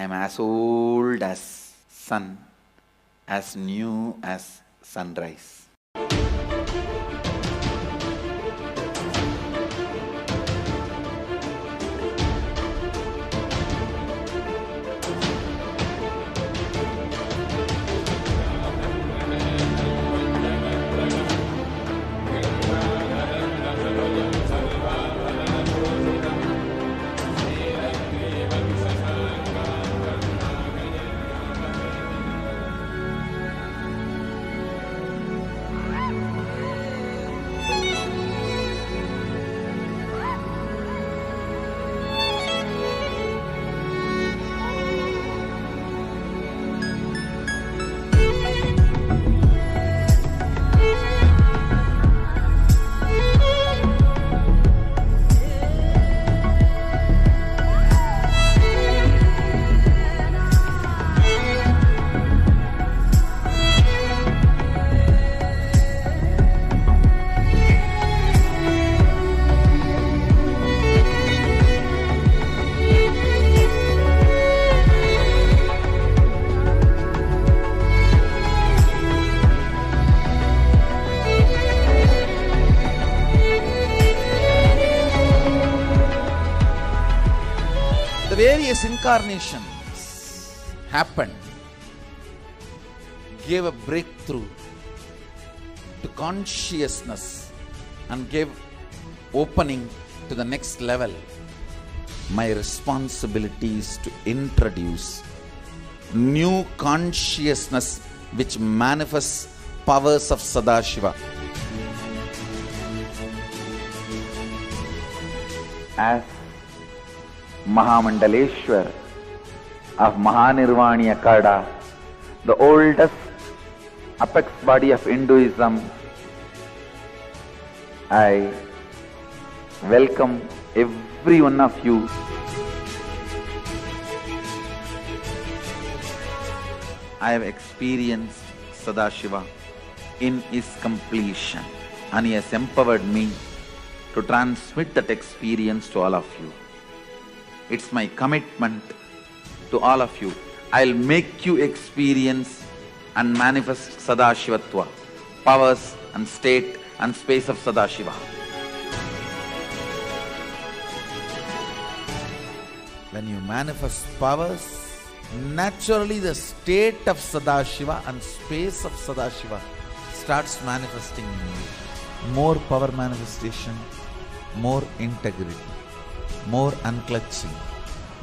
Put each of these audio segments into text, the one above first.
I am as old as sun, as new as sunrise. Various incarnations happened, gave a breakthrough to consciousness and gave opening to the next level. My responsibility is to introduce new consciousness which manifests powers of Sadashiva. As Mahamandaleshwar of Mahanirvani Akada, the oldest apex body of Hinduism, I welcome every one of you. I have experienced Sadashiva in his completion, and he has empowered me to transmit that experience to all of you. It's my commitment to all of you. I'll make you experience and manifest Sadashivatva, powers and state and space of Sadashiva. When you manifest powers, naturally the state of Sadashiva and space of Sadashiva starts manifesting in you. More power manifestation, more integrity, more unclutching,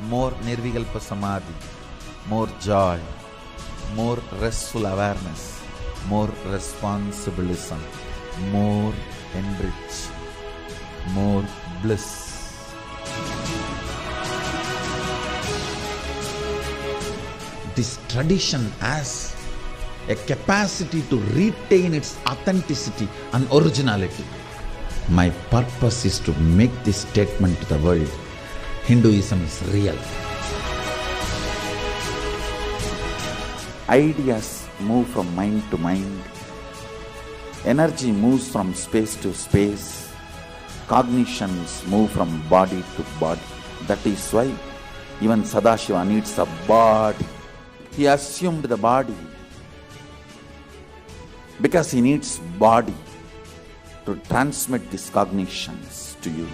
more nirvikalpa samadhi, more joy, more restful awareness, more responsibilism, more enrich, more bliss. This tradition has a capacity to retain its authenticity and originality. My purpose is to make this statement to the world. Hinduism is real. Ideas move from mind to mind. Energy moves from space to space. Cognitions move from body to body. That is why even Sadashiva needs a body. He assumed the body because he needs body to transmit these cognitions to you.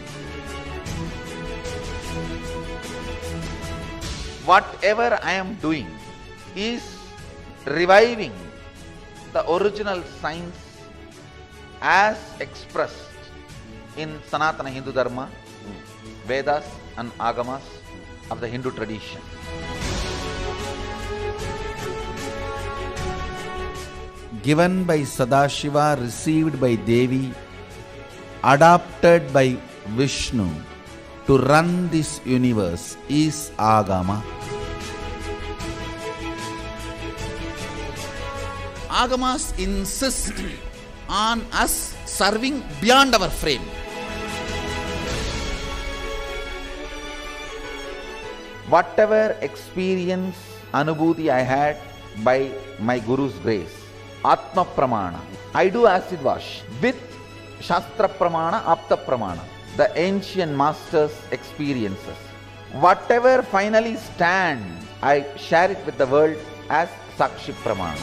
Whatever I am doing is reviving the original science as expressed in Sanatana Hindu Dharma, Vedas and Agamas of the Hindu tradition. Given by Sadashiva, received by Devi, adopted by Vishnu to run this universe is Agama. Agamas insist on us serving beyond our frame. Whatever experience, anubhuti I had by my Guru's grace, Atma Pramana, I do acid wash with Shastra Pramana, Apta Pramana, the ancient masters' experiences. Whatever finally stands I share it with the world as Sakshi Praman.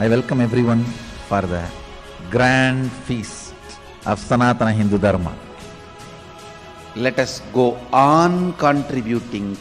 I welcome everyone for the grand feast of Sanatana Hindu Dharma. Let us go on contributing.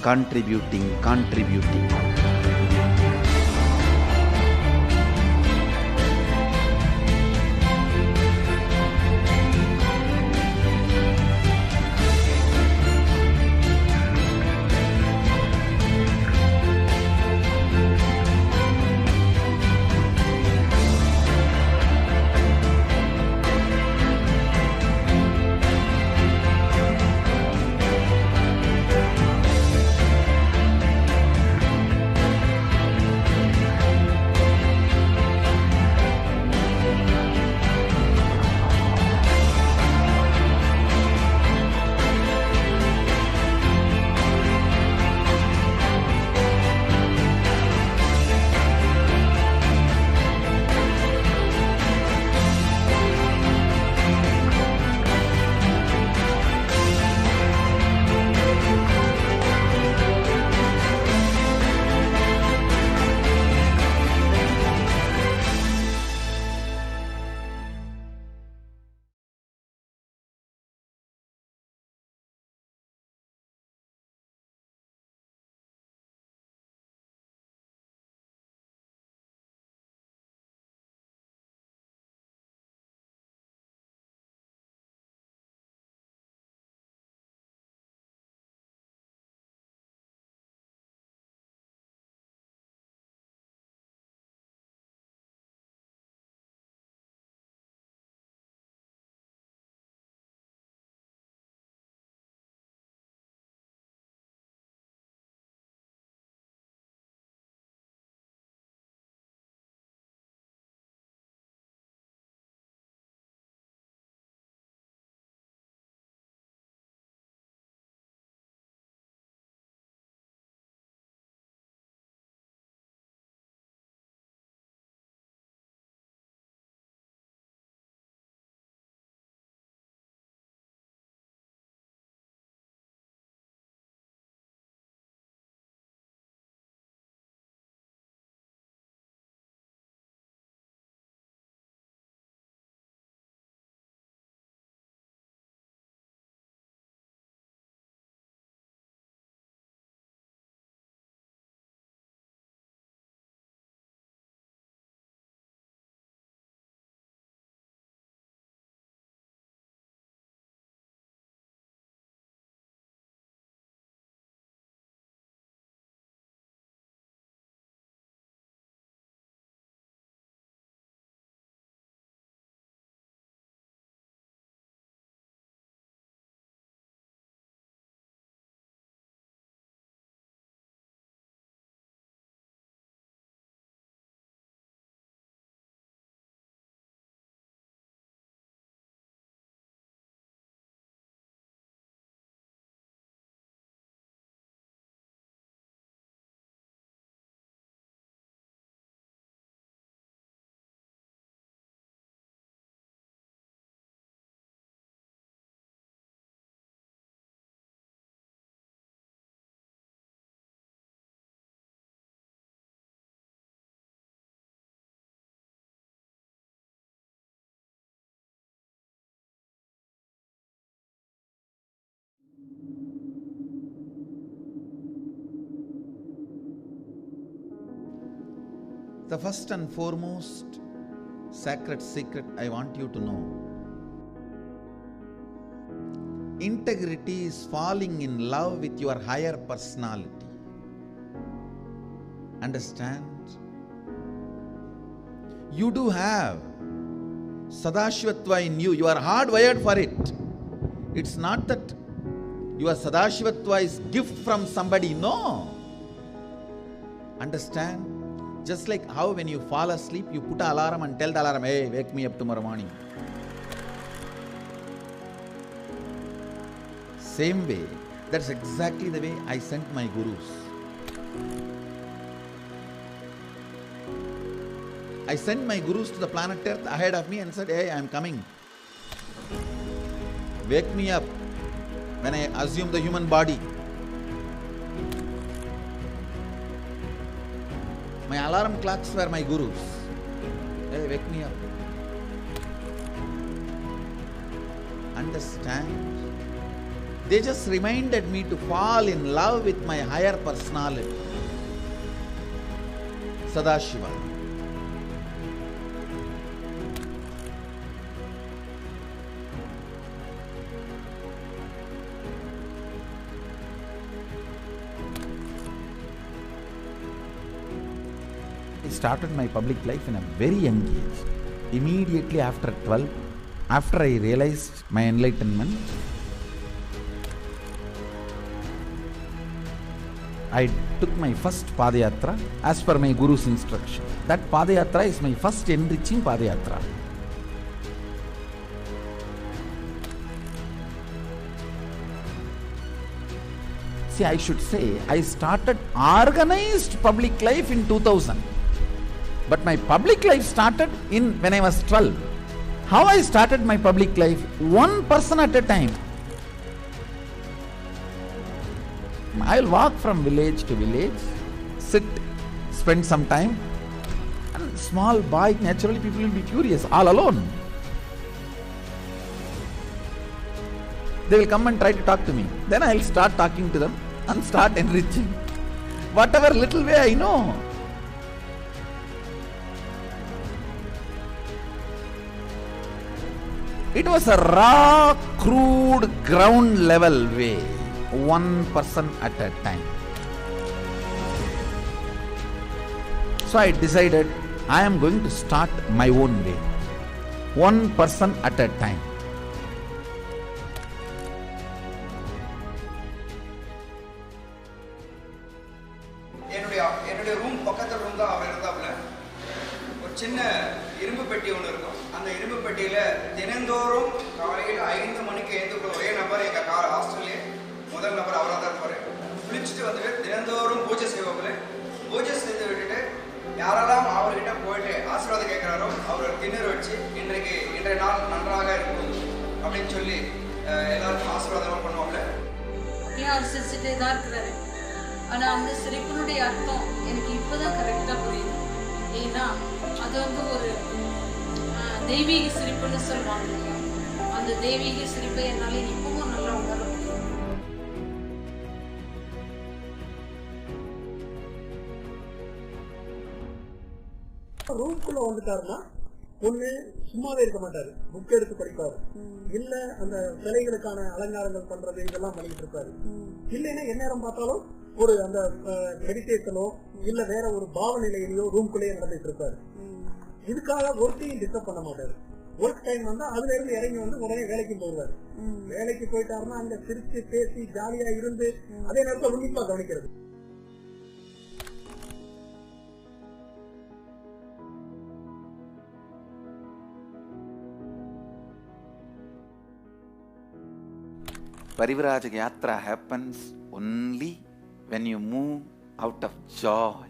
The first and foremost sacred secret I want you to know: integrity is falling in love with your higher personality. Understand? You do have Sadashivatva in you. You are hardwired for it. It's not that your Sadashivatva is gift from somebody. No. Understand? Just like how when you fall asleep, you put an alarm and tell the alarm, hey, wake me up tomorrow morning. Same way, that's exactly the way I sent my gurus. I sent my gurus to the planet Earth ahead of me and said, hey, I am coming. Wake me up. when I assume the human body. My alarm clocks were my gurus. Hey, wake me up. Understand? They just reminded me to fall in love with my higher personality, Sadashiva. I started my public life in a very young age. Immediately after 12, after I realized my enlightenment, I took my first Padayatra as per my Guru's instruction. That Padayatra is my first enriching Padayatra. See, I should say, I started organized public life in 2000. But my public life started when I was 12. How I started my public life? One person at a time. I will walk from village to village, sit, spend some time, and small boy, naturally people will be curious, all alone. They will come and try to talk to me. Then I will start talking to them and start enriching. Whatever little way I know. It was a raw, crude, ground level way. One person at a time. So I decided I am going to start my own way. One person at a time. என்னுடைய room பக்கத்துல room தான் அவர் இருந்தாப்புல. ஒரு சின்ன இரும்பு பெட்டி ஒன்று இருக்கும். அந்த இரும்பு பெட்டியில தினந்தோறும் காலையில் 5 மணிக்கு எழுந்துக்கிற ஒரே நபர் எங்க ஹாஸ்டல்லே முதல் நபர் அவராக தான் இருப்பாரு. குளிச்சுட்டு வந்துட்டு தினந்தோறும் பூஜை செய்வாப்புல. பூஜை செய்து விட்டுட்டு யாரெல்லாம் அவர்கிட்ட போயிட்டு ஆசீர்வாதம் கேட்கிறாரோ அவர் திண்ணூர் வச்சு இன்றைய நாள் நன்றாக இருக்கும் அப்படின்னு சொல்லி எல்லாருக்கும் ஆசீர்வாதம் பண்ணுவாப்புல. ஏன் அவர் சிரிச்சுட்டே தான் இருக்கிறாரு. ஆனா அந்த சிரிப்பினுடைய அர்த்தம் எனக்கு இப்பதான் கரெக்டா புரியுது. ஏன்னா அது ஒரு தெய்வீக சிரிப்புன்னு சொல்லுவாங்க. அந்த தெய்வீக சிரிப்பை என்னால இப்பவும் நல்லா உணர முடியும். ரூம்குள்ள வந்துட்டாருன்னா ஒண்ணு சும்மாவே இருக்க மாட்டாரு, புக் எடுத்து படிப்பாரு, இல்ல அந்த சிலைகளுக்கான அலங்காரங்கள் பண்றது இதெல்லாம் பண்ணிட்டு இருப்பாரு. இல்லைன்னா எந்நேரம் பார்த்தாலும் ஒரு அந்த மெடிடேஷனோ இல்ல வேற ஒரு பாவ நிலையிலையோ ரூம்குள்ளேயே நடந்துட்டு இருப்பாரு. இதுக்காக ஒர்க்கையும் டிஸ்டர்ப் பண்ண மாட்டாரு. ஒர்க் டைம் வந்தா அதுல இருந்து இறங்கி உடனே வேலைக்கு போவாரு. வேலைக்கு போயிட்டாருன்னா அங்க சிரிச்சு பேசி ஜாலியா இருந்து அதே நேரத்தில் உன்னிப்பா கவனிக்கிறது. Parivrajaka Yatra happens only when you move out of joy.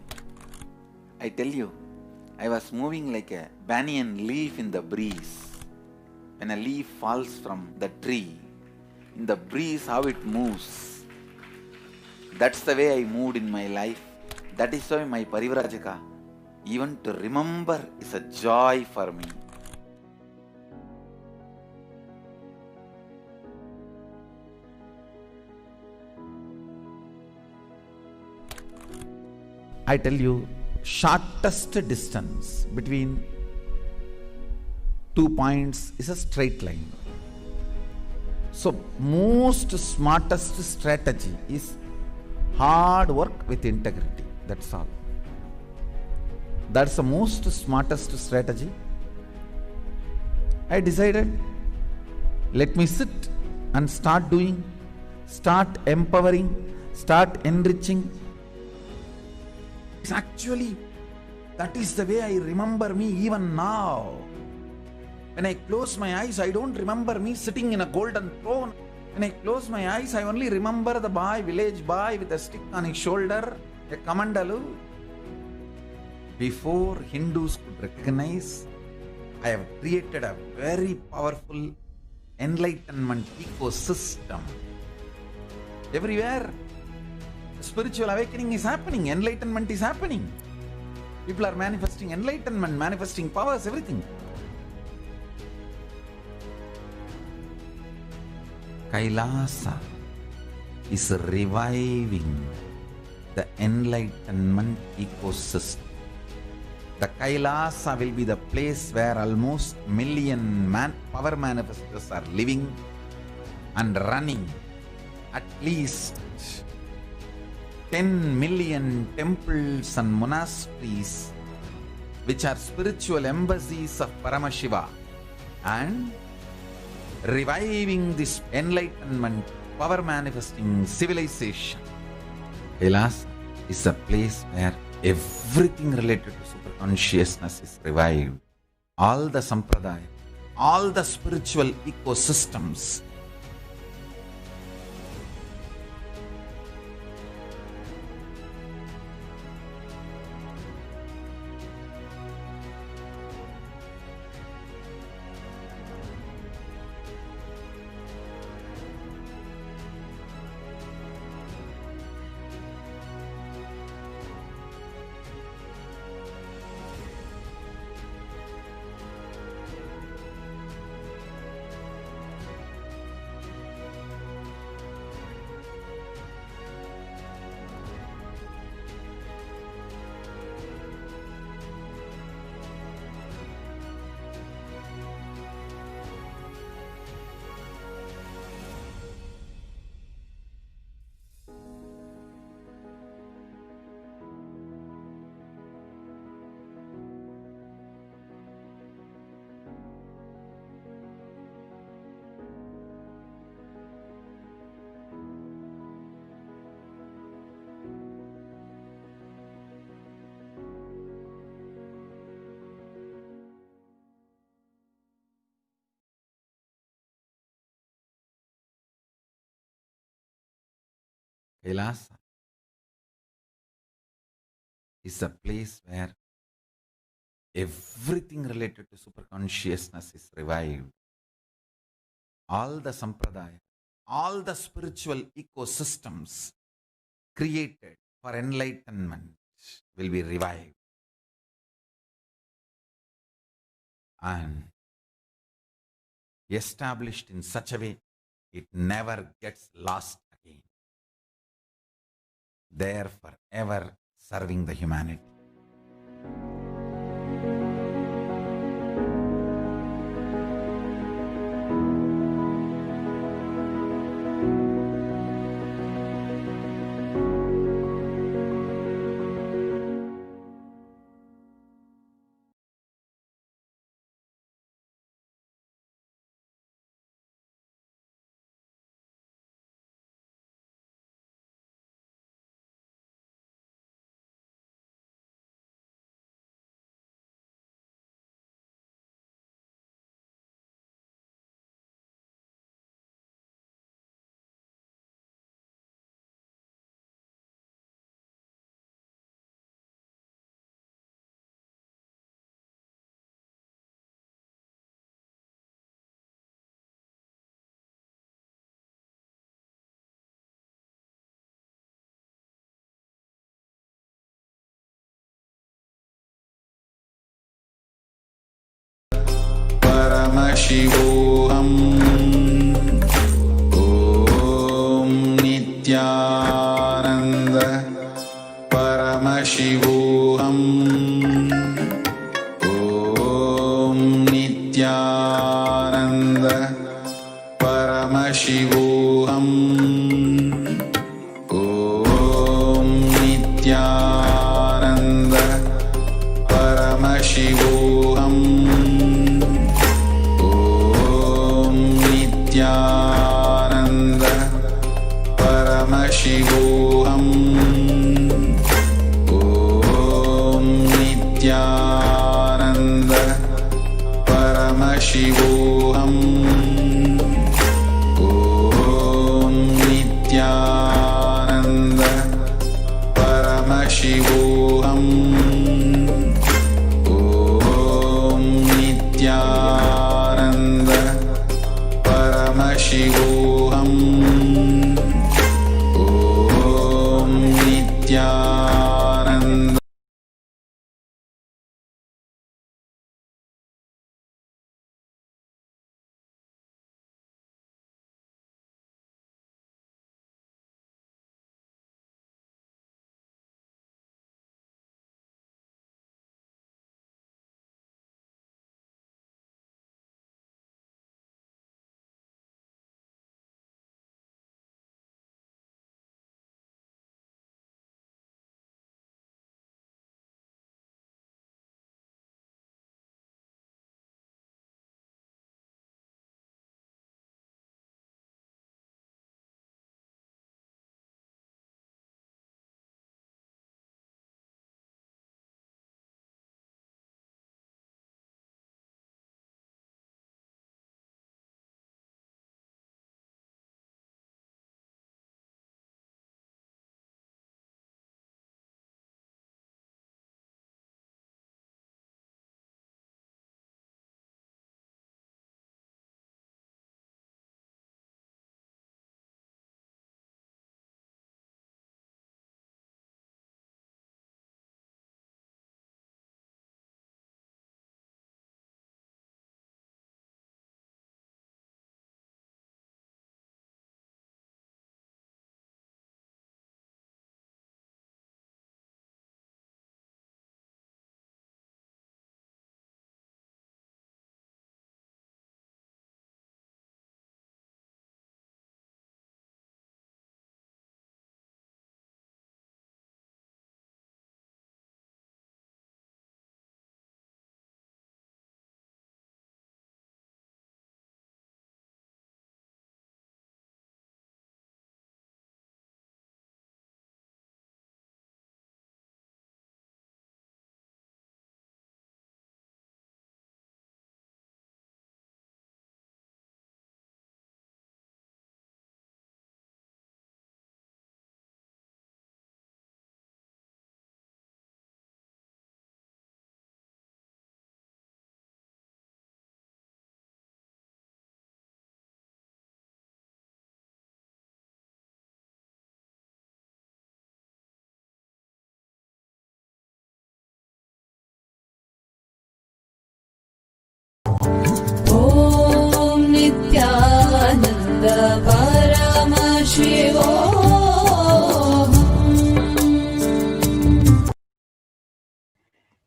I tell you, I was moving like a banyan leaf in the breeze. When a leaf falls from the tree, in the breeze how it moves. That's the way I moved in my life. That is why my Parivrajaka, even to remember, is a joy for me. I tell you, shortest distance between 2 points is a straight line. So most smartest strategy is hard work with integrity. That's all. That's the most smartest strategy. I decided, let me sit and start doing, start empowering, start enriching. Actually, that is the way I remember me even now. When I close my eyes, I don't remember me sitting in a golden throne. When I close my eyes, I only remember the boy, village boy with a stick on his shoulder, a kamandalu. Before Hindus could recognize, I have created a very powerful enlightenment ecosystem Everywhere, spiritual awakening is happening, enlightenment is happening. People are manifesting enlightenment, manifesting powers, everything. Kailasa is reviving the enlightenment ecosystem. The Kailasa will be the place where almost million power manifestors are living and running. At least 10 million temples and monasteries, which are spiritual embassies of Paramashiva, and reviving this enlightenment, power manifesting civilization. Kailasa is a place where everything related to super consciousness is revived. All the sampradaya, all the spiritual ecosystems. Kailasa is a place where everything related to super consciousness is revived. All the sampradaya, all the spiritual ecosystems created for enlightenment will be revived. And established in such a way it never gets lost again. There forever serving the humanity. Paramashivoham. Om Nithyananda Paramashivoham. Om Nithyananda Paramashivoham. Om Nithyananda Paramashivoham. Nithyananda Paramashivoham. Om Nithyananda Paramashivoham. Om Nithyananda Paramashivoham. Om Nithyananda Paramashivoham.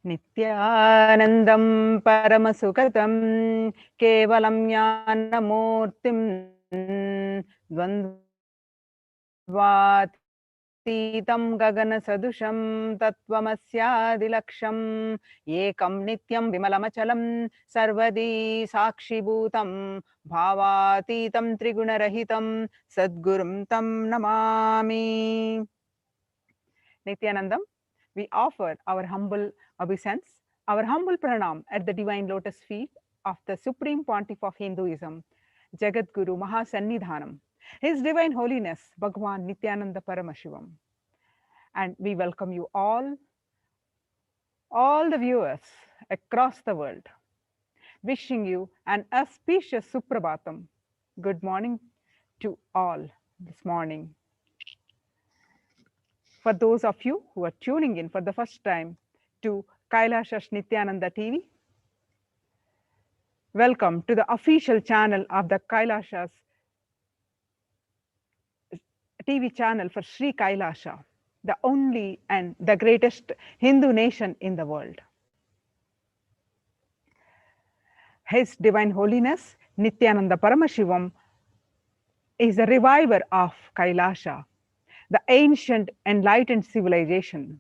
नित्यानन्दं परमसुखदं केवलं ज्ञानमूर्तिं द्वन्द्वातीतं गगनसदृशं तत्त्वमस्यादिलक्ष्यम् एकं नित्यं विमलमचलं सर्वदी साक्षिभूतं भावातीतं त्रिगुणरहितं सद्गुरुं तं Namami. Nithyanandam, we offer our humble obeisance, our humble pranam at the divine lotus feet of the Supreme Pontiff of Hinduism, Jagat Guru Mahasannidhanam, His Divine Holiness Bhagwan Nithyananda Paramashivam. And we welcome you all the viewers across the world, wishing you an auspicious Suprabhatam. Good morning to all this morning. For those of you who are tuning in for the first time to KAILASA Nithyananda TV, welcome to the official channel of the KAILASA's TV channel for Sri KAILASA, the only and the greatest Hindu nation in the world. His Divine Holiness Nithyananda Paramashivam is the reviver of KAILASA, the ancient enlightened civilization,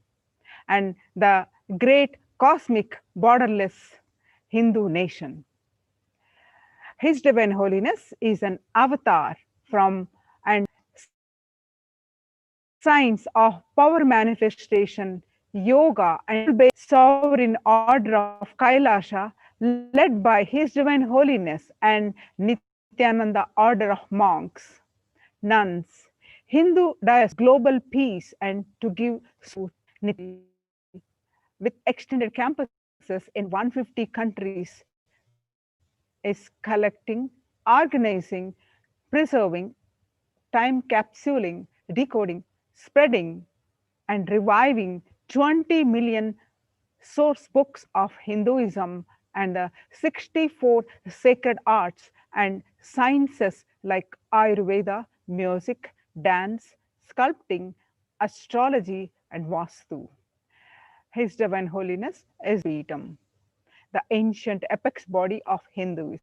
and the great cosmic borderless Hindu nation. His Divine Holiness is an avatar from and science of power manifestation, yoga, and sovereign order of Kailasa, led by His Divine Holiness and Nithyananda order of monks, nuns, Hindu diocese, global peace, and to give with extended campuses in 150 countries, is collecting, organizing, preserving, time capsuling, decoding, spreading, and reviving 20 million source books of Hinduism and the 64 sacred arts and sciences like Ayurveda, music, dance, sculpting, astrology, and Vastu. His Divine Holiness is Veetam, the ancient apex body of Hinduism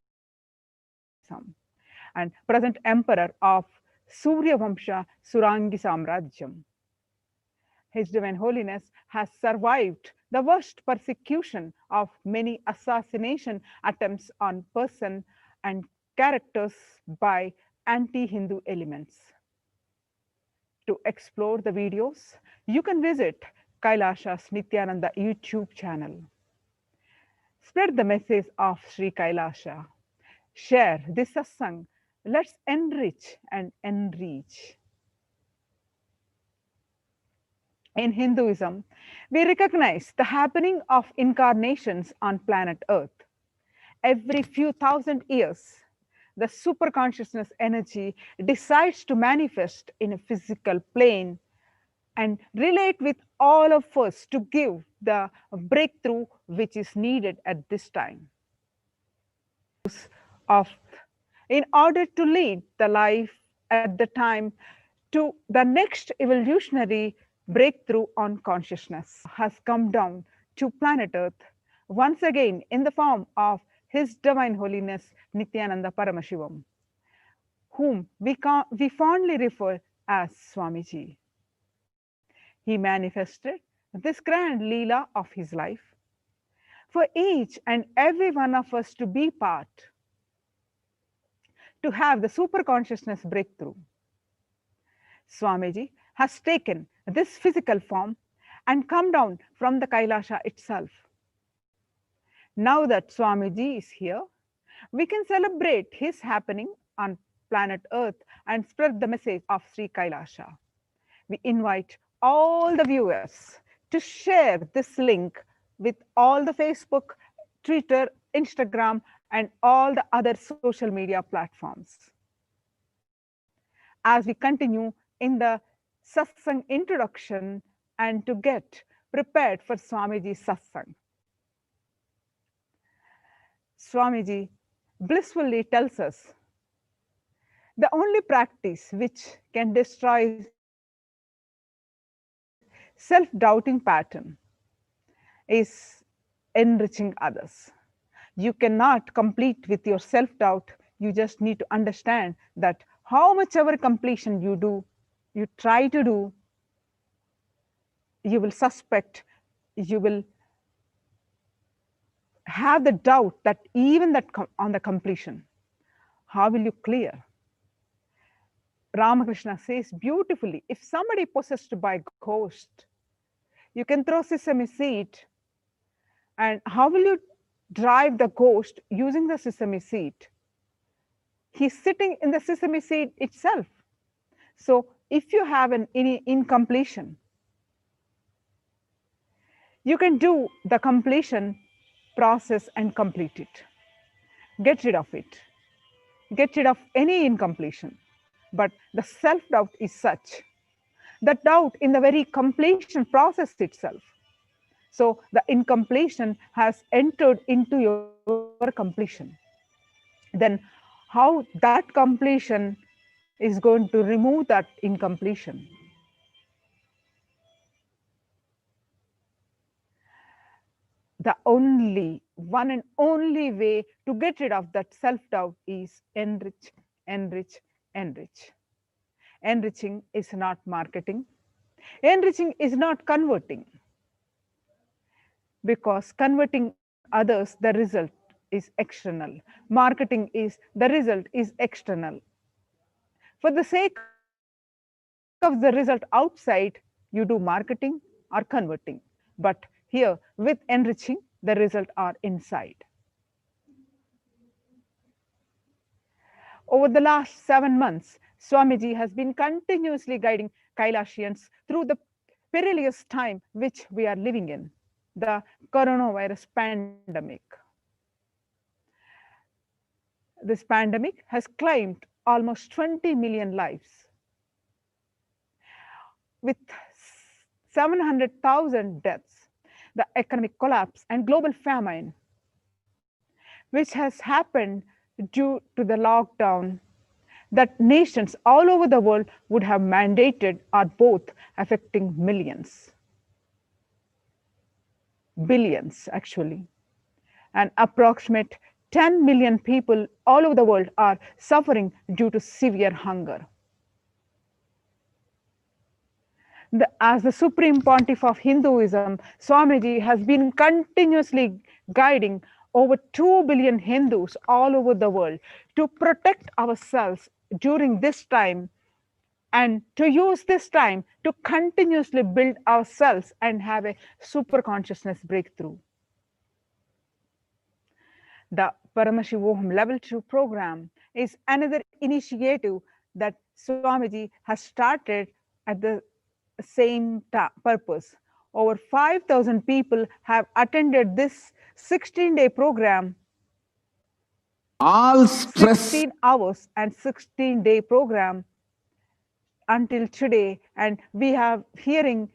and present emperor of Surya Vamsha Surangi Samrajyam. His Divine Holiness has survived the worst persecution of many assassination attempts on person and characters by anti-Hindu elements. To explore the videos, you can visit KAILASA's Nithyananda YouTube channel. Spread the message of Sri KAILASA. Share this satsang. Let's enrich and enrich. In Hinduism, we recognize the happening of incarnations on planet Earth. Every few thousand years, the superconsciousness energy decides to manifest in a physical plane and relate with all of us to give the breakthrough which is needed at this time. In order to lead the life at the time to the next evolutionary breakthrough on consciousness has come down to planet Earth once again in the form of His Divine Holiness Nithyananda Paramashivam, whom we fondly refer as Swamiji. He manifested this grand Leela of his life for each and every one of us to be part, to have the super consciousness breakthrough. Swamiji has taken this physical form and come down from the Kailasa itself. Now that Swamiji is here, we can celebrate his happening on planet Earth and spread the message of Sri Kailasa. We invite all the viewers to share this link with all the Facebook, Twitter, Instagram, and all the other social media platforms. As we continue in the satsang introduction and to get prepared for Swamiji's satsang, Swamiji blissfully tells us the only practice which can destroy self-doubting pattern is enriching others. You cannot complete with your self-doubt. You just need to understand that how much ever completion you do, you try to do, you will suspect, you will have the doubt that even that on the completion, how will you clear? Ramakrishna says beautifully, if somebody possessed by ghost, you can throw sesame seed, and how will you drive the ghost using the sesame seed? He's sitting in the sesame seed itself. So if you have any incompletion, you can do the completion process and complete it. Get rid of it. Get rid of any incompletion. But the self-doubt is such that doubt in the very completion process itself. So the incompletion has entered into your completion. Then how that completion is going to remove that incompletion? The only one and only way to get rid of that self-doubt is enrich, enrich, enrich. Enriching is not marketing. Enriching is not converting. Because converting others, the result is external. Marketing is, the result is external. For the sake of the result outside, you do marketing or converting. But here, with enriching, the result are inside. Over the last 7 months, Swamiji has been continuously guiding Kailasians through the perilous time which we are living in, the coronavirus pandemic. This pandemic has claimed almost 20 million lives. With 700,000 deaths, the economic collapse and global famine, which has happened due to the lockdown that nations all over the world would have mandated, are both affecting millions, billions actually. An approximate 10 million people all over the world are suffering due to severe hunger. As the Supreme Pontiff of Hinduism, Swamiji has been continuously guiding over 2 billion Hindus all over the world to protect ourselves during this time and to use this time to continuously build ourselves and have a super consciousness breakthrough. The Paramashivoham Level 2 program is another initiative that Swamiji has started at the same purpose. Over 5,000 people have attended this 16-day program. All stress. 16 hours and 16-day program until today. And we have hearing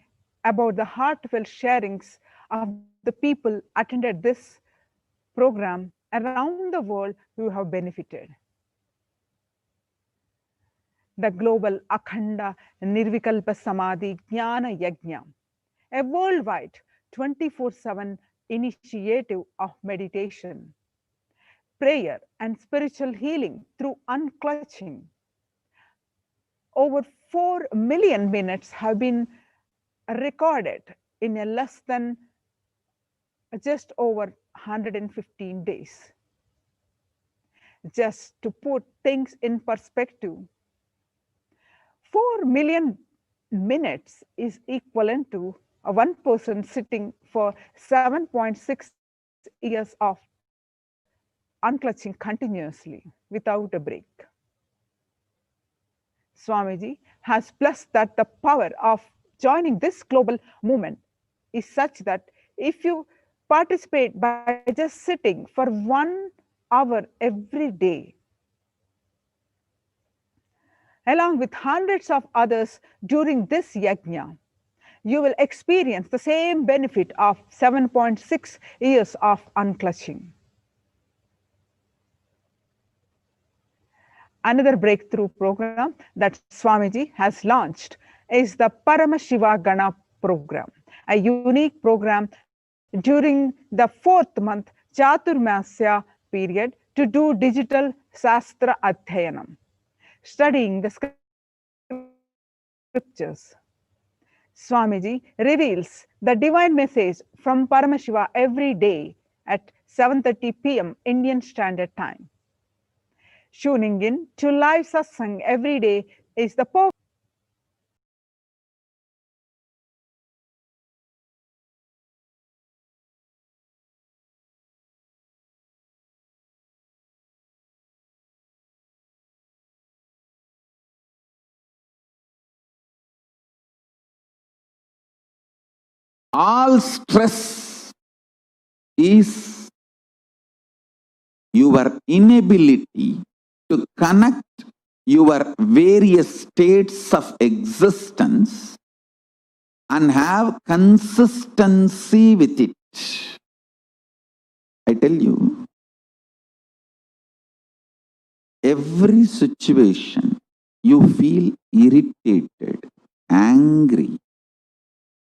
about the heartfelt sharings of the people attended this program around the world who have benefited. The global Akhanda Nirvikalpa Samadhi Jnana Yajna, a worldwide 24/7 initiative of meditation, prayer and spiritual healing through unclutching. Over 4 million minutes have been recorded in a less than just over 115 days. Just to put things in perspective, 4 million minutes is equivalent to one person sitting for 7.6 years of unclutching continuously without a break. Swamiji has blessed that the power of joining this global movement is such that if you participate by just sitting for 1 hour every day, along with hundreds of others during this yajna, you will experience the same benefit of 7.6 years of unclutching. Another breakthrough program that Swamiji has launched is the Paramashiva Gana program, a unique program during the 4th month Chaturmasya period to do digital Sastra Adhyayanam, studying the scriptures. Swamiji reveals the divine message from Paramashiva every day at 7:30 p.m. Indian Standard Time. Tuning in to live satsang every day is the perfect. All stress is your inability to connect your various states of existence and have consistency with it. I tell you, every situation you feel irritated, angry,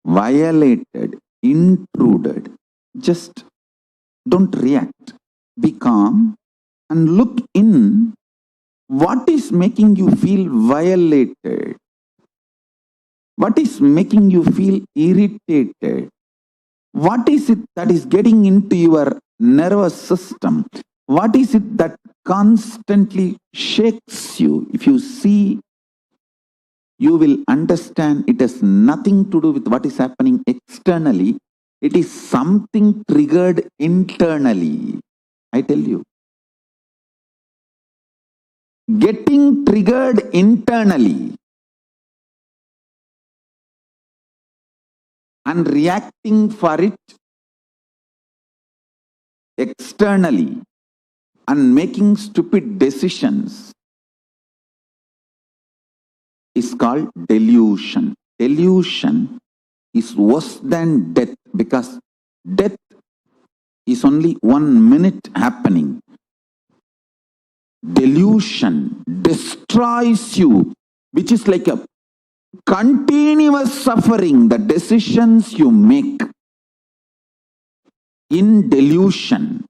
violated, intruded, just don't react. Be calm and look in. What is making you feel violated? What is making you feel irritated? What is it that is getting into your nervous system? What is it that constantly shakes you? If you see, you will understand it has nothing to do with what is happening externally. It is something triggered internally. I tell you. Getting triggered internally and reacting for it externally and making stupid decisions is called delusion. Delusion is worse than death, because death is only 1 minute happening. Delusion destroys you, which is like a continuous suffering. The decisions you make in delusion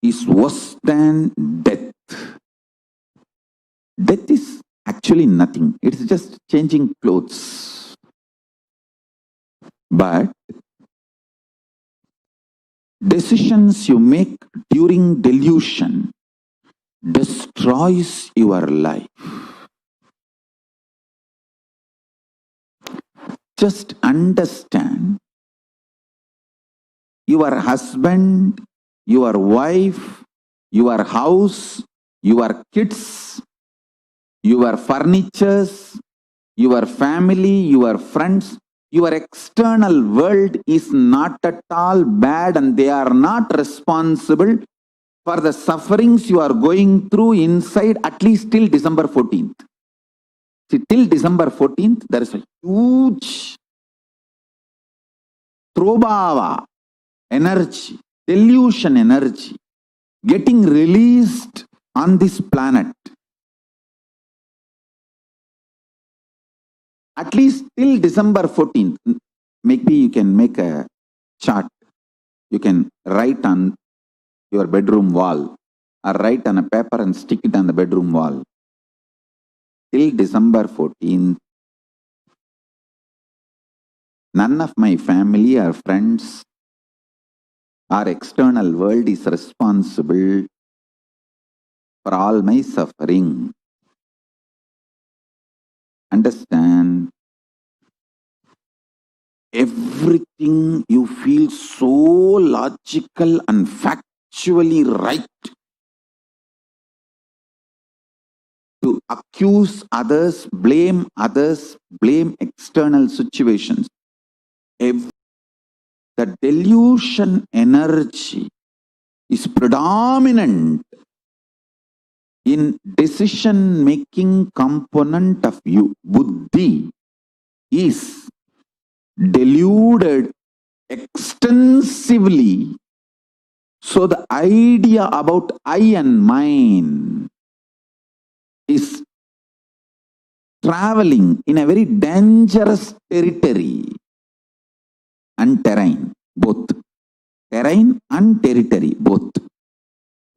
is worse than death. Death is actually nothing. It's just changing clothes. But decisions you make during delusion destroys your life. Just understand, your husband, your wife, your house, your kids, your furnitures, your family, your friends, your external world is not at all bad, and they are not responsible for the sufferings you are going through inside, at least till December 14th. See, till December 14th, there is a huge Trobhava energy, delusion energy getting released on this planet. At least till December 14th. Maybe you can make a chart. You can write on your bedroom wall, or write on a paper and stick it on the bedroom wall. Till December 14th, none of my family or friends or external world is responsible for all my suffering. Understand, everything you feel so logical and factually right to accuse others, blame external situations. The delusion energy is predominant in decision-making component of you. Buddhi is deluded extensively. So the idea about I and mine is traveling in a very dangerous territory and terrain, both. and territory, both.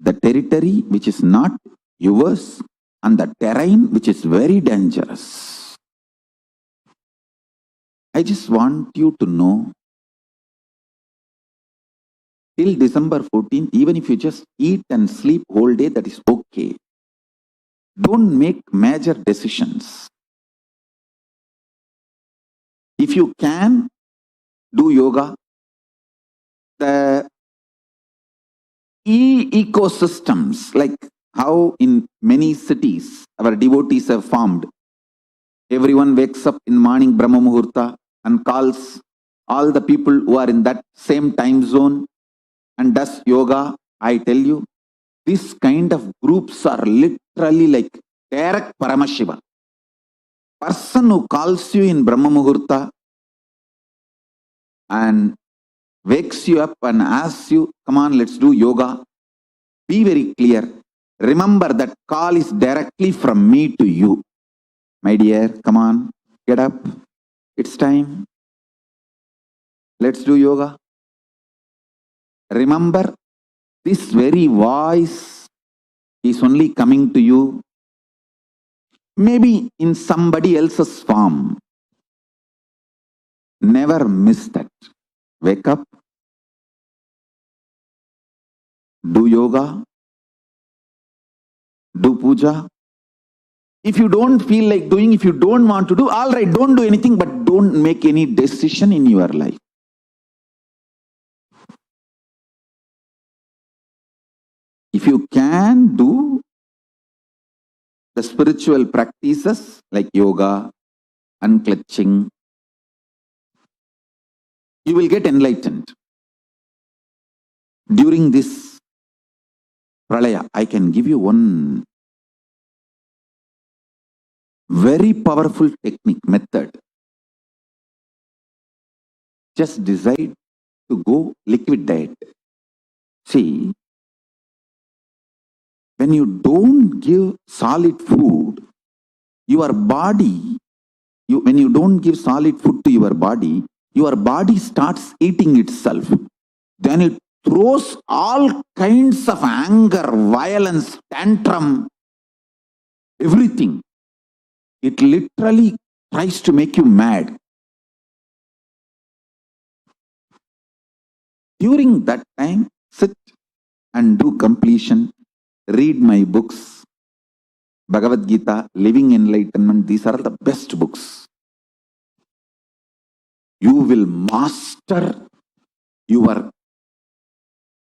The territory which is not yours and the terrain which is very dangerous. I just want you to know, till December 14th, even if you just eat and sleep whole day, that is okay. Don't make major decisions. If you can, do yoga. The ecosystems, like how in many cities our devotees have formed. Everyone wakes up in morning Brahma Muhurta and calls all the people who are in that same time zone and does yoga. I tell you, this kind of groups are literally like direct Paramashiva. Person who calls you in Brahma Muhurta and wakes you up and asks you, come on, let's do yoga. Be very clear. Remember that call is directly from me to you. My dear, come on, get up. It's time. Let's do yoga. Remember, this very voice is only coming to you, maybe in somebody else's form. Never miss that. Wake up, do yoga, do puja. If you don't feel like doing, if you don't want to do, all right, don't do anything, but don't make any decision in your life. If you can do the spiritual practices like yoga, unclutching, you will get enlightened. During this pralaya, I can give you one very powerful technique, method. Just decide to go liquid diet. See, when you don't give solid food, your body, when you don't give solid food to your body starts eating itself. Then it throws all kinds of anger, violence, tantrum, everything. It literally tries to make you mad. During that time, sit and do completion. Read my books, Bhagavad Gita, Living Enlightenment. These are the best books. You will master your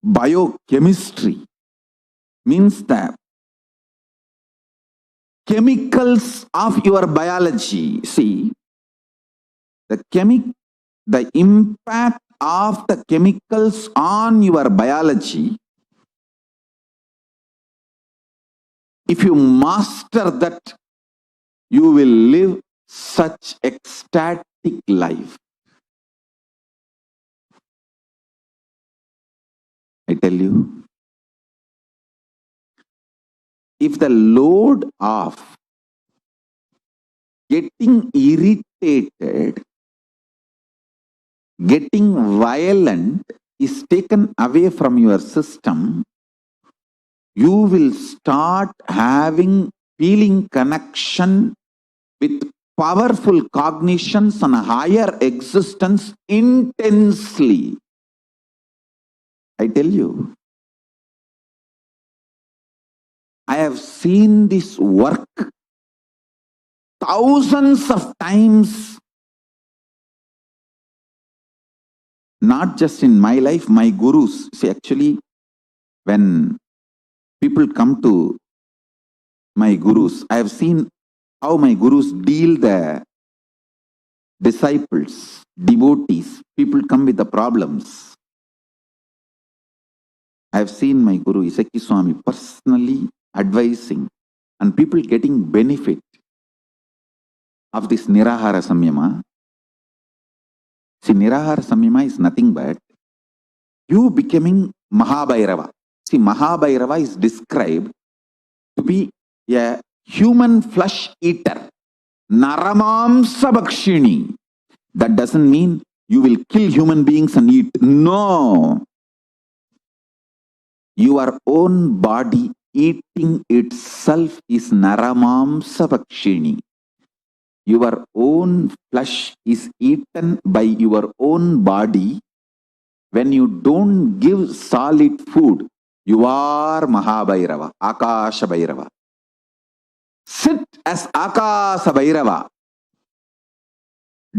biochemistry. Means the chemicals of your biology. See, the impact of the chemicals on your biology. If you master that, you will live such ecstatic life. I tell you, if the load of getting irritated, getting violent is taken away from your system, you will start feeling connection with powerful cognitions and higher existence intensely. I tell you, I have seen this work thousands of times, not just in my life, my gurus. See, actually, when people come to my gurus, I have seen how my gurus deal the disciples, devotees. People come with the problems. I have seen my Guru Isaki Swami personally advising and people getting benefit of this Nirahara Samyama. See, Nirahara Samyama is nothing but you becoming Mahabhairava. See, Mahabhairava is described to be a human flesh eater. Naramamsa Bhakshini. That doesn't mean you will kill human beings and eat. No. Your own body eating itself is naramamsa vakshini. Your own flesh is eaten by your own body. When you don't give solid food, you are Mahabhairava, Akasha Bhairava. Sit as Akasha Bhairava.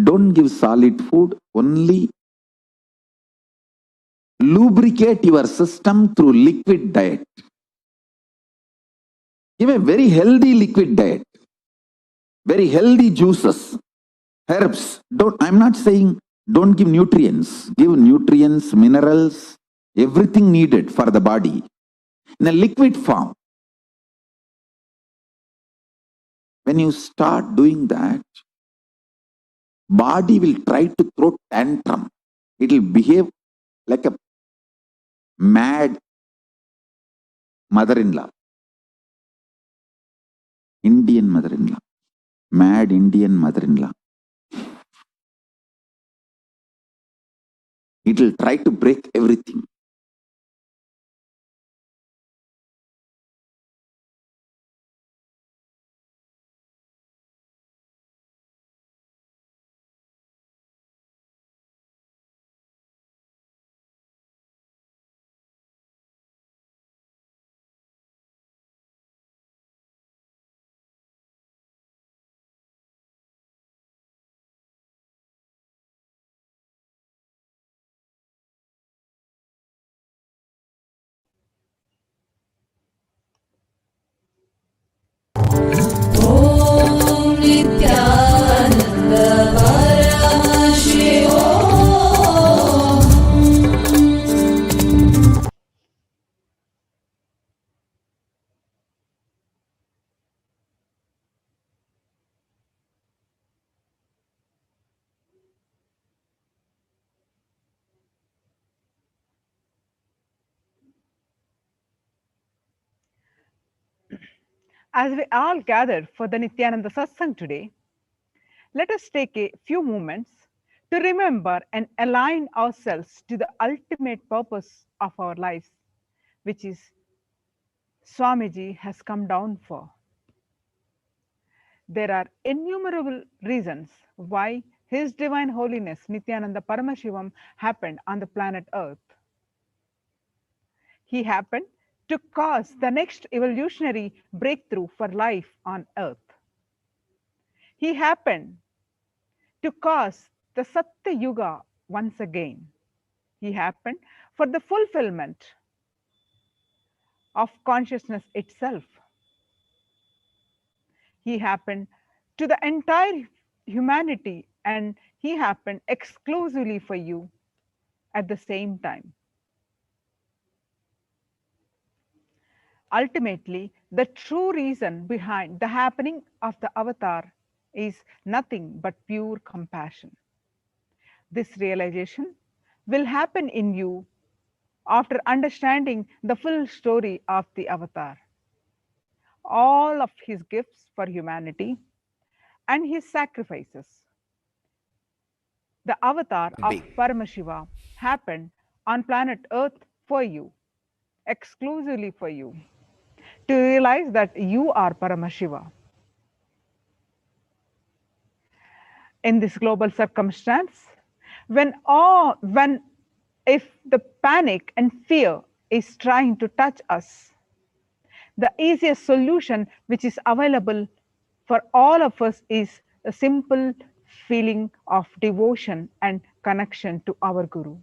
Don't give solid food, only lubricate your system through liquid diet. Give a very healthy liquid diet, very healthy juices, herbs. I'm not saying don't give nutrients. Give nutrients, minerals, everything needed for the body in a liquid form. When you start doing that, body will try to throw tantrum. It will behave like a mad mother-in-law, Indian mother-in-law, mad Indian mother-in-law. It will try to break everything. Nithyananda Paramashivoham. As we all gather for the Nithyananda Satsang today, let us take a few moments to remember and align ourselves to the ultimate purpose of our lives, which is Swamiji has come down for. There are innumerable reasons why His Divine Holiness Nithyananda Paramashivam happened on the planet Earth. He happened to cause the next evolutionary breakthrough for life on Earth. He happened to cause the Satya Yuga once again. He happened for the fulfillment of consciousness itself. He happened to the entire humanity, and he happened exclusively for you at the same time. Ultimately, the true reason behind the happening of the avatar is nothing but pure compassion. This realization will happen in you after understanding the full story of the avatar, all of his gifts for humanity, and his sacrifices. The avatar of Paramashiva happened on planet Earth for you, exclusively for you, to realize that you are Paramashiva. In this global circumstance, when if the panic and fear is trying to touch us, the easiest solution which is available for all of us is a simple feeling of devotion and connection to our Guru.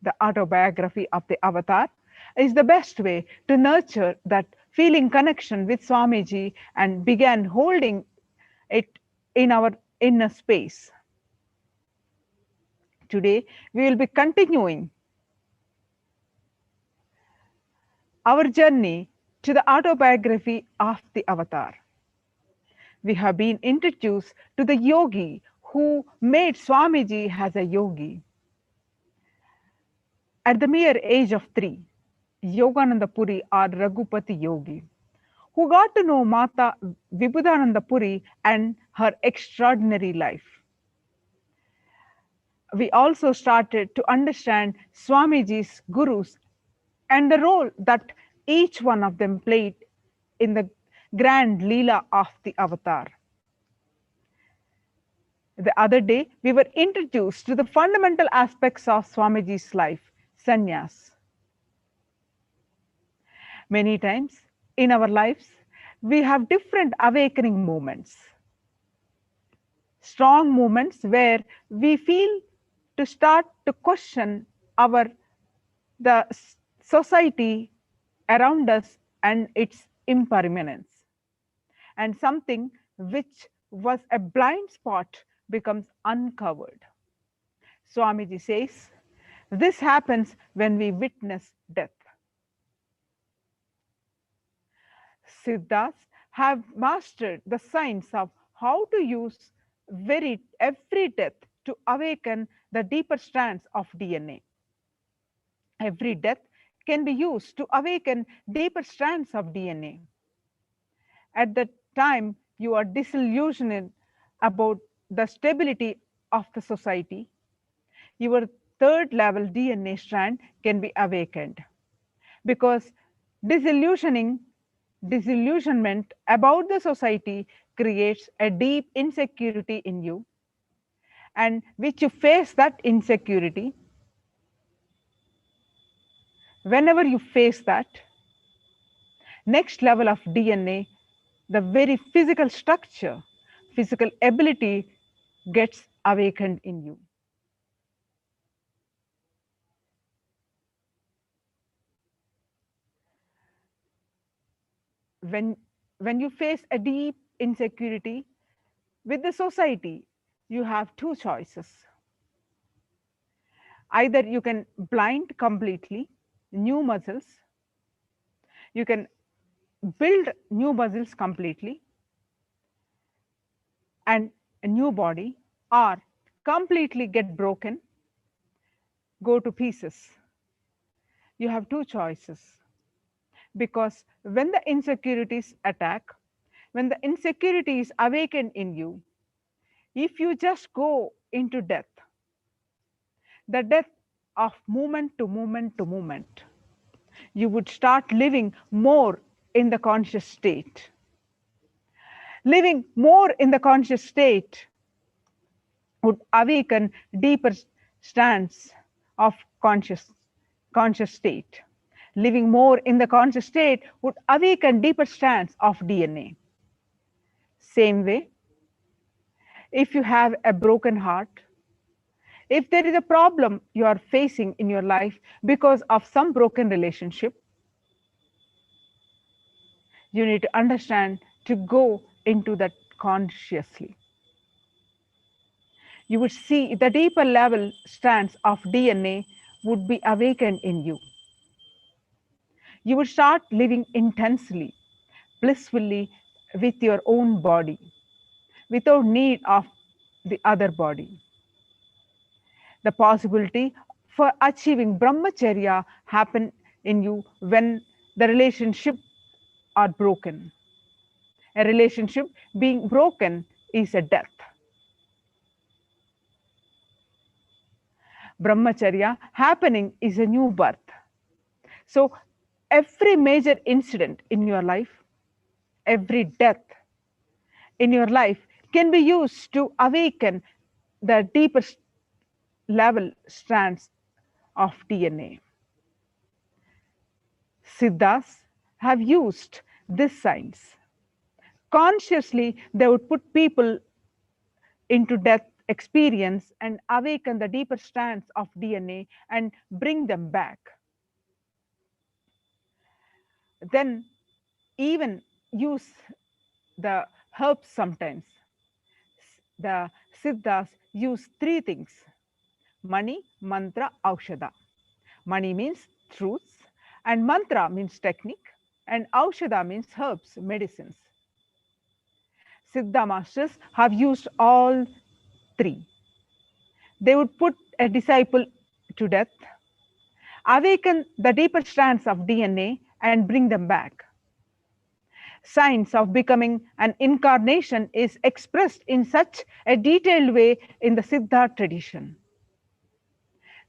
The autobiography of the avatar is the best way to nurture that feeling connection with Swamiji and begin holding it in our inner space. Today, we will be continuing our journey to the autobiography of the avatar. We have been introduced to the yogi who made Swamiji as a yogi. At the mere age of 3, Yogananda Puri or Raghupati Yogi, who got to know Mata Vibhudananda Puri and her extraordinary life. We also started to understand Swamiji's gurus and the role that each one of them played in the grand Leela of the avatar. The other day, we were introduced to the fundamental aspects of Swamiji's life, sannyas. Many times in our lives, we have different awakening moments. Strong moments where we feel to start to question the society around us and its impermanence. And something which was a blind spot becomes uncovered. Swamiji says, this happens when we witness death. Siddhas have mastered the science of how to use every death to awaken the deeper strands of DNA. Every death can be used to awaken deeper strands of DNA. At the time you are disillusioned about the stability of the society, your third level DNA strand can be awakened, because disillusionment about the society creates a deep insecurity in you, and which you face that insecurity. Whenever you face that next level of DNA, the very physical structure, physical ability gets awakened in you. When you face a deep insecurity with the society, you have two choices. Either you can blind completely new muscles, you can build new muscles completely and a new body, or completely get broken, go to pieces. You have two choices, because when the insecurities attack, when the insecurity is awakened in you, if you just go into death, the death of moment to moment to moment, you would start living more in the conscious state. Living more in the conscious state would awaken deeper strands of conscious state. Living more in the conscious state would awaken deeper strands of DNA. Same way, if you have a broken heart, if there is a problem you are facing in your life because of some broken relationship, you need to understand to go into that consciously. You would see the deeper level strands of DNA would be awakened in you. You would start living intensely, blissfully with your own body, without need of the other body. The possibility for achieving brahmacharya happen in you when the relationship are broken. A relationship being broken is a death. Brahmacharya happening is a new birth. So every major incident in your life, every death in your life can be used to awaken the deepest level strands of DNA. Siddhas have used this science. Consciously, they would put people into death experience and awaken the deeper strands of DNA and bring them back. Then even use the herbs sometimes. The Siddhas use three things: Mani, Mantra, Aushadha. Mani means truths, and Mantra means technique, and Aushadha means herbs, medicines. Siddha masters have used all three. They would put a disciple to death, awaken the deeper strands of DNA, and bring them back. Science of becoming an incarnation is expressed in such a detailed way in the Siddha tradition.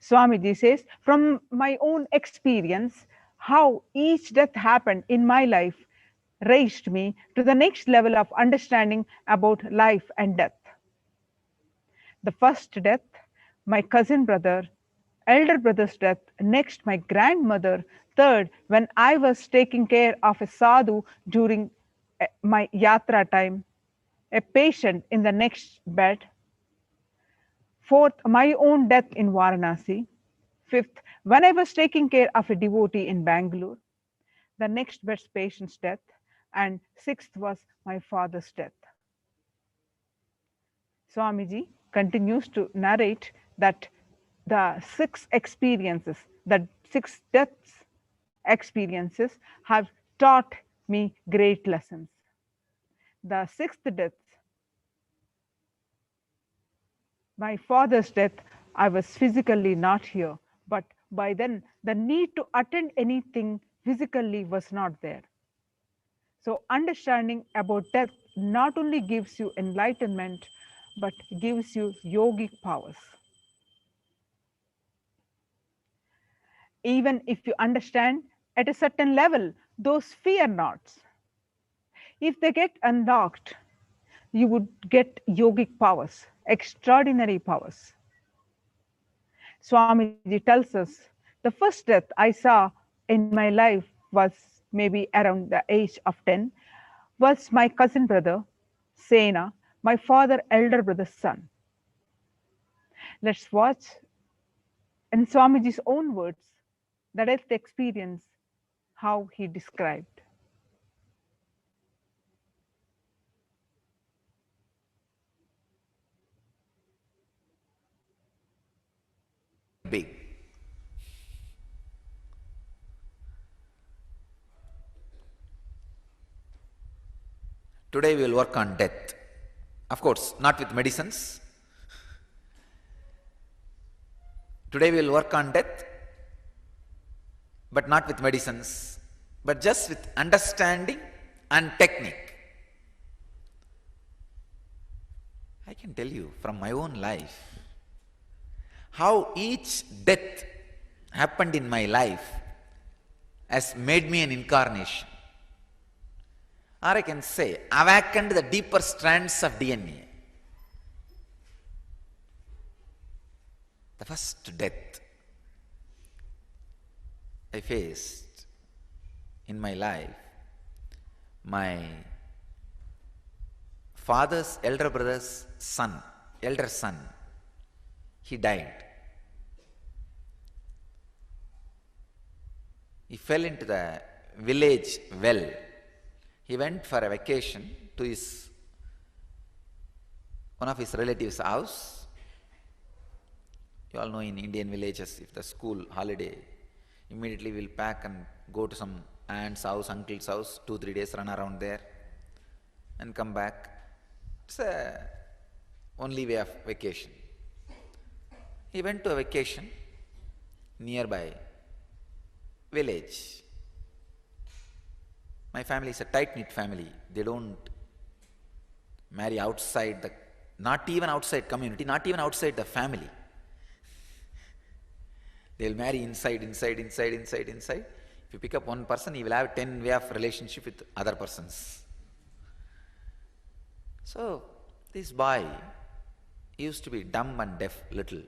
Swamiji says, from my own experience, how each death happened in my life raised me to the next level of understanding about life and death. The first death, my cousin brother, elder brother's death, next my grandmother, third when I was taking care of a sadhu during my yatra time, a patient in the next bed, fourth my own death in Varanasi, fifth when I was taking care of a devotee in Bangalore, the next bed's patient's death, and sixth was my father's death. Swamiji continues to narrate that the six experiences, the six deaths experiences have taught me great lessons. The sixth death, my father's death, I was physically not here, but by then the need to attend anything physically was not there. So understanding about death not only gives you enlightenment, but gives you yogic powers. Even if you understand at a certain level, those fear knots, if they get unlocked, you would get yogic powers, extraordinary powers. Swamiji tells us the first death I saw in my life was maybe around the age of 10, was my cousin brother, Sena, my father, elder brother's son. Let's watch in Swamiji's own words the death experience, how he described. Big. Today we will work on death. Of course, not with medicines. Today we will work on death, but not with medicines, but just with understanding and technique. I can tell you from my own life how each death happened in my life has made me an incarnation. Or I can say, awakened the deeper strands of DNA. The first death I faced in my life, my father's elder brother's son, elder son, he died. He fell into the village well. He went for a vacation to one of his relatives' house. You all know in Indian villages, if the school holiday, immediately we'll pack and go to some aunt's house, uncle's house, 2-3 days run around there and come back. It's the only way of vacation. He went to a vacation nearby village. My family is a tight-knit family. They don't marry outside not even outside community, not even outside the family. They'll marry inside. If you pick up one person, he will have 10 way of relationship with other persons. So, this boy used to be dumb and deaf little.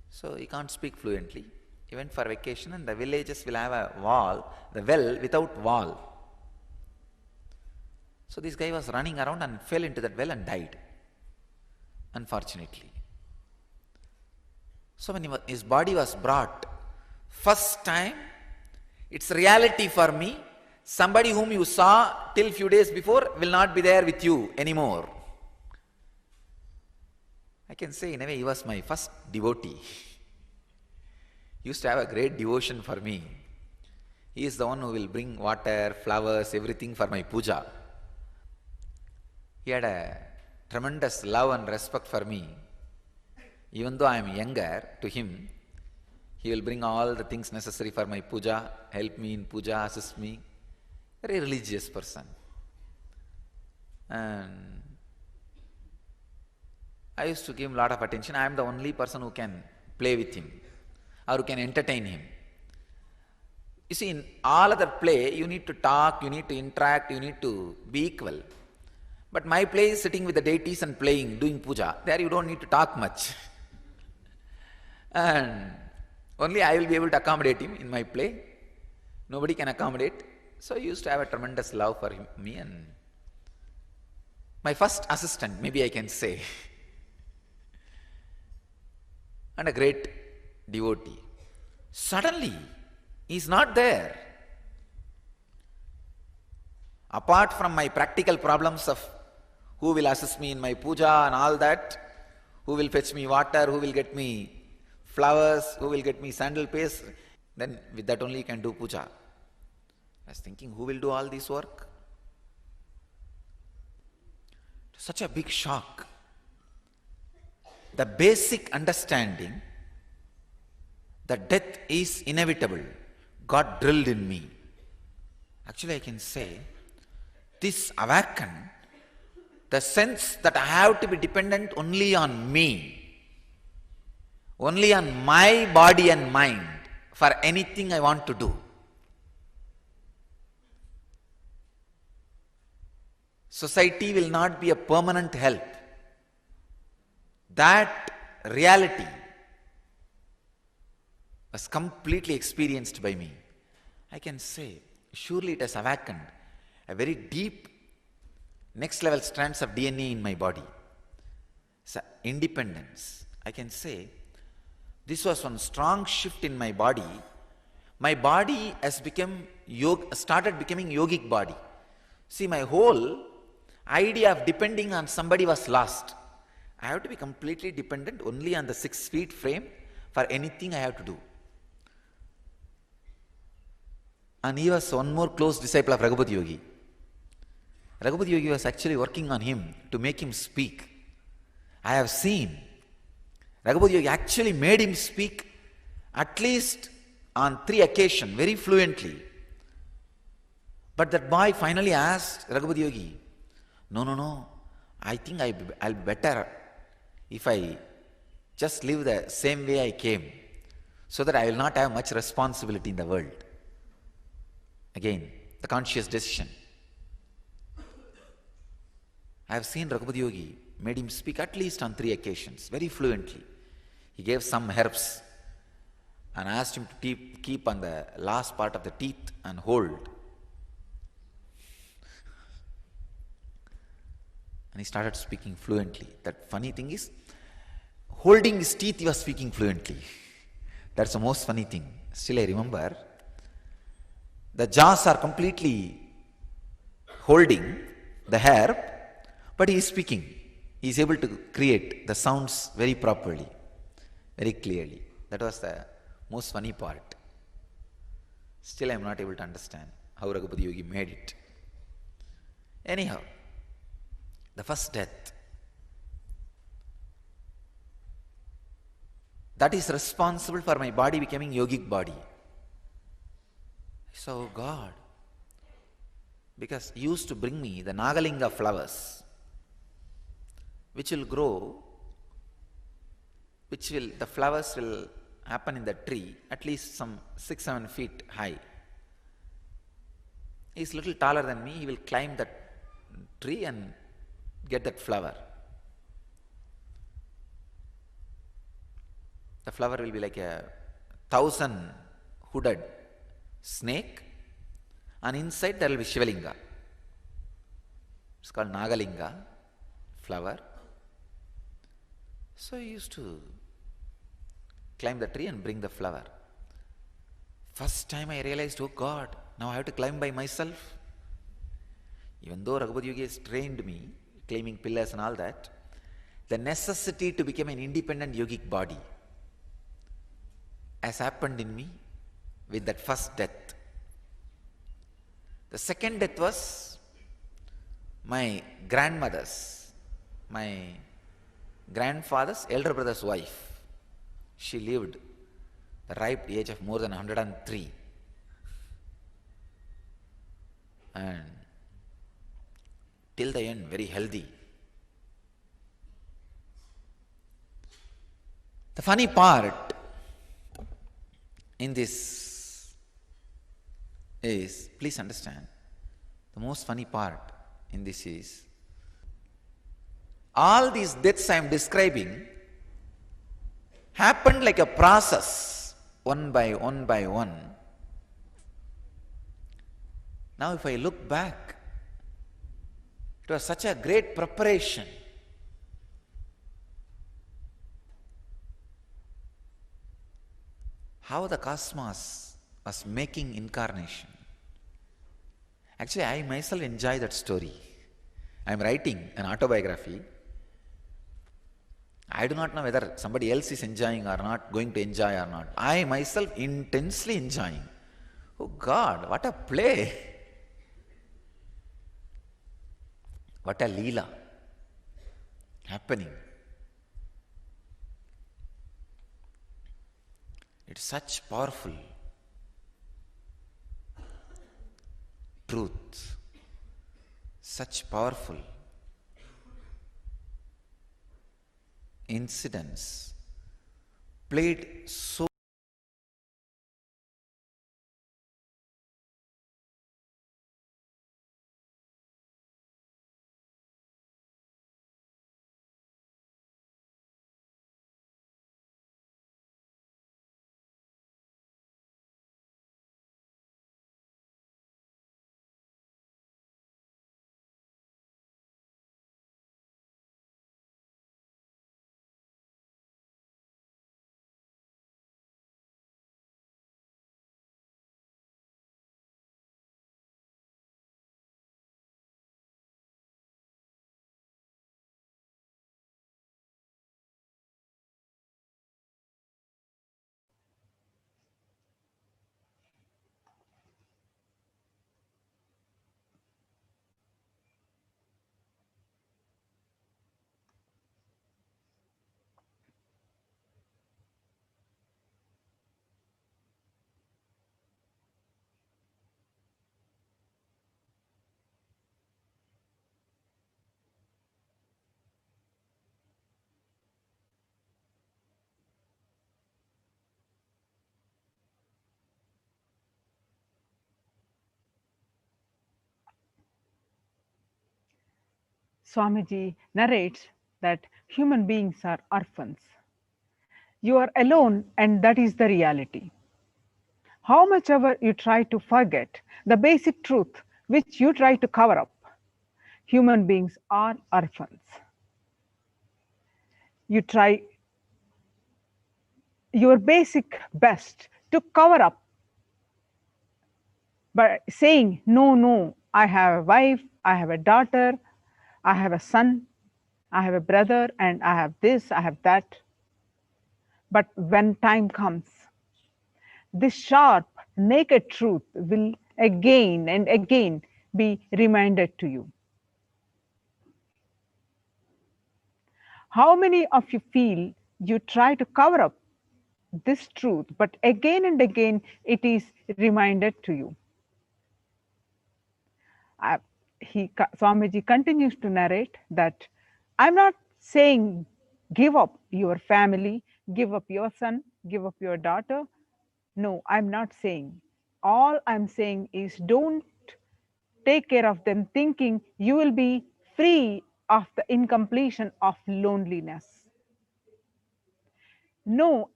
So, he can't speak fluently. He went for vacation and the villages will have a wall, the well without wall. So this guy was running around and fell into that well and died, unfortunately. So when his body was brought, first time, it's reality for me, somebody whom you saw till few days before will not be there with you anymore. I can say in a way he was my first devotee. He used to have a great devotion for me. He is the one who will bring water, flowers, everything for my puja. He had a tremendous love and respect for me. Even though I am younger, to him, he will bring all the things necessary for my puja, help me in puja, assist me. Very religious person. And I used to give him a lot of attention. I am the only person who can play with him or who can entertain him. You see, in all other play, you need to talk, you need to interact, you need to be equal. But my play is sitting with the deities and playing, doing puja. There you don't need to talk much. And only I will be able to accommodate him in my play. Nobody can accommodate. So I used to have a tremendous love for me, and my first assistant, maybe I can say, and a great devotee. Suddenly, he is not there. Apart from my practical problems of who will assist me in my puja and all that, who will fetch me water, who will get me flowers, who will get me sandal paste, then with that only you can do puja. I was thinking, who will do all this work? Such a big shock. The basic understanding that death is inevitable got drilled in me. Actually, I can say, this awakened the sense that I have to be dependent only on me, only on my body and mind for anything I want to do. Society will not be a permanent help. That reality was completely experienced by me. I can say, surely it has awakened a very deep next level strands of DNA in my body. So, independence. I can say, this was one strong shift in my body. My body has started becoming yogic body. See, my whole idea of depending on somebody was lost. I have to be completely dependent only on the 6 feet frame for anything I have to do. And he was one more close disciple of Raghupati Yogi. Raghupati Yogi was actually working on him to make him speak. I have seen Raghupati Yogi actually made him speak at least on 3 occasions very fluently. But that boy finally asked Raghupati Yogi, no, I think I'll be better if I just live the same way I came, so that I will not have much responsibility in the world. Again, the conscious decision. I have seen Raghupati Yogi made him speak at least on 3 occasions, very fluently. He gave some herbs and asked him to keep on the last part of the teeth and hold. And he started speaking fluently. That funny thing is, holding his teeth, he was speaking fluently. That's the most funny thing. Still I remember, the jaws are completely holding the herb, but he is speaking. He is able to create the sounds very properly, very clearly. That was the most funny part. Still I am not able to understand how Raghupati Yogi made it. Anyhow, the first death, that is responsible for my body becoming yogic body. So God, because He used to bring me the Nagalinga flowers, which will grow, the flowers will happen in the tree at least some 6-7 feet high. He is little taller than me, he will climb that tree and get that flower. The flower will be like a 1,000 hooded snake, and inside there will be Shivalinga. It's called Nagalinga flower. So he used to climb the tree and bring the flower. First time I realized, oh God, now I have to climb by myself. Even though Raghupati Yogi has trained me, claiming pillars and all that, the necessity to become an independent yogic body has happened in me with that first death. The second death was my grandmother's, my grandfather's elder brother's wife. She lived the ripe age of more than 103. And till the end, very healthy. The funny part in this is, please understand, the most funny part in this is, all these deaths I am describing happened like a process, one by one by one. Now if I look back, it was such a great preparation. How the cosmos was making incarnation. Actually, I myself enjoy that story. I am writing an autobiography. I do not know whether somebody else is enjoying or not, going to enjoy or not. I myself intensely enjoying. Oh God, what a play! What a leela happening. It's such powerful truth, such powerful incidents played so Swamiji narrates that human beings are orphans. You are alone, and that is the reality. How much ever you try to forget the basic truth which you try to cover up, human beings are orphans. You try your basic best to cover up by saying, no, no, I have a wife, I have a daughter, I have a son, I have a brother, and I have this, I have that. But when time comes, this sharp, naked truth will again and again be reminded to you. How many of you feel you try to cover up this truth, but again and again it is reminded to you? Swamiji continues to narrate that I'm not saying give up your family, give up your son, give up your daughter. No, I'm not saying. All I'm saying is don't take care of them thinking you will be free of the incompletion of loneliness. No,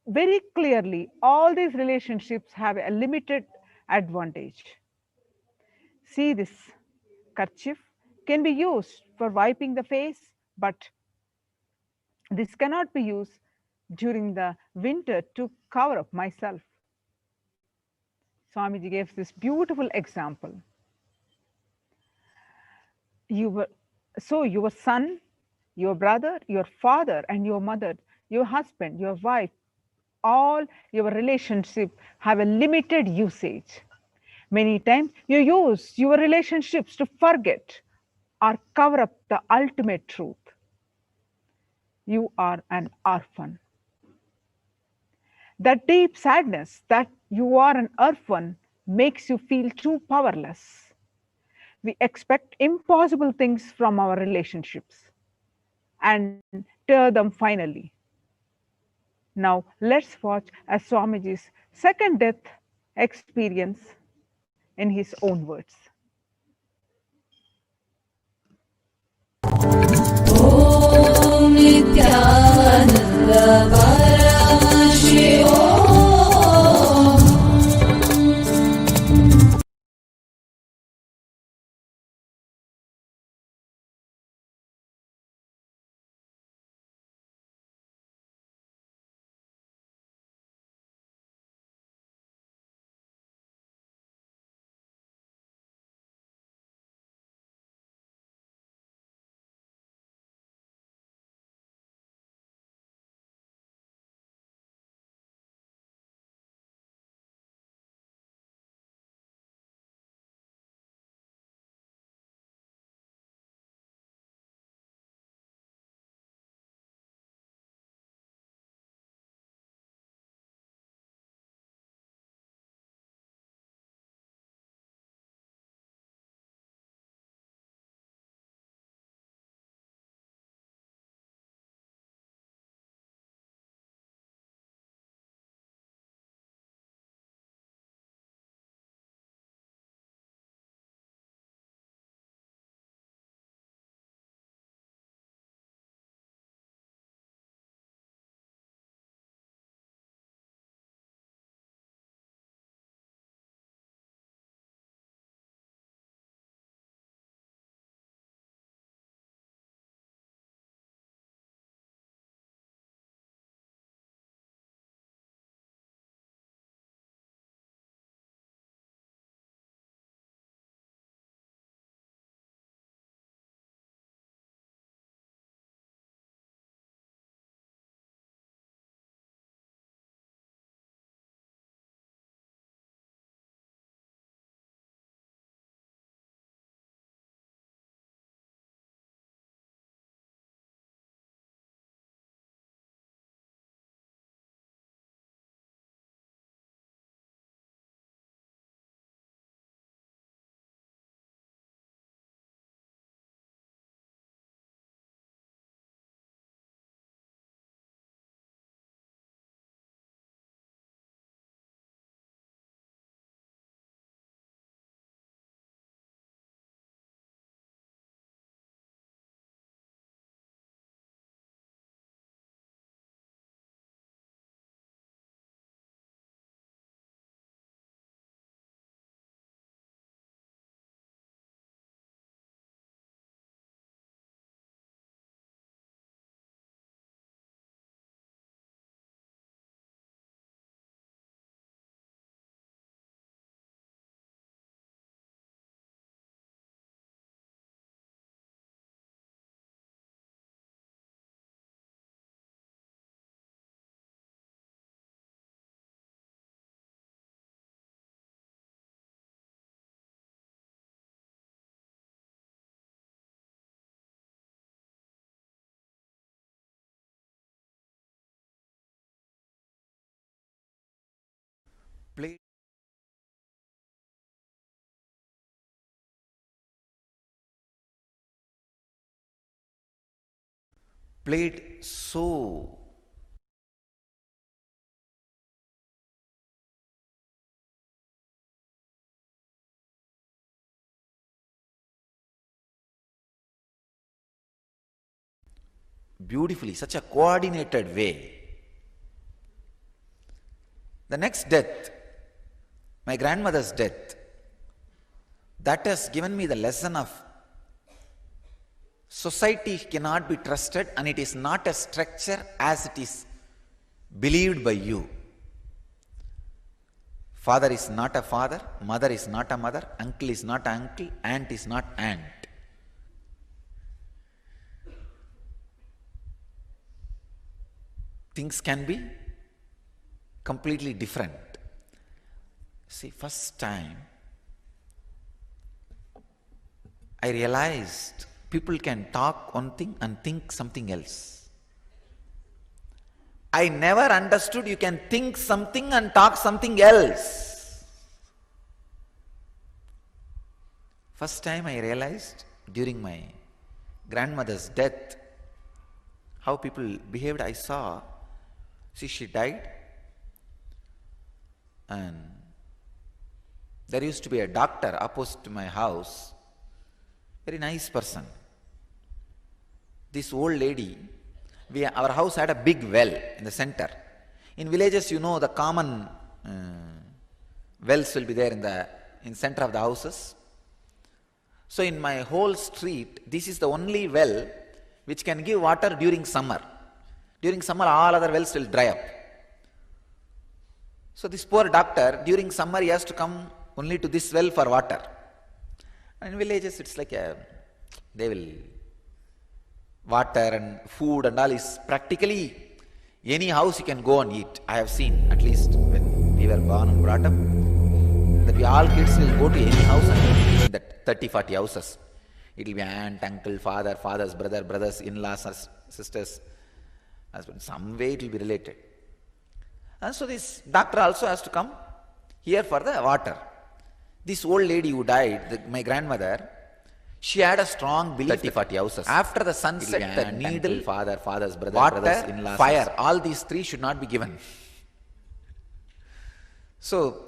very clearly, all these relationships have a limited advantage. See, this kerchief can be used for wiping the face, but this cannot be used during the winter to cover up myself. Swamiji gives this beautiful example. Your son, your brother, your father, and your mother, your husband, your wife, all your relationships have a limited usage. Many times you use your relationships to forget or cover up the ultimate truth. You are an orphan. That deep sadness that you are an orphan makes you feel too powerless. We expect impossible things from our relationships and tear them finally. Now let's watch as Swamiji's second death experience in his own words. Om Nithyananda Paramashivoham. Played so beautifully, such a coordinated way. The next death, my grandmother's death, that has given me the lesson of society cannot be trusted and it is not a structure as it is believed by you. Father is not a father, mother is not a mother, uncle is not uncle, aunt is not aunt. Things can be completely different. See, first time I realized people can talk one thing and think something else. I never understood you can think something and talk something else. First time I realized during my grandmother's death how people behaved. I saw, see, she died and there used to be a doctor opposite to my house, very nice person. This old lady, our house had a big well in the center. In villages, the common wells will be there in center of the houses. So in my whole street, this is the only well which can give water during summer. During summer, all other wells will dry up. So this poor doctor, during summer, he has to come only to this well for water. And in villages, it's like they will water and food and all is practically any house you can go and eat. I have seen, at least when we were born and brought up, that we all kids will go to any house and eat in that 30, 40 houses. It will be aunt, uncle, father, father's brother, brothers, in-laws, sisters, husband. Some way it will be related. And so this doctor also has to come here for the water. This old lady who died, my grandmother, she had a strong belief 30, 40 houses. After the sunset, the needle, father's brother, water, brothers, in-laws, fire, all these three should not be given. So,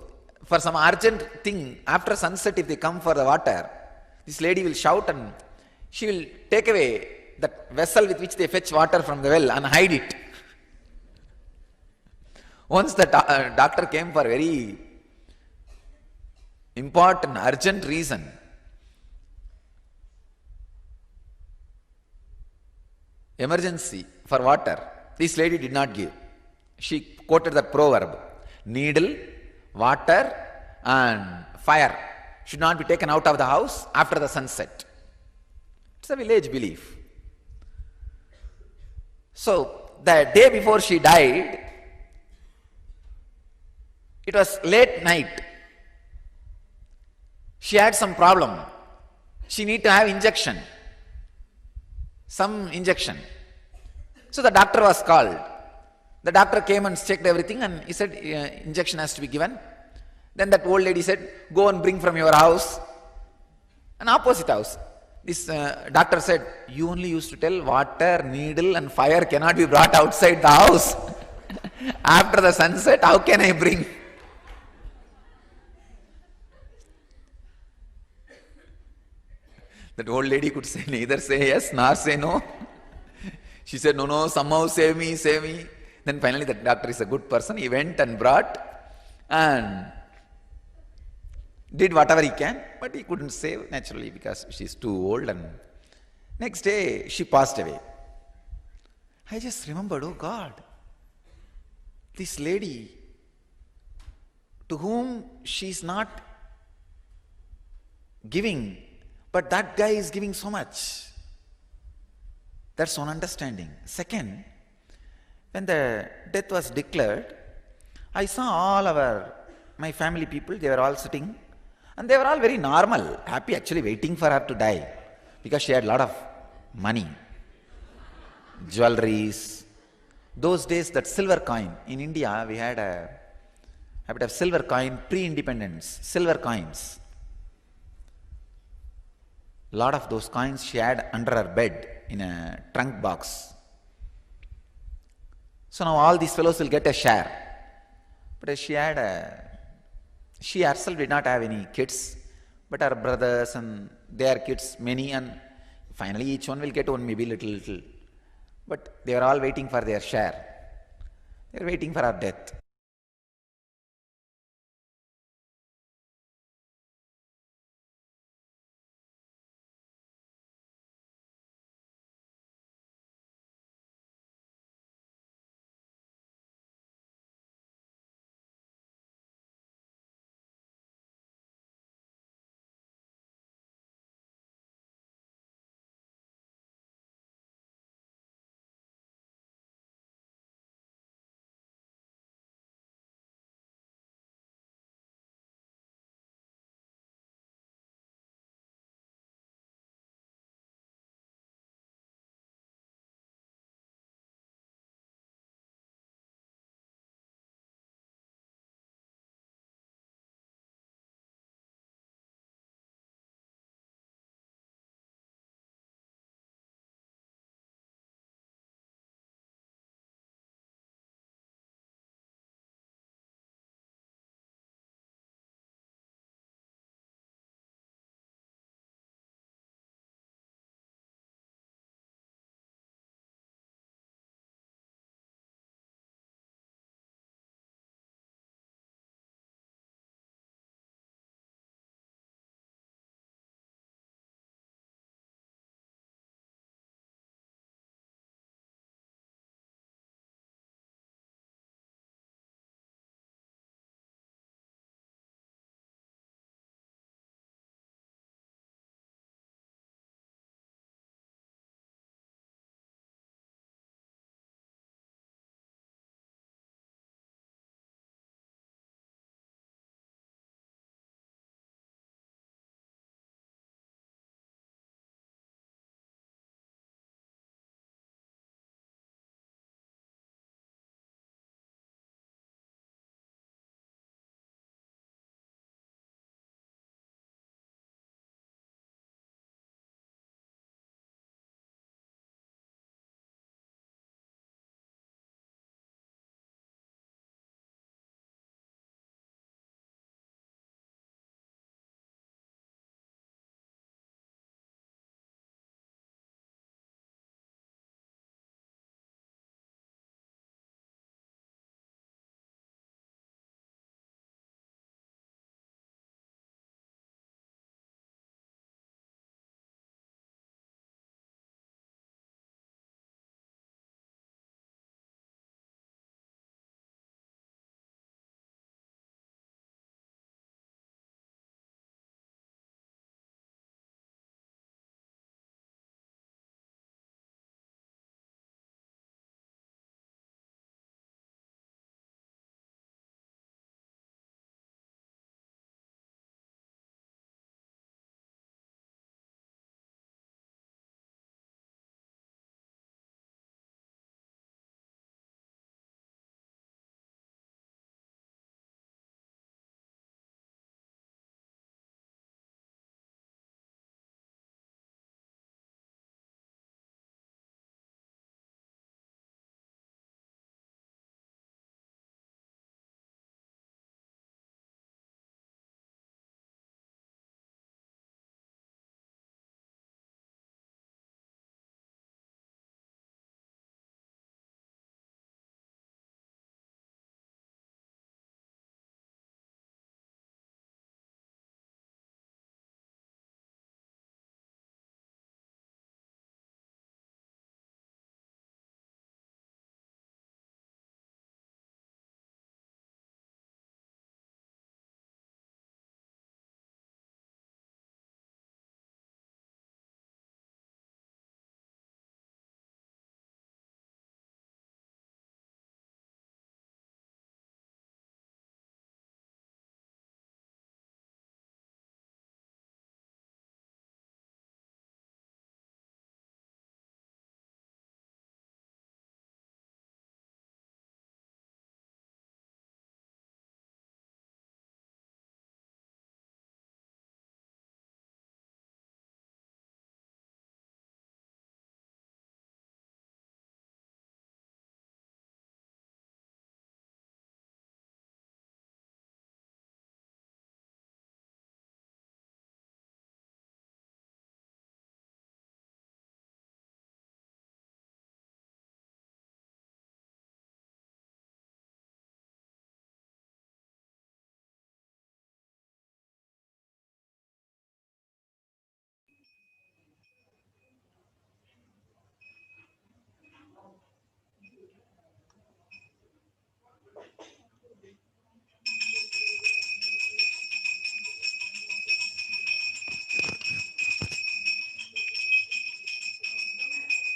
for some urgent thing, after sunset, if they come for the water, this lady will shout and she will take away that vessel with which they fetch water from the well and hide it. Once the doctor came for very important, urgent reason, emergency for water, this lady did not give. She quoted the proverb, needle, water and fire should not be taken out of the house after the sunset. It's a village belief. So, the day before she died, it was late night. She had some problem. She need to have injection. Some injection. So the doctor was called. The doctor came and checked everything and he said injection has to be given. Then that old lady said, go and bring from your house. An opposite house. This doctor said, you only used to tell water, needle and fire cannot be brought outside the house. After the sunset, how can I bring? That old lady could say neither say yes nor say no. She said, no, somehow save me, save me. Then finally the doctor is a good person. He went and brought and did whatever he can, but he couldn't save naturally because she's too old. And next day she passed away. I just remembered, oh God, this lady to whom she's not giving, but that guy is giving so much. That's one understanding. Second, when the death was declared, I saw all my family people, they were all sitting and they were all very normal, happy, actually waiting for her to die because she had a lot of money, jewelries. Those days, that silver coin, in India we had a habit of silver coin, pre-independence, silver coins. A lot of those coins she had under her bed in a trunk box. So now all these fellows will get a share. But she herself did not have any kids, but her brothers and their kids, many, and finally each one will get one, maybe little. But they are all waiting for their share. They are waiting for her death.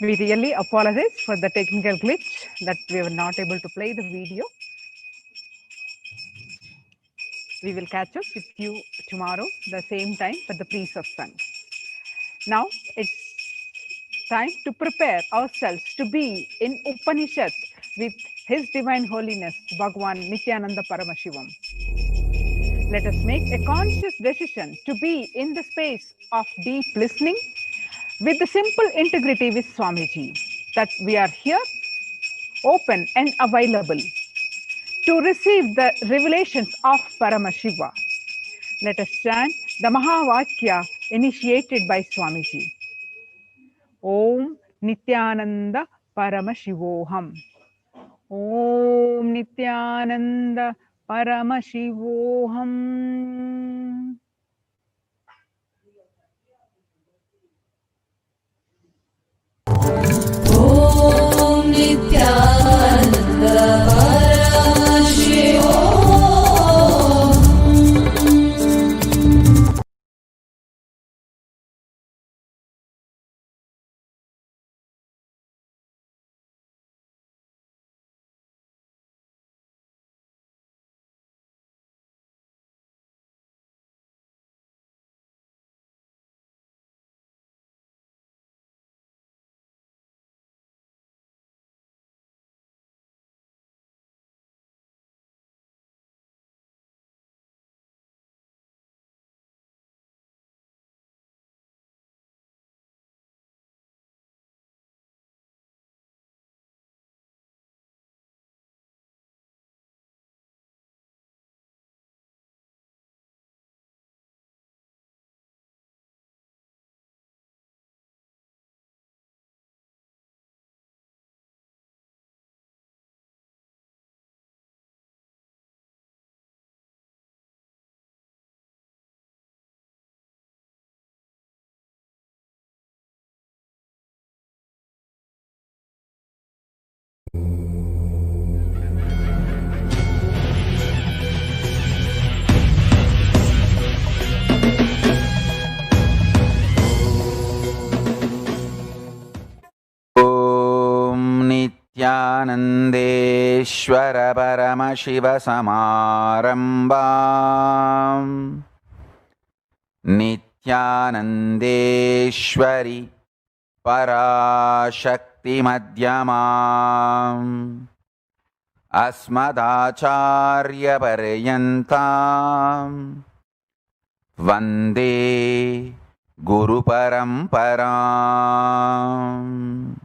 We really apologize for the technical glitch that we were not able to play the video. We will catch up with you tomorrow, the same time for the pre-satsang. Now it's time to prepare ourselves to be in Upanishad with His Divine Holiness Bhagwan Nithyananda Paramashivam. Let us make a conscious decision to be in the space of deep listening with the simple integrity with Swamiji, that we are here, open and available to receive the revelations of Paramashiva. Let us chant the Mahavakya initiated by Swamiji. Om Nithyananda Paramashivoham. Om Nithyananda Paramashivoham. Om Nithyananda Paramashivoham. Nityanandeshwara Paramashiva Samarambam Nithyanandeshwari Parashakti Madhyamam Asmadacharya Paryantam Vande Guru Paramparam.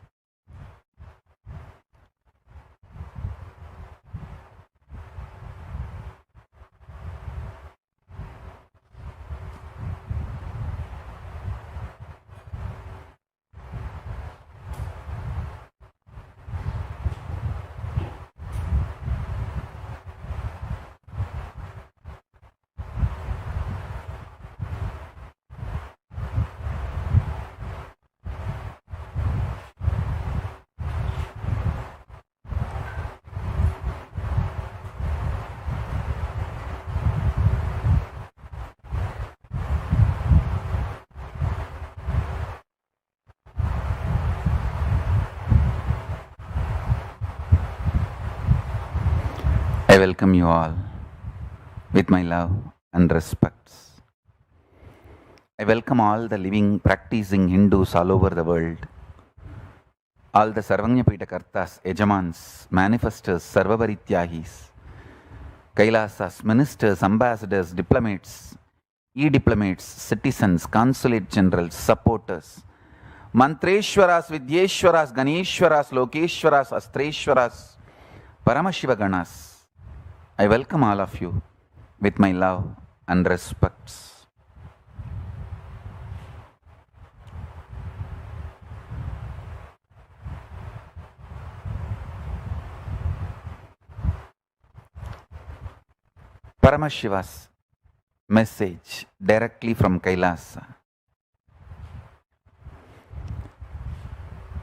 I welcome you all with my love and respects. I welcome all the living, practicing Hindus all over the world, all the Sarvanyapita Kartas, Ejamans, manifestors, Sarvabarityahis, Kailasas, ministers, ambassadors, diplomats, e-diplomats, citizens, consulate generals, supporters, Mantreshwaras, Vidyeshwaras, Ganeshwaras, Lokeshwaras, Astreshwaras, Paramashiva Ganas. I welcome all of you with my love and respects. Paramashiva's message directly from Kailasa.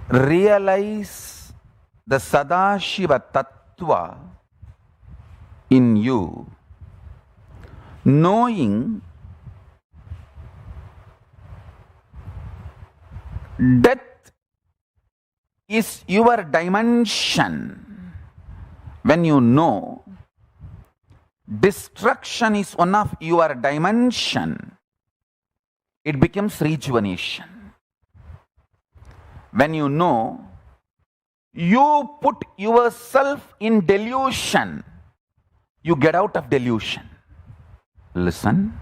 Realize the Sadashiva Tattva in you, knowing death is your dimension. When you know destruction is one of your dimension, it becomes rejuvenation. When you know you put yourself in delusion, you get out of delusion. Listen.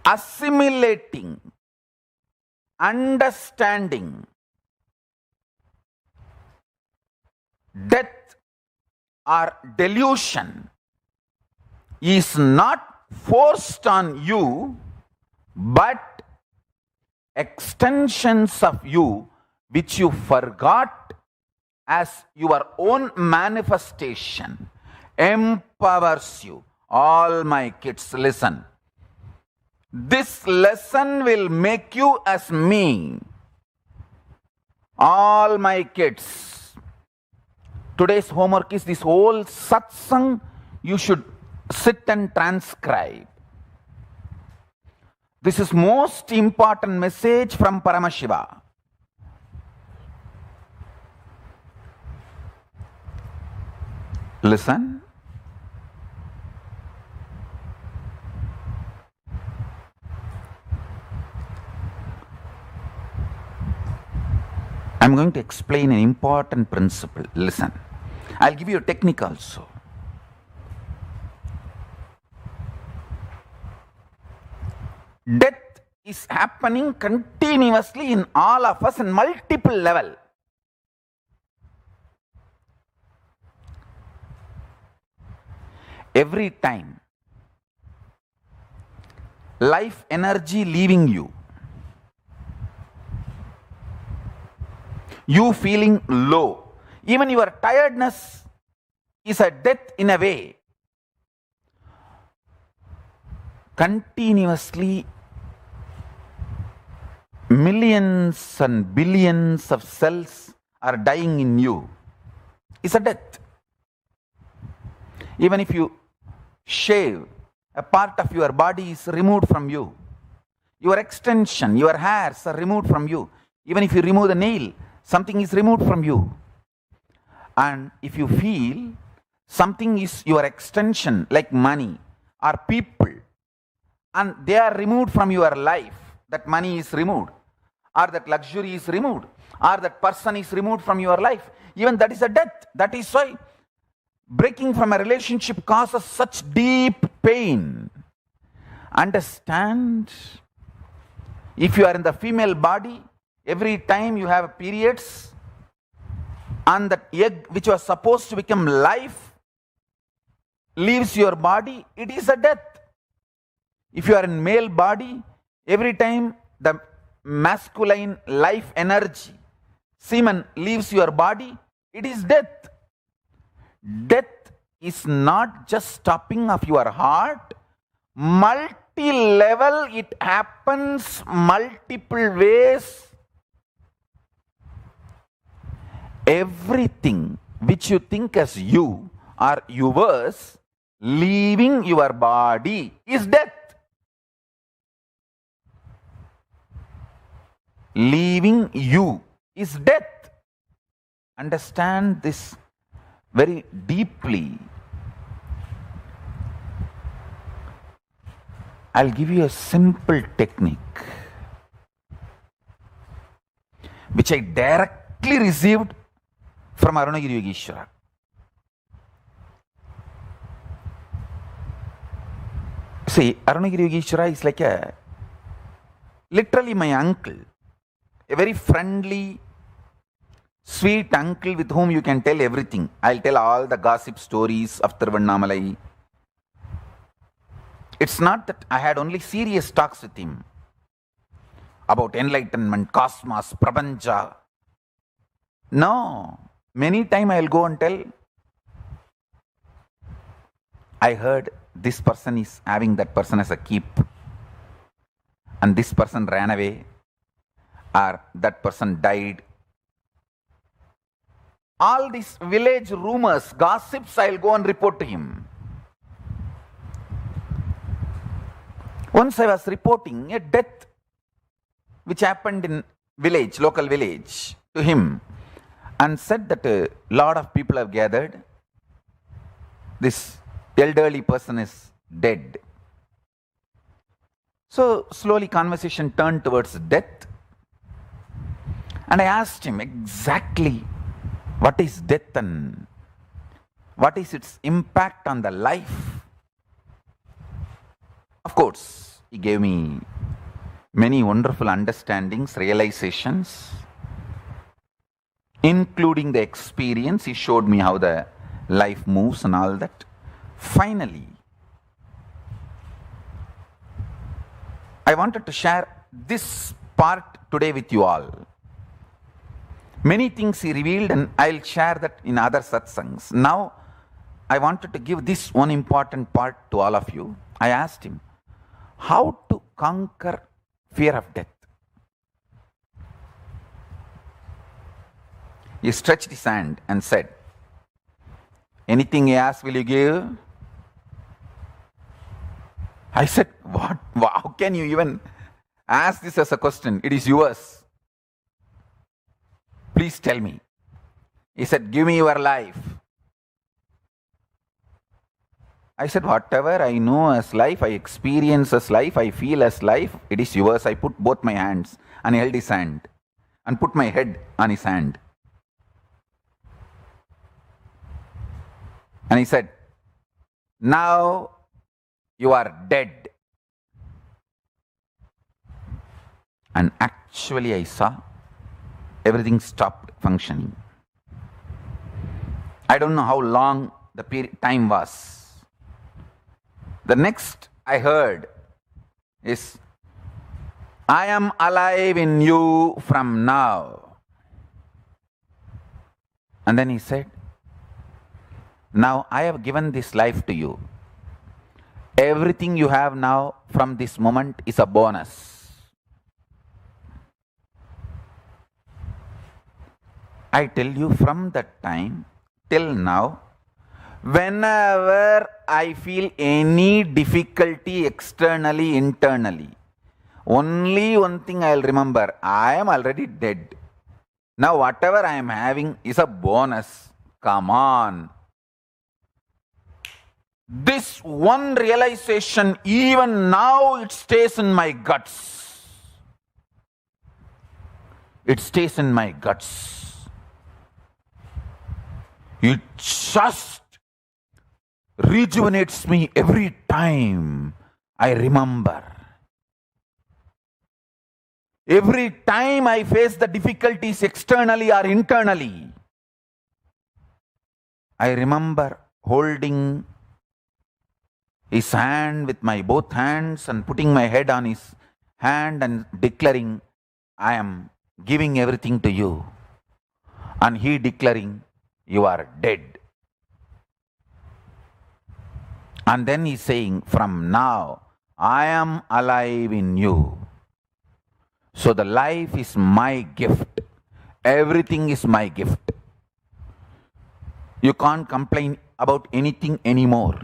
Assimilating, understanding death or delusion is not forced on you, but extensions of you which you forgot as your own manifestation empowers you. All my kids, listen. This lesson will make you as me. All my kids. Today's homework is this whole satsang you should sit and transcribe. This is most important message from Paramashiva. Listen. I'm going to explain an important principle. Listen. I'll give you a technique also. Death is happening continuously in all of us in multiple level. Every time life energy leaving you, you feeling low, even your tiredness is a death in a way. Continuously millions and billions of cells are dying in you. It's a death. Even if you shave, a part of your body is removed from you. Your extension, your hairs are removed from you. Even if you remove the nail, something is removed from you. And if you feel something is your extension, like money or people, and they are removed from your life, that money is removed, or that luxury is removed, or that person is removed from your life, even that is a death. That is why breaking from a relationship causes such deep pain. Understand? If you are in the female body, every time you have periods, and that egg which was supposed to become life leaves your body, it is a death. If you are in male body, every time the masculine life energy, semen, leaves your body, it is death. Death is not just stopping of your heart. Multi-level, it happens multiple ways. Everything which you think as you or yours leaving your body is death. Leaving you is death. Understand this very deeply. I'll give you a simple technique which I directly received from Arunagiri Yogeshwara. See, Arunagiri Yogeshwara is like literally my uncle, a very friendly, sweet uncle with whom you can tell everything. I'll tell all the gossip stories of Tiruvannamalai. It's not that I had only serious talks with him about enlightenment, cosmos, prapancha. No. Many times I'll go and tell, I heard this person is having that person as a keep, and this person ran away, or that person died. All these village rumors, gossips, I'll go and report to him. Once I was reporting a death which happened in village, local village, to him and said that a lot of people have gathered. This elderly person is dead. So slowly conversation turned towards death. And I asked him exactly what is death and what is its impact on the life. Of course, he gave me many wonderful understandings, realizations, including the experience. He showed me how the life moves and all that. Finally, I wanted to share this part today with you all. Many things he revealed, and I'll share that in other satsangs. Now, I wanted to give this one important part to all of you. I asked him how to conquer fear of death. He stretched his hand and said, anything he asks, will you give? I said, what? How can you even ask this as a question? It is yours. Please tell me. He said, give me your life. I said, whatever I know as life, I experience as life, I feel as life, it is yours. I put both my hands and held his hand and put my head on his hand. And he said, now you are dead. And actually I saw everything stopped functioning. I don't know how long the time was. The next I heard is, I am alive in you from now. And then he said, now I have given this life to you. Everything you have now from this moment is a bonus. I tell you, from that time till now, whenever I feel any difficulty externally, internally, only one thing I will remember, I am already dead. Now whatever I am having is a bonus. Come on. This one realization, even now it stays in my guts. It stays in my guts. It just rejuvenates me every time I remember. Every time I face the difficulties externally or internally, I remember holding his hand with my both hands and putting my head on his hand and declaring, I am giving everything to you. And he declaring, you are dead. And then he's saying, from now, I am alive in you. So the life is my gift. Everything is my gift. You can't complain about anything anymore.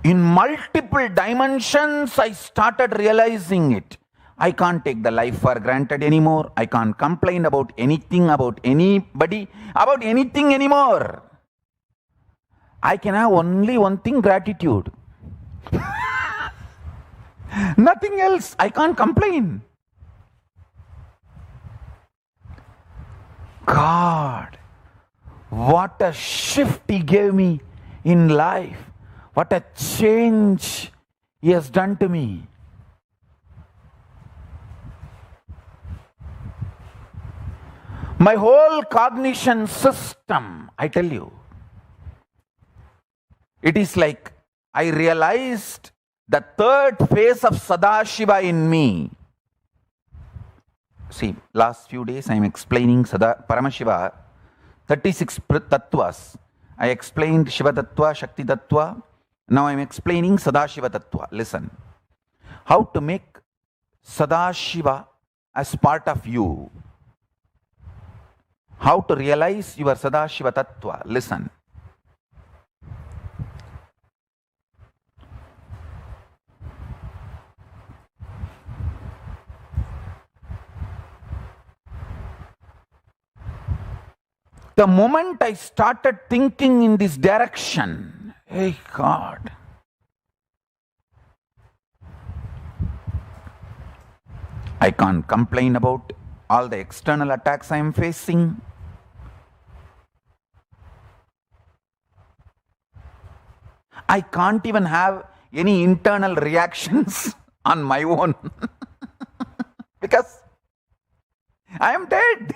In multiple dimensions, I started realizing it. I can't take the life for granted anymore. I can't complain about anything, about anybody, about anything anymore. I can have only one thing, gratitude. Nothing else. I can't complain. God, what a shift He gave me in life. What a change He has done to me. My whole cognition system, I tell you, it is like I realized the third phase of Sadashiva in me. See, last few days I am explaining Paramashiva, 36 tattvas. I explained Shiva Tattva, Shakti Tattva. Now I am explaining Sadashiva Tattva. Listen. How to make Sadashiva as part of you. How to realize your Sadashiva Tattva. Listen. The moment I started thinking in this direction, hey God, I can't complain about all the external attacks I am facing. I can't even have any internal reactions on my own because I am dead.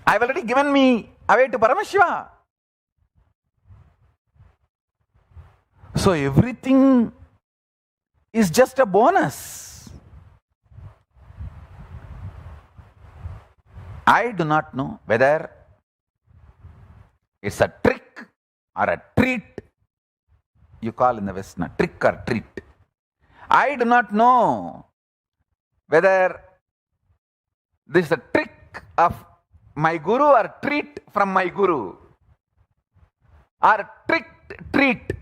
I've already given me away to Paramashiva. So everything is just a bonus. I do not know whether it's a trick or a treat. You call in the West, na, trick or treat. I do not know whether this is a trick of my guru or treat from my guru or treat.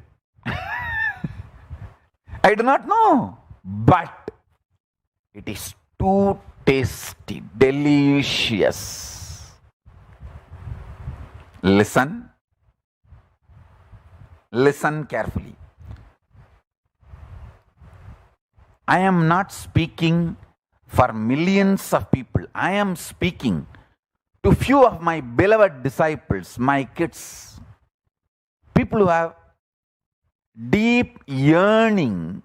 I do not know, but it is too tasty, delicious. Listen carefully. I am not speaking for millions of people. I am speaking to few of my beloved disciples, my kids, people who have deep yearning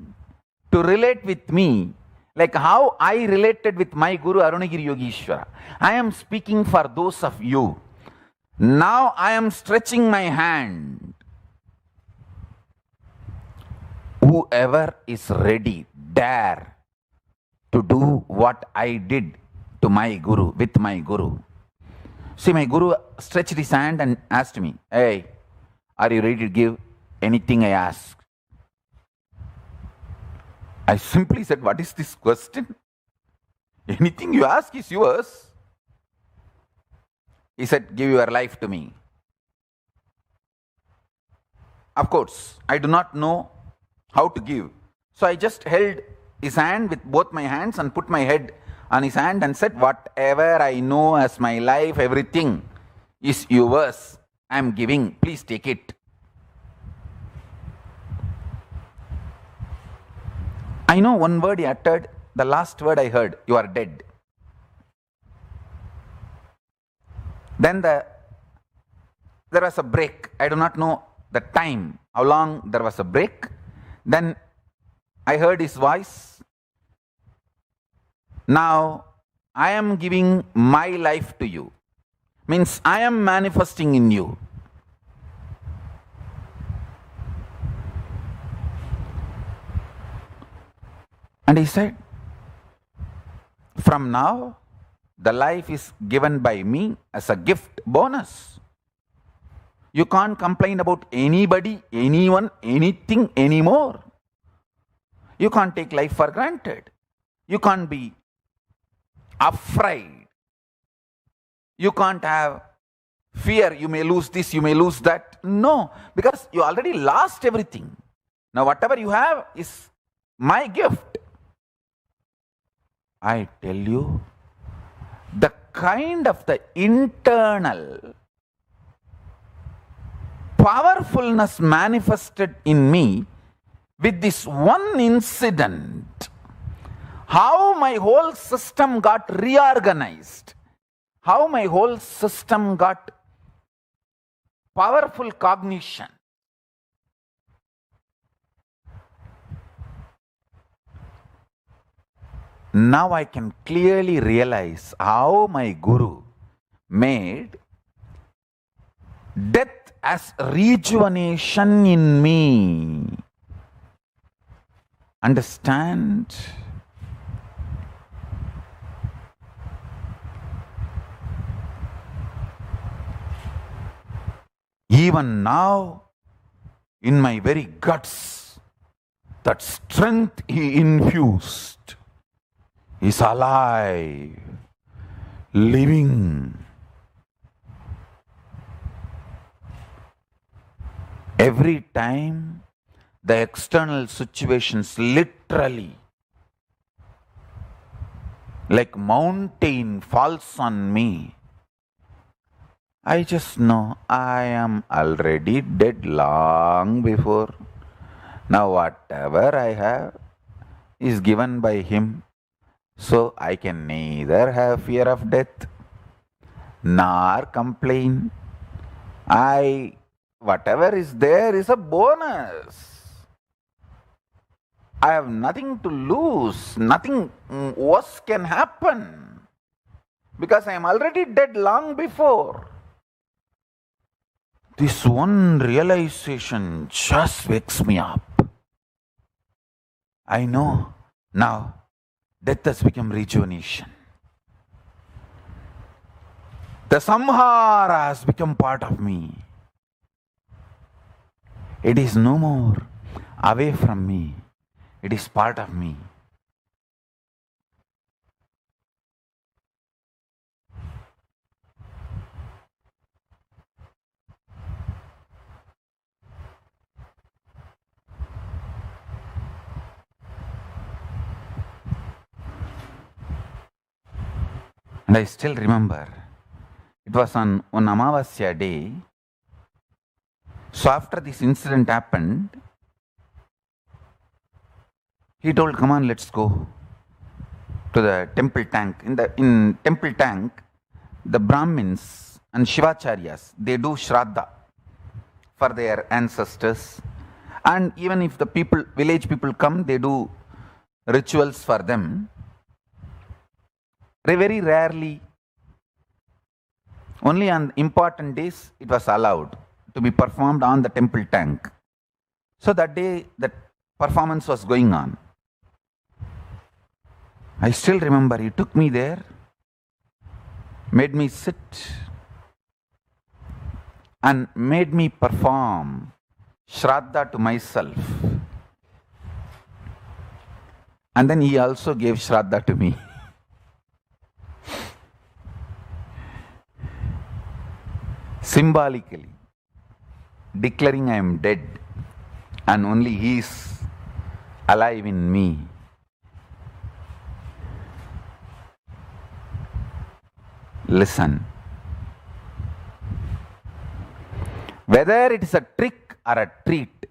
to relate with me, like how I related with my Guru Arunagiri Yogeshwara. I am speaking for those of you. Now I am stretching my hand. Whoever is ready, dare to do what I did to my Guru, with my Guru. See, my Guru stretched his hand and asked me, hey, are you ready to give anything I ask? I simply said, what is this question? Anything you ask is yours. He said, give your life to me. Of course, I do not know how to give. So I just held his hand with both my hands and put my head on his hand and said, whatever I know as my life, everything is yours. I am giving. Please take it. I know one word he uttered. The last word I heard, you are dead. Then there was a break. I do not know the time, how long there was a break. Then I heard his voice. Now I am giving my life to you. Means I am manifesting in you. And he said, from now, the life is given by me as a gift bonus. You can't complain about anybody, anyone, anything anymore. You can't take life for granted. You can't be afraid. You can't have fear, you may lose this, you may lose that. No, because you already lost everything. Now whatever you have is my gift. I tell you, the kind of the internal powerfulness manifested in me with this one incident, how my whole system got reorganized, how my whole system got powerful cognition. Now I can clearly realize how my Guru made death as rejuvenation in me. Understand? Even now, in my very guts, that strength he infused is alive, living. Every time the external situations literally like mountain falls on me, I just know I am already dead long before. Now whatever I have is given by Him, so I can neither have fear of death nor complain. Whatever is there is a bonus. I have nothing to lose, nothing worse can happen, because I am already dead long before. This one realization just wakes me up. I know now death has become rejuvenation. The samhara has become part of me. It is no more away from me. It is part of me. And I still remember, it was on one Amavasya day. So after this incident happened, he told, come on, let's go to the temple tank. In temple tank, the Brahmins and Shivacharyas, they do Shraddha for their ancestors. And even if the village people come, they do rituals for them. Very rarely, only on important days, it was allowed to be performed on the temple tank. So that day, that performance was going on. I still remember, he took me there, made me sit, and made me perform Shraddha to myself. And then he also gave Shraddha to me. Symbolically declaring I am dead and only He is alive in me. Listen. Whether it is a trick or a treat,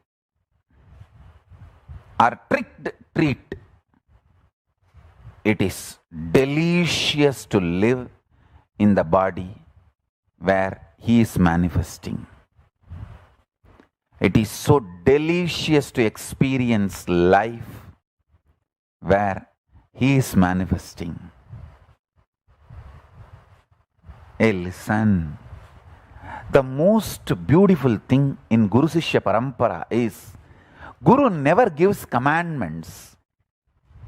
or tricked treat, it is delicious to live in the body where He is manifesting. It is so delicious to experience life where He is manifesting. Hey, listen. The most beautiful thing in Guru Sishya Parampara is Guru never gives commandments.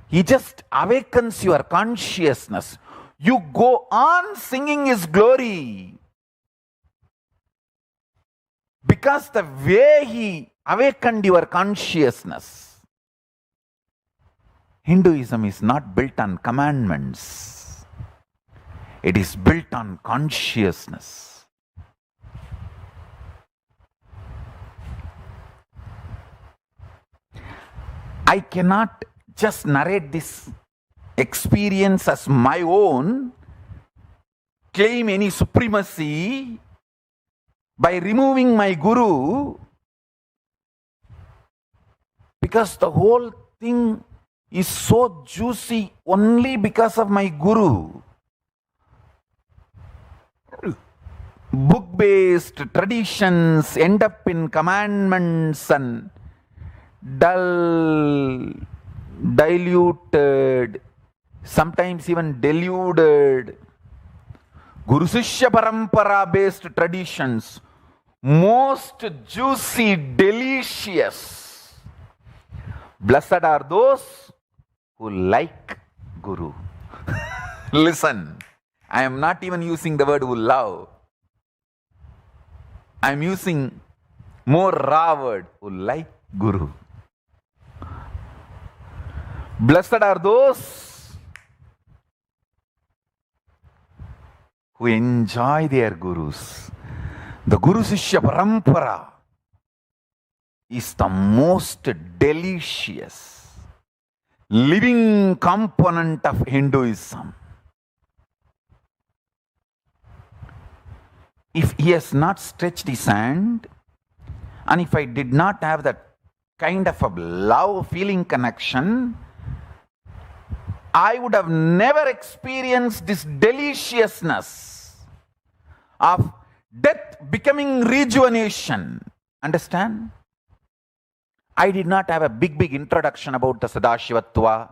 He just awakens your consciousness. You go on singing His glory. Because the way He awakened your consciousness. Hinduism is not built on commandments. It is built on consciousness. I cannot just narrate this experience as my own, claim any supremacy by removing my Guru, because the whole thing is so juicy only because of my Guru. Book-based traditions end up in commandments and dull, diluted, sometimes even deluded. Guru Sishya Parampara based traditions, most juicy, delicious. Blessed are those who like Guru. Listen, I am not even using the word who love. I am using more raw word, who like Guru. Blessed are those who enjoy their Gurus. The Guru Sishya Parampara is the most delicious living component of Hinduism. if he has not stretched his hand, and if I did not have that kind of a love feeling connection, I would have never experienced this deliciousness of death becoming rejuvenation. Understand? I did not have a big introduction about the Sadashivatva,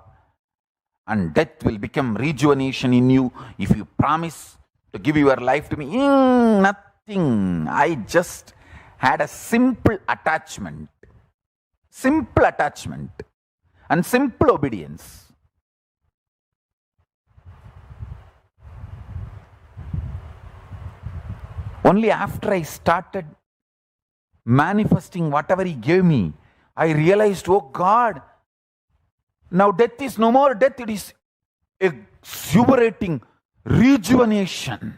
and death will become rejuvenation in you if you promise to give your life to me. Nothing. I just had a simple attachment and simple obedience. Only after I started manifesting whatever he gave me, I realized, oh God, now death is no more death, it is exuberating rejuvenation.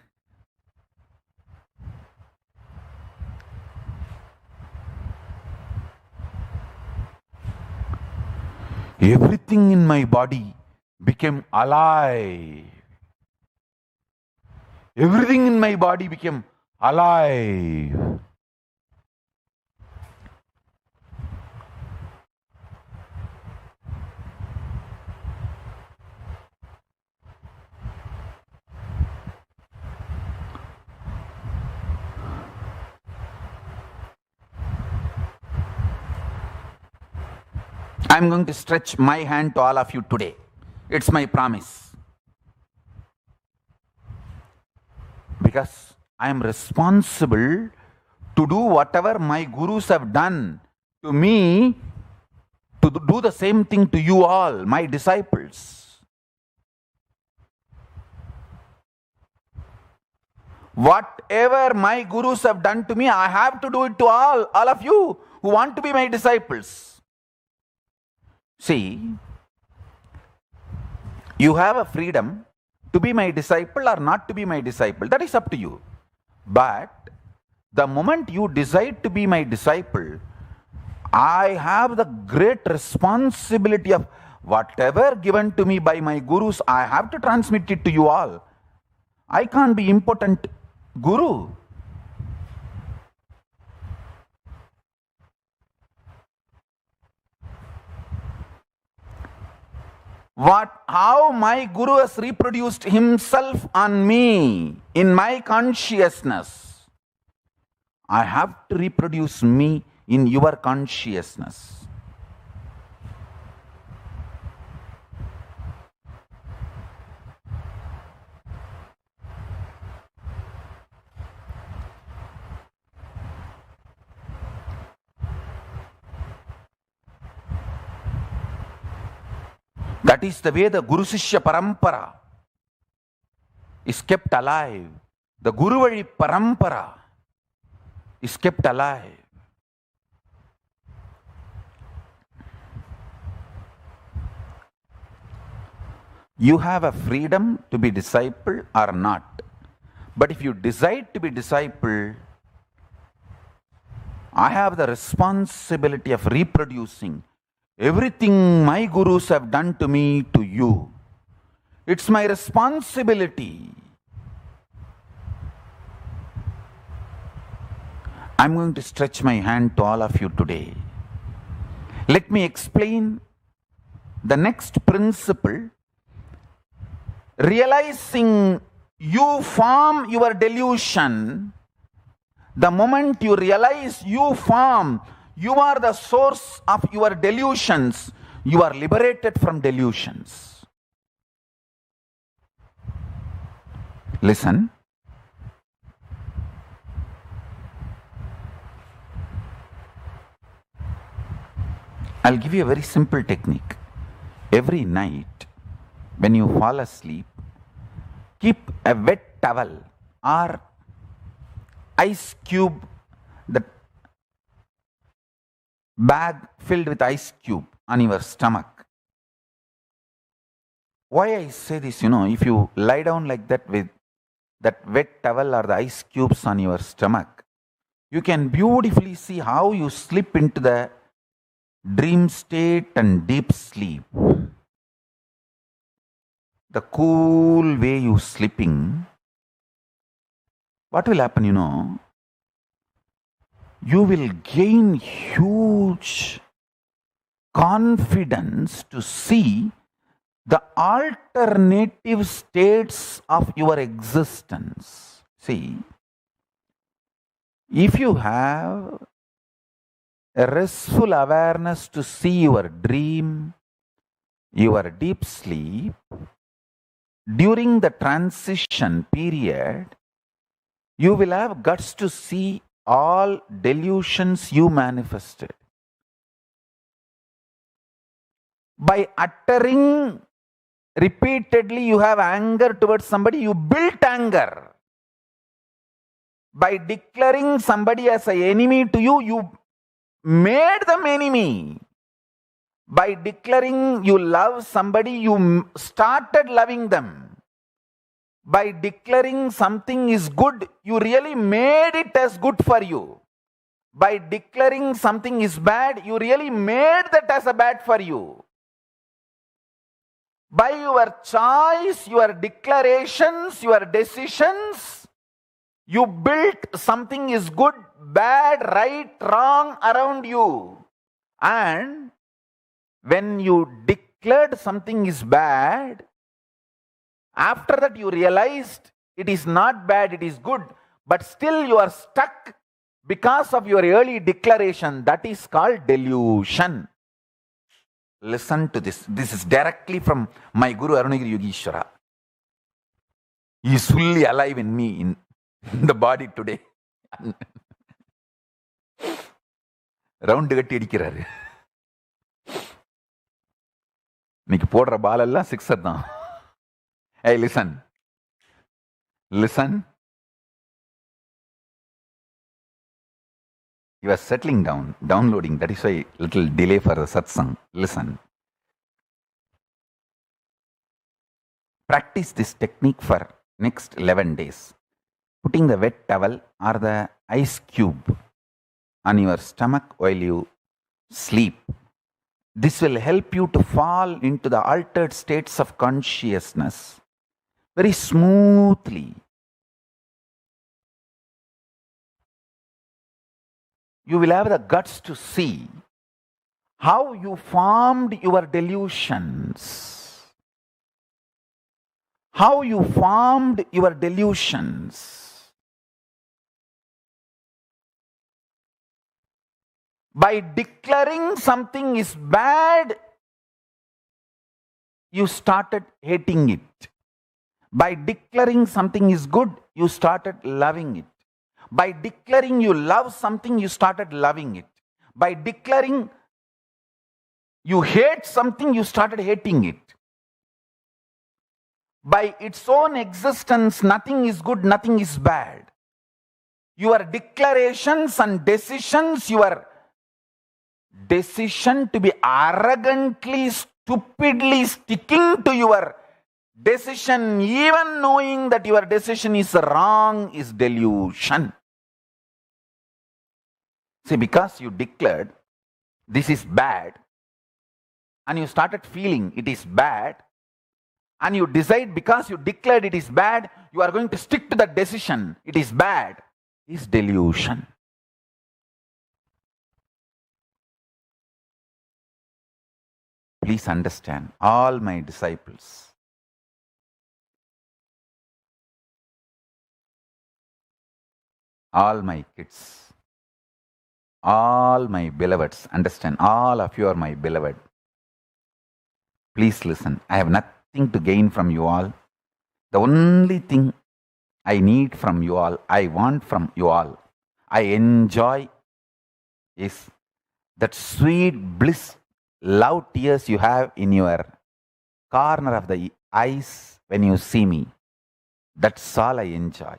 Everything in my body became alive. Everything in my body became alive. I'm going to stretch my hand to all of you today. It's my promise. Because I am responsible to do whatever my gurus have done to me, to do the same thing to you all, my disciples. Whatever my gurus have done to me, I have to do it to all of you who want to be my disciples. See, you have a freedom to be my disciple or not to be my disciple. That is up to you. But the moment you decide to be my disciple, I have the great responsibility of whatever given to me by my gurus, I have to transmit it to you all. I can't be impotent guru. How my guru has reproduced himself on me in my consciousness, I have to reproduce me in your consciousness. That is the way the Guru Sishya Parampara is kept alive. The Guru Vali Parampara is kept alive. You have a freedom to be disciple or not. But if you decide to be disciple, I have the responsibility of reproducing everything my gurus have done to me to you. It's my responsibility. I'm going to stretch my hand to all of you today. Let me explain the next principle. Realizing you form your delusion, the moment you realize you form, you are the source of your delusions, you are liberated from delusions. Listen. I'll give you a very simple technique. Every night, when you fall asleep, keep a wet towel or ice cube, the bag filled with ice cube on your stomach. Why I say this, if you lie down like that with that wet towel or the ice cubes on your stomach, you can beautifully see how you slip into the dream state and deep sleep. The cool way you sleeping, what will happen, you will gain huge confidence to see the alternative states of your existence. See, if you have a restful awareness to see your dream, your deep sleep, during the transition period, you will have guts to see all delusions you manifested. By uttering repeatedly, you have anger towards somebody, you built anger. By declaring somebody as an enemy to you, you made them enemy. By declaring you love somebody, you started loving them. By declaring something is good, you really made it as good for you. By declaring something is bad, you really made that as a bad for you. By your choice, your declarations, your decisions, you built something is good, bad, right, wrong around you. And when you declared something is bad, after that you realized it is not bad, it is good, but still you are stuck because of your early declaration. That is called delusion. Listen to this. This is directly from my Guru Arunagiri Yogeshwara. He is fully alive in me, in the body today. Round கட்டி அடிக்கிறாரு. இன்னைக்கு போடுற பால் எல்லாம் sixer தான். Hey, listen. Listen. You are settling down, downloading. That is why little delay for the satsang. Listen. Practice this technique for next 11 days. Putting the wet towel or the ice cube on your stomach while you sleep. This will help you to fall into the altered states of consciousness very smoothly. You will have the guts to see how you formed your delusions. How you formed your delusions. By declaring something is bad, you started hating it. By declaring something is good, you started loving it. By declaring you love something, you started loving it. By declaring you hate something, you started hating it. By its own existence, nothing is good, nothing is bad. Your declarations and decisions, your decision to be arrogantly, stupidly sticking to your decision, even knowing that your decision is wrong, is delusion. See, because you declared this is bad, and you started feeling it is bad, and you decide because you declared it is bad, you are going to stick to that decision, it is bad, is delusion. Please understand, all my disciples, all my kids, all my beloveds, understand, all of you are my beloved. Please listen, I have nothing to gain from you all. The only thing I need from you all, I want from you all, I enjoy is that sweet bliss, love tears you have in your corner of the eyes when you see me. That's all I enjoy.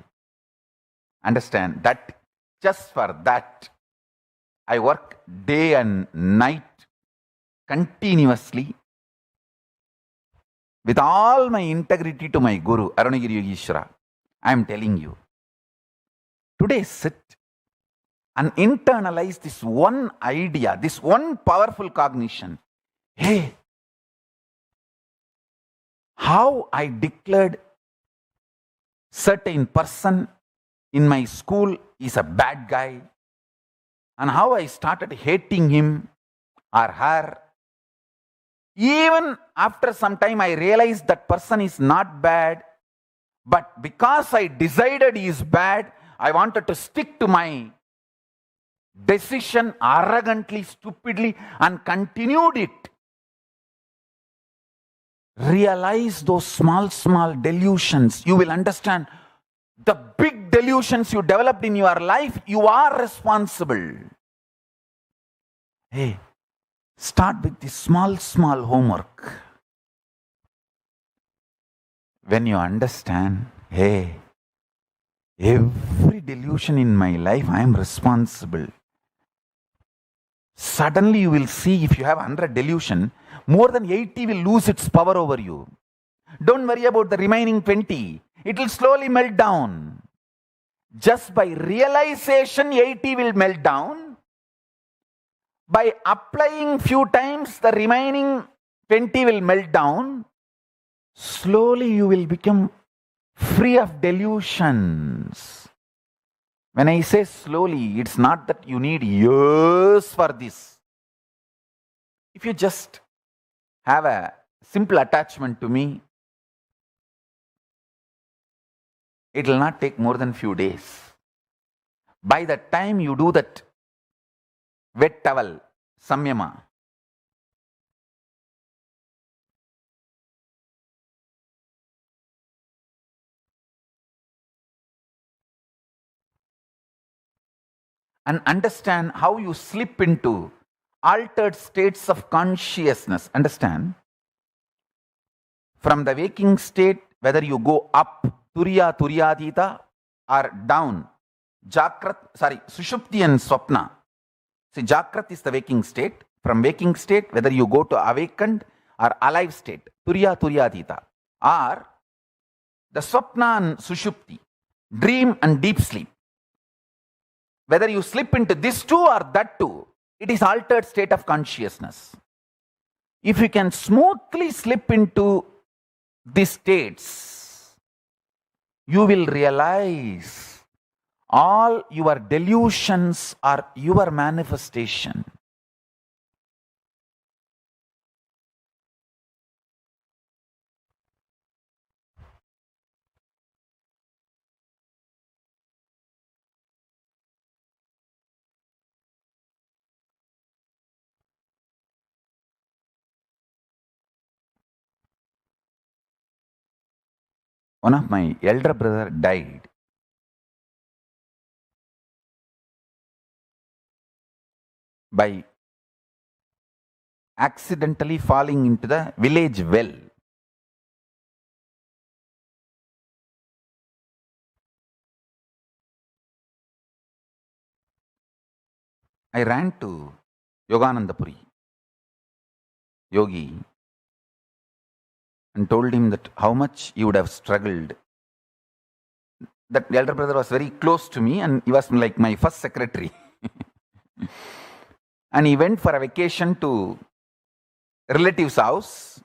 Understand that just for that I work day and night continuously with all my integrity to my Guru Arunagiri Yogeshwara. I am telling you, today sit and internalize this one idea, this one powerful cognition. Hey, how I declared certain person in my school is a bad guy, and how I started hating him or her. Even after some time, I realized that person is not bad, but because I decided he is bad, I wanted to stick to my decision arrogantly, stupidly, and continued it. Realize those small delusions. You will understand the big delusions you developed in your life, you are responsible. Hey, start with the small homework. When you understand, hey, every delusion in my life, I am responsible. Suddenly you will see, if you have 100 delusion, more than 80 will lose its power over you. Don't worry about the remaining 20. It will slowly melt down. Just by realization, 80 will melt down. By applying few times, the remaining 20 will melt down. Slowly you will become free of delusions. When I say slowly, it's not that you need years for this. If you just have a simple attachment to me, it will not take more than few days. By the time you do that wet towel, samyama, and understand how you slip into altered states of consciousness. Understand? From the waking state, whether you go up, turiya, turyadita, or down, sushupti and swapna. See, Jakrat is the waking state. From waking state, whether you go to awakened or alive state, turiya, turyadita, or the swapna and sushupti, dream and deep sleep. Whether you slip into this too or that too, it is altered state of consciousness. If you can smoothly slip into these states, you will realize all your delusions are your manifestation. One of my elder brother died. By accidentally falling into the village well. I ran to Yoganandapuri, Yogi, and told him that how much he would have struggled. That elder brother was very close to me and he was like my first secretary. And he went for a vacation to relative's house.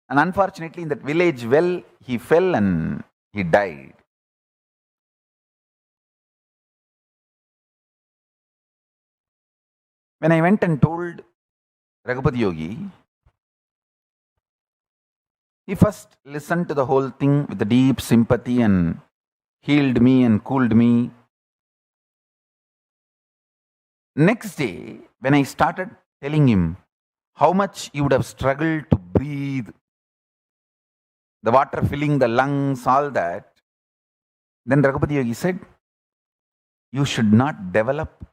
And unfortunately, in that village well, he fell and he died. When I went and told Raghupati Yogi, he first listened to the whole thing with a deep sympathy and healed me and cooled me. Next day, when I started telling him how much he would have struggled to breathe, the water filling the lungs, all that, then Raghupati Yogi said, you should not develop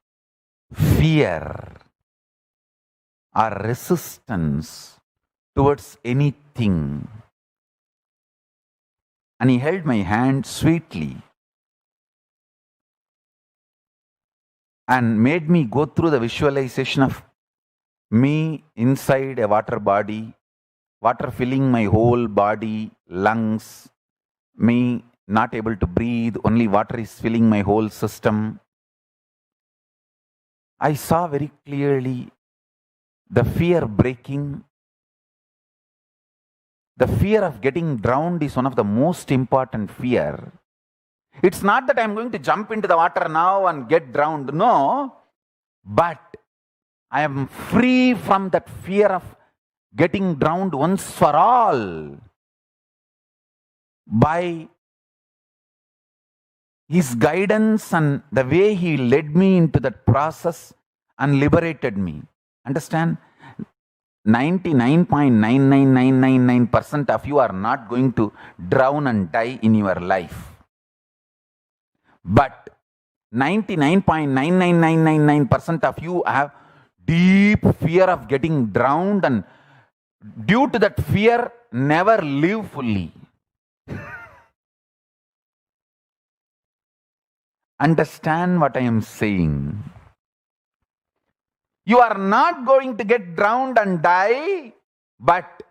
fear or resistance towards anything. And he held my hand sweetly and made me go through the visualization of me inside a water body, water filling my whole body, lungs, me not able to breathe, only water is filling my whole system. I saw very clearly the fear breaking. The fear of getting drowned is one of the most important fear. It's not that I'm going to jump into the water now and get drowned. No. But I am free from that fear of getting drowned once for all by His guidance and the way He led me into that process and liberated me. Understand? 99.99999% of you are not going to drown and die in your life. But 99.99999% of you have deep fear of getting drowned, and due to that fear, never live fully. Understand what I am saying? You are not going to get drowned and die, but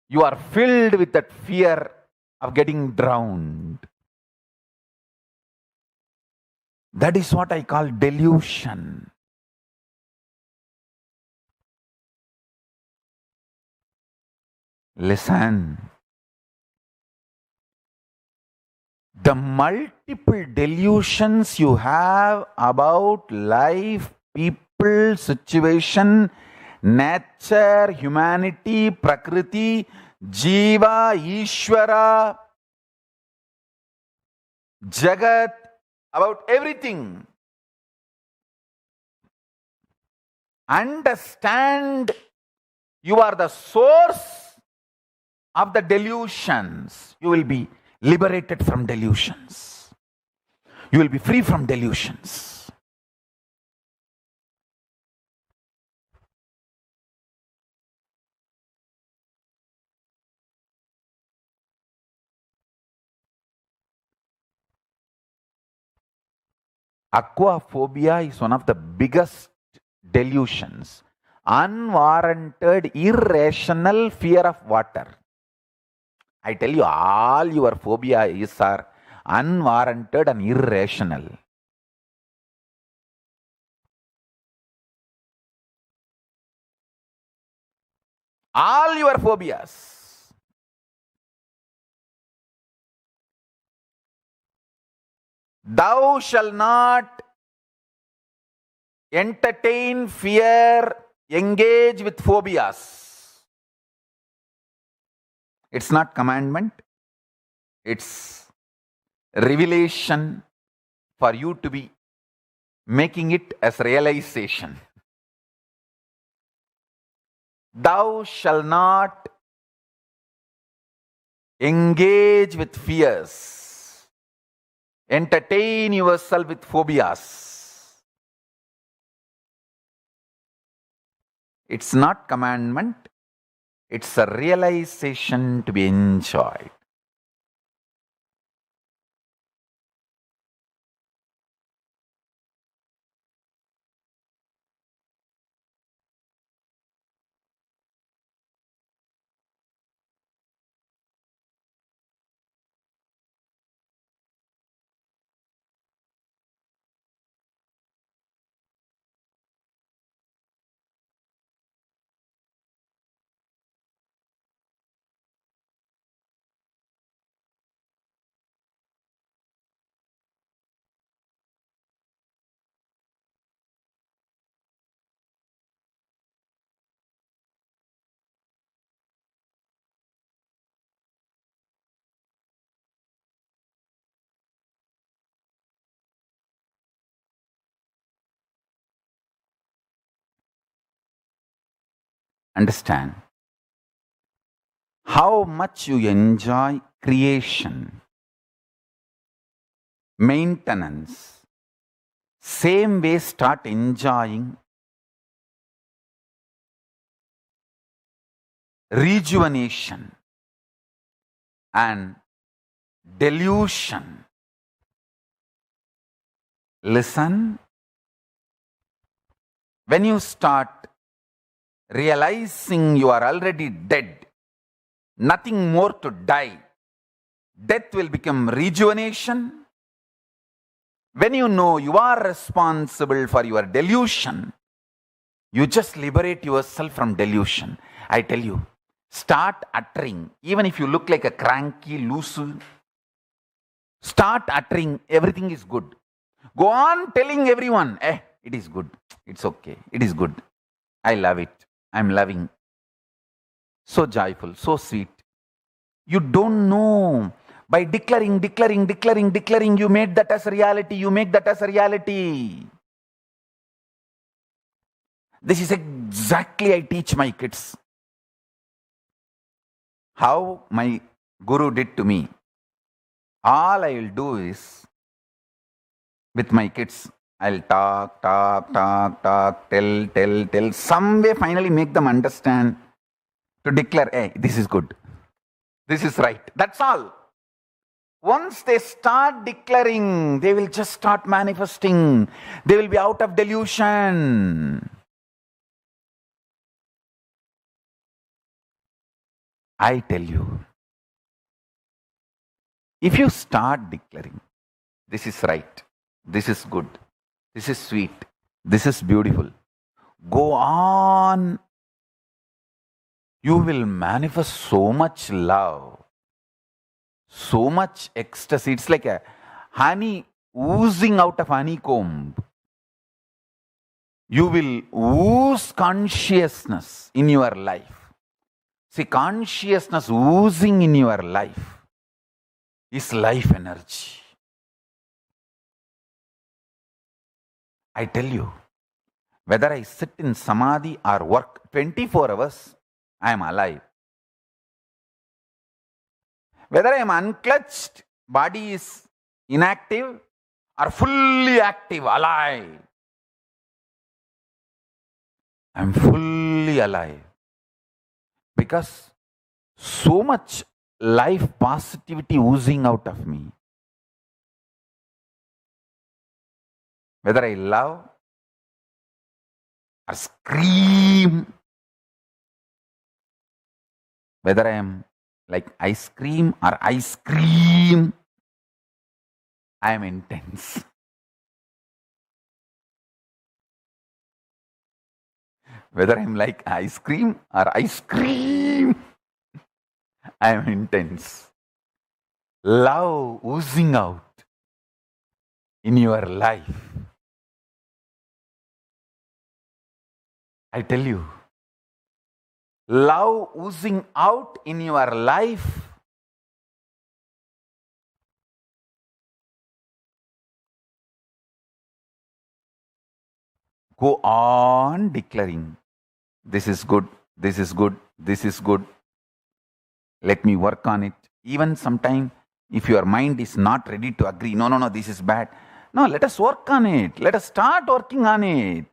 you are filled with that fear of getting drowned. That is what I call delusion. Listen. The multiple delusions you have about life, people, situation, nature, humanity, prakriti, jiva, Ishvara, Jagat, about everything. Understand you are the source of the delusions. You will be liberated from delusions. You will be free from delusions. Aquaphobia is one of the biggest delusions. Unwarranted, irrational fear of water. I tell you, all your phobias are unwarranted and irrational. All your phobias. Thou shalt not entertain fear, engage with phobias. It's not commandment. It's revelation for you to be making it as realization. Thou shalt not engage with fears, entertain yourself with phobias. It's not commandment. It's a realization to be enjoyed. Understand how much you enjoy creation, maintenance. Same way, start enjoying rejuvenation and delusion. Listen. When you start realizing you are already dead, nothing more to die, death will become rejuvenation. When you know you are responsible for your delusion, you just liberate yourself from delusion. I tell you, start uttering, even if you look like a cranky, loose, Start uttering everything is good. Go on telling everyone, it is good. It's okay. It is good. I love it. I'm loving. So joyful, so sweet. You don't know. By declaring, you made that as a reality. You make that as a reality. This is exactly I teach my kids. How my guru did to me. All I will do is, with my kids, I'll talk, tell, some way finally make them understand to declare, hey, this is good. This is right. That's all. Once they start declaring, they will just start manifesting. They will be out of delusion. I tell you, if you start declaring, this is right, this is good, this is sweet, this is beautiful, go on, you will manifest so much love, so much ecstasy. It's like a honey oozing out of honeycomb. You will ooze consciousness in your life. See, consciousness oozing in your life is life energy. I tell you, whether I sit in samadhi or work 24 hours, I am alive. Whether I am unclutched, body is inactive, or fully active, alive, I am fully alive. Because so much life positivity oozing out of me. Whether I love or scream, whether I am like ice cream or ice cream, I am intense. Whether I'm like ice cream or ice cream, I am intense. Love oozing out in your life. I tell you, love oozing out in your life. Go on declaring, this is good, this is good, this is good. Let me work on it. Even sometime, if your mind is not ready to agree, no, this is bad. No, let us work on it. Let us start working on it.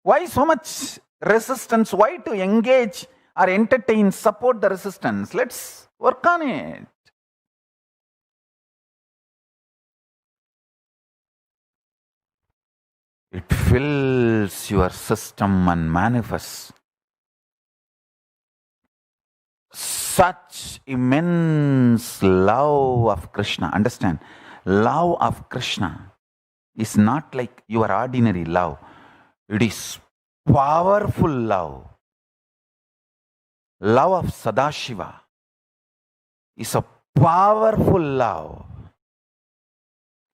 Why so much resistance? Why to engage or entertain, support the resistance? Let's work on it. It fills your system and manifests such immense love of Krishna. Understand, love of Krishna is not like your ordinary love. It is powerful love. Love of Sadashiva is a powerful love.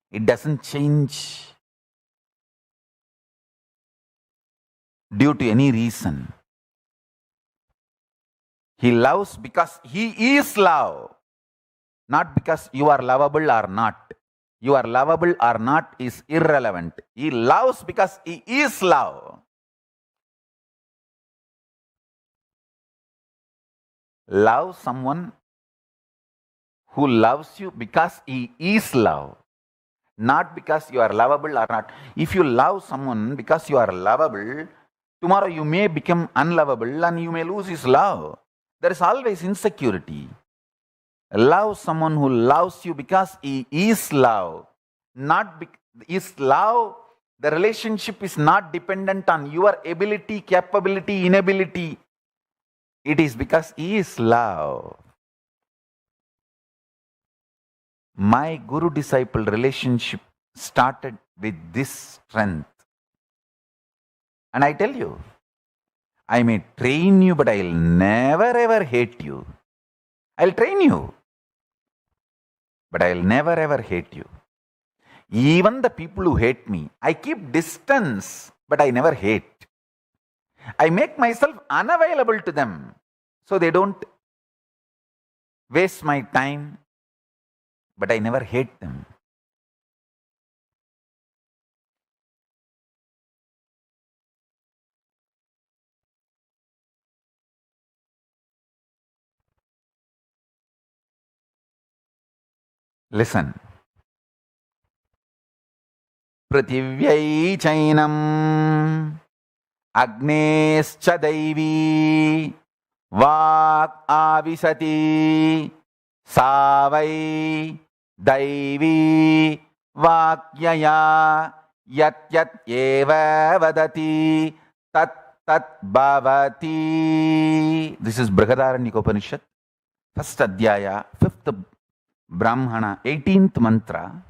It doesn't change due to any reason. He loves because he is love, not because you are lovable or not. You are lovable or not is irrelevant. He loves because he is love. Love someone who loves you because he is love, not because you are lovable or not. If you love someone because you are lovable, tomorrow you may become unlovable and you may lose his love. There is always insecurity. Love someone who loves you because he is love. Is love, the relationship is not dependent on your ability, capability, inability. It is because he is love. My guru-disciple relationship started with this strength. And I tell you, I may train you, but I'll never ever hate you. I'll train you. but I'll never ever hate you. Even the people who hate me, I keep distance, but I never hate. I make myself unavailable to them so they don't waste my time, but I never hate them. Listen. Prativyai chainam agnescha daivi vak avisati savai daivi vakyaya yat yat eva vadati tat tat bhavati. This is Brihadaranyaka Upanishad, first adhyaya, fifth Brahmana, 18th mantra.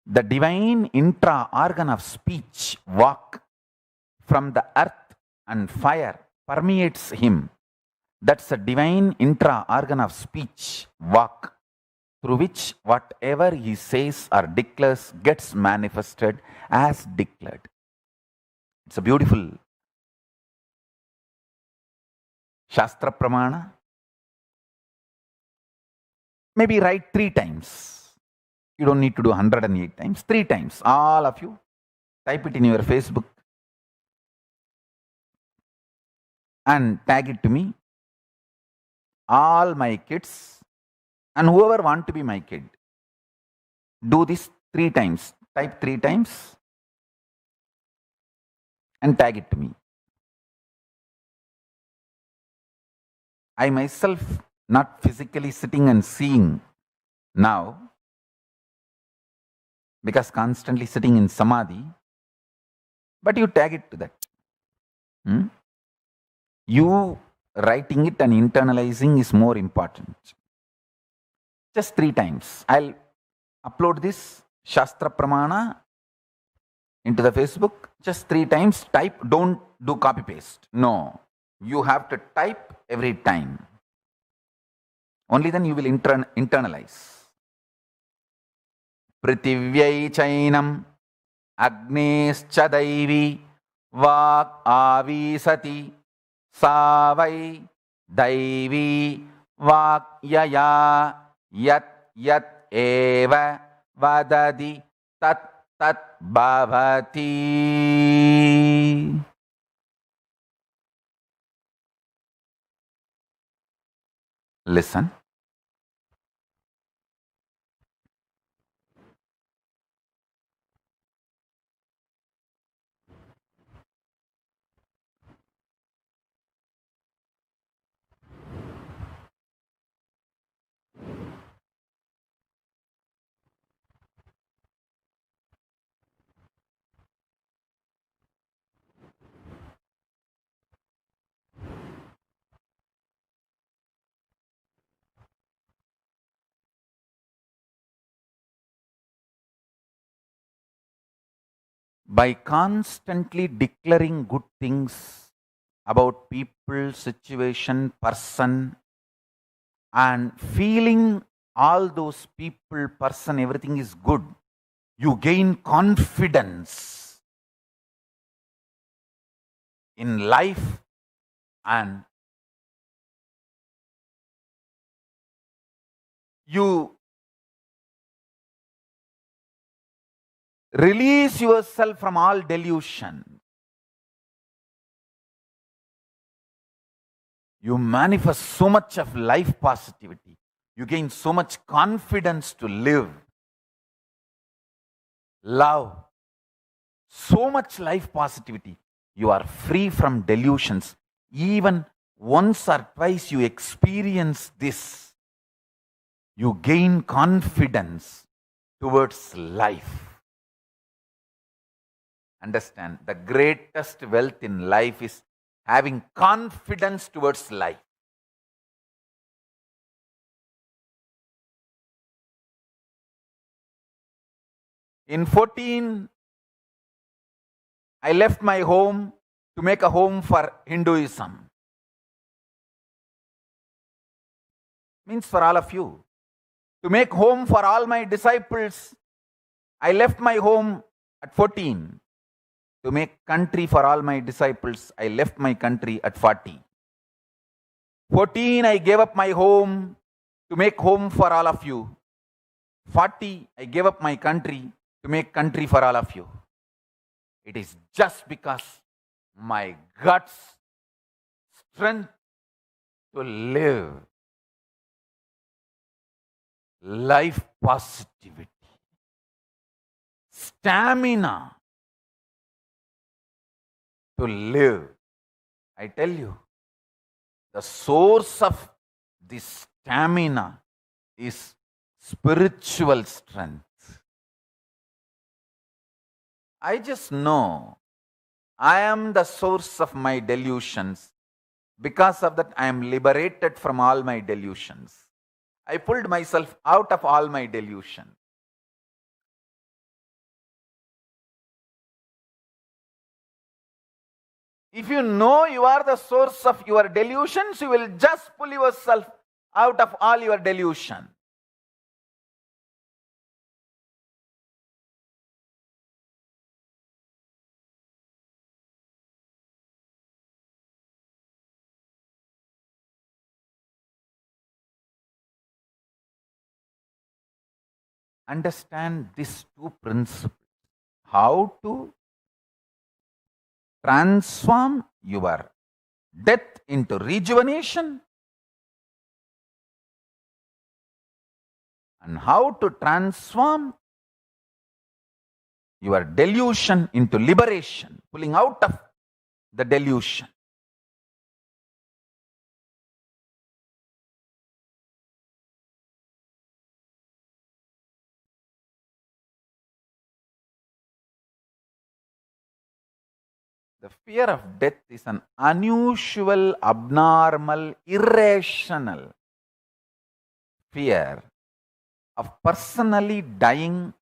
The divine intra-organ of speech, vak, from the earth and fire permeates him. That's the divine intra-organ of speech, vak, through which whatever he says or declares gets manifested as declared. It's a beautiful Shastra Pramana. Maybe write 3 times. You don't need to do 108 times, 3 times. All of you, type it in your Facebook and tag it to me. All my kids and whoever want to be my kid, do this 3 times. Type 3 times and tag it to me. I myself not physically sitting and seeing now, because constantly sitting in samadhi, but you tag it to that. You writing it and internalizing is more important. Just 3 times. I'll upload this Shastra Pramana into the Facebook. Just 3 times. Type, don't do copy paste. No. You have to type every time. Only then you will internalize. Pritivyai chainam agnescha daivi vak avisati savai daivi vak yaya yat yat eva vadadi tat tat bhavati. Listen. By constantly declaring good things about people, situation, person, and feeling all those people, person, everything is good, you gain confidence in life and you release yourself from all delusion. You manifest so much of life positivity. You gain so much confidence to live, love, so much life positivity. You are free from delusions. Even once or twice you experience this, you gain confidence towards life. Understand, the greatest wealth in life is having confidence towards life. In 14, I left my home to make a home for Hinduism. means for all of you. To make home for all my disciples, I left my home at 14. To make country for all my disciples, I left my country at 40. 14, I gave up my home to make home for all of you. 40, I gave up my country to make country for all of you. It is just because my guts, strength to live, life positivity, stamina to live. I tell you, the source of this stamina is spiritual strength. I just know I am the source of my delusions. Because of that, I am liberated from all my delusions. I pulled myself out of all my delusions. If you know you are the source of your delusions, you will just pull yourself out of all your delusion. Understand these two principles. How to transform your death into rejuvenation, and how to transform your delusion into liberation, pulling out of the delusion. The fear of death is an unusual, abnormal, irrational fear of personally dying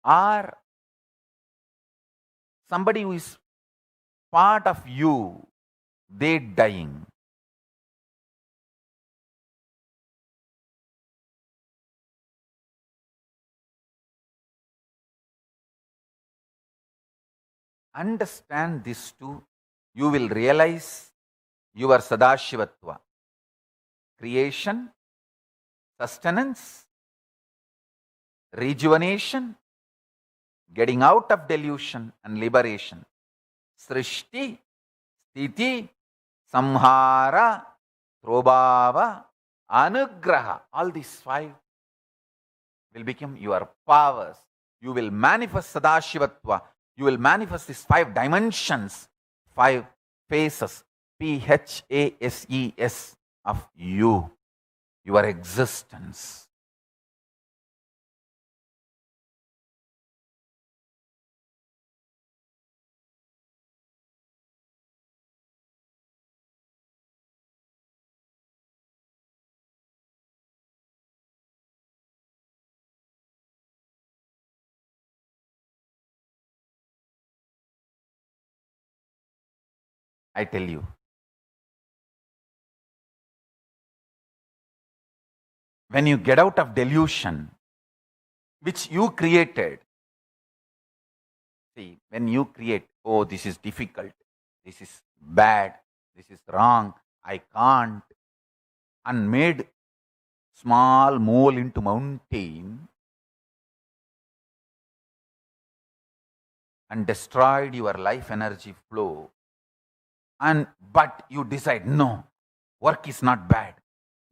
or somebody who is part of you, they dying. Understand this too, you will realize your Sadashivatva. Creation, sustenance, rejuvenation, getting out of delusion and liberation. Srishti, Sthiti, Samhara, Prabhava, Anugraha. All these five will become your powers. You will manifest Sadashivatva. You will manifest these 5 dimensions, 5 phases, PHASES of you, your existence. I tell you, when you get out of delusion, which you created, see, when you create, oh, this is difficult, this is bad, this is wrong, I can't, and made small mole into mountain and destroyed your life energy flow. But you decide, no, work is not bad.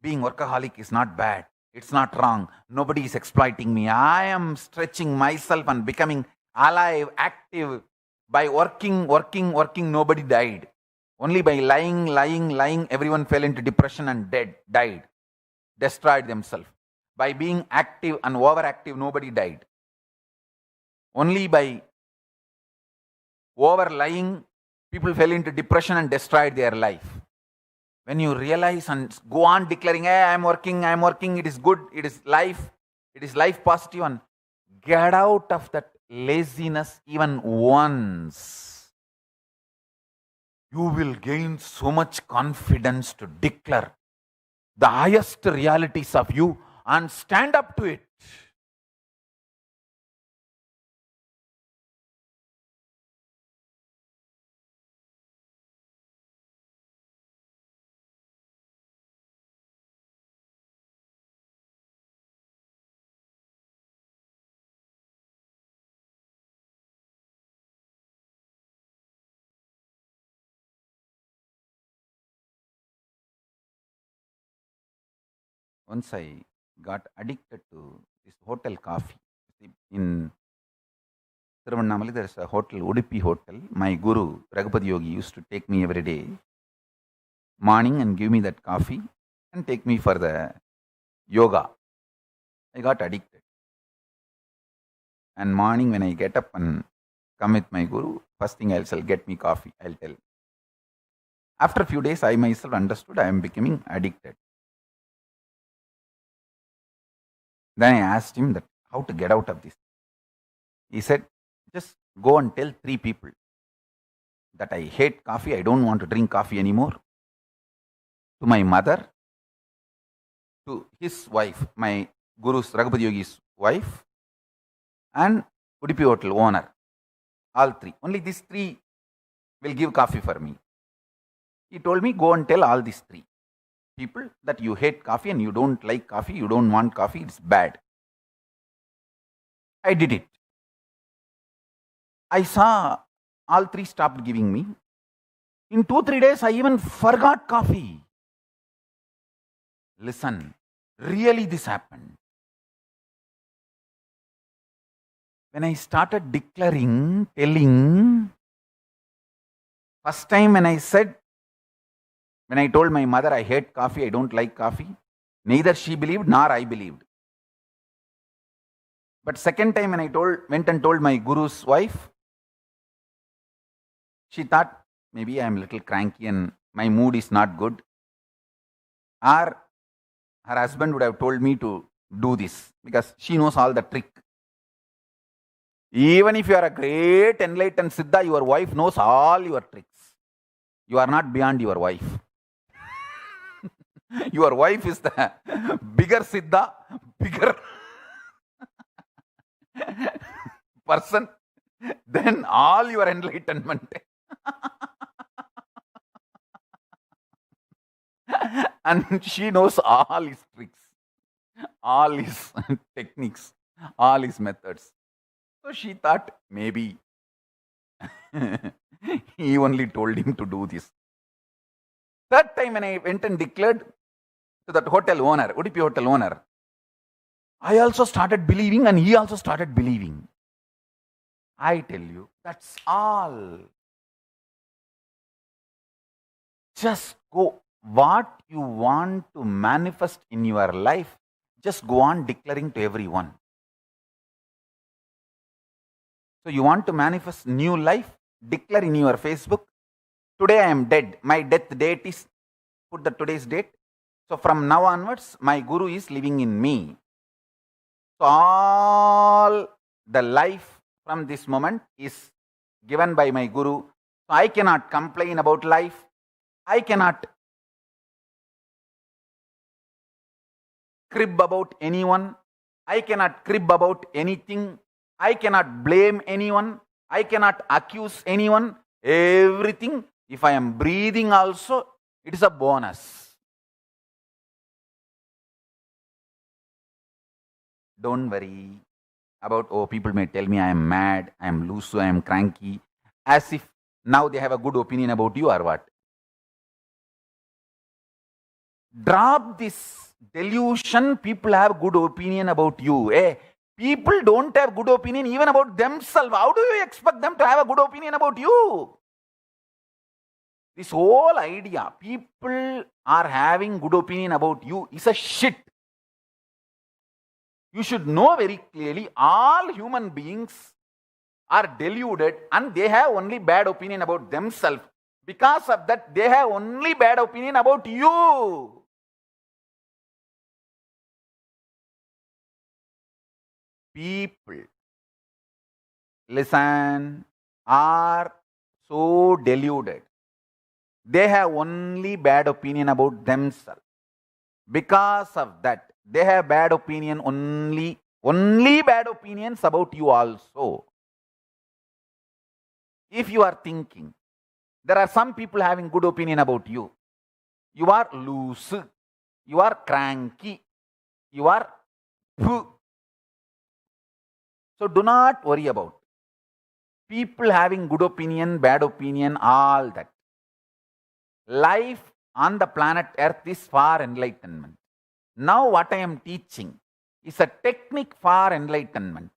Being workaholic is not bad. It's not wrong. Nobody is exploiting me. I am stretching myself and becoming alive, active. By working, nobody died. Only by lying, everyone fell into depression and died. Destroyed themselves. By being active and overactive, nobody died. Only by over-lying, people fell into depression and destroyed their life. When you realize and go on declaring, hey, I'm working, it is good, it is life positive, and get out of that laziness even once, you will gain so much confidence to declare, the highest realities of you and stand up to it. Once I got addicted to this hotel coffee. In Tiruvannamali, there is a hotel, Udupi Hotel. My guru, Raghupati Yogi, used to take me every day, morning, and give me that coffee and take me for the yoga. I got addicted. And morning when I get up and come with my guru, first thing I'll say, get me coffee, I'll tell. After a few days, I myself understood I am becoming addicted. Then I asked him that how to get out of this. He said, just go and tell 3 people that I hate coffee, I don't want to drink coffee anymore. To my mother, to his wife, my Guru's Raghupati Yogi's wife, and Udupi Hotel owner. All 3. Only these 3 will give coffee for me. He told me, go and tell all these 3 people that you hate coffee and you don't like coffee, you don't want coffee, it's bad. I did it. I saw all 3 stopped giving me. In 2-3 days, I even forgot coffee. Listen, really this happened. When I started declaring, telling, first time when I told my mother I hate coffee, I don't like coffee, neither she believed nor I believed. But second time when I went and told my guru's wife, she thought maybe I am a little cranky and my mood is not good. Or her husband would have told me to do this because she knows all the trick. Even if you are a great enlightened Siddha, your wife knows all your tricks. You are not beyond your wife. Your wife is the bigger Siddha, bigger person than all your enlightenment. And she knows all his tricks, all his techniques, all his methods. So she thought maybe he only told him to do this. Third time when I went and declared to that hotel owner, Udupi hotel owner, I also started believing and he also started believing. I tell you, that's all. Just go. What you want to manifest in your life, just go on declaring to everyone. So you want to manifest new life, declare in your Facebook, today I am dead. My death date is, put the today's date. So from now onwards, my guru is living in me. So all the life from this moment is given by my guru. So I cannot complain about life. I cannot crib about anyone. I cannot crib about anything. I cannot blame anyone. I cannot accuse anyone. Everything, if I am breathing also, it is a bonus. Don't worry about, oh, people may tell me I am mad, I am loose, I am cranky, as if now they have a good opinion about you or what. Drop this delusion, people have good opinion about you. People don't have good opinion even about themselves. How do you expect them to have a good opinion about you? This whole idea, people are having good opinion about you, is a shit. You should know very clearly, all human beings are deluded and they have only bad opinion about themselves. Because of that, they have only bad opinion about you. People, listen, are so deluded. They have only bad opinion about themselves. Because of that, they have bad opinion only bad opinions about you also. If you are thinking, there are some people having good opinion about you. You are loose, you are cranky, you are poo. So do not worry about people having good opinion, bad opinion, all that. Life on the planet Earth is for enlightenment. Now what I am teaching is a technique for enlightenment.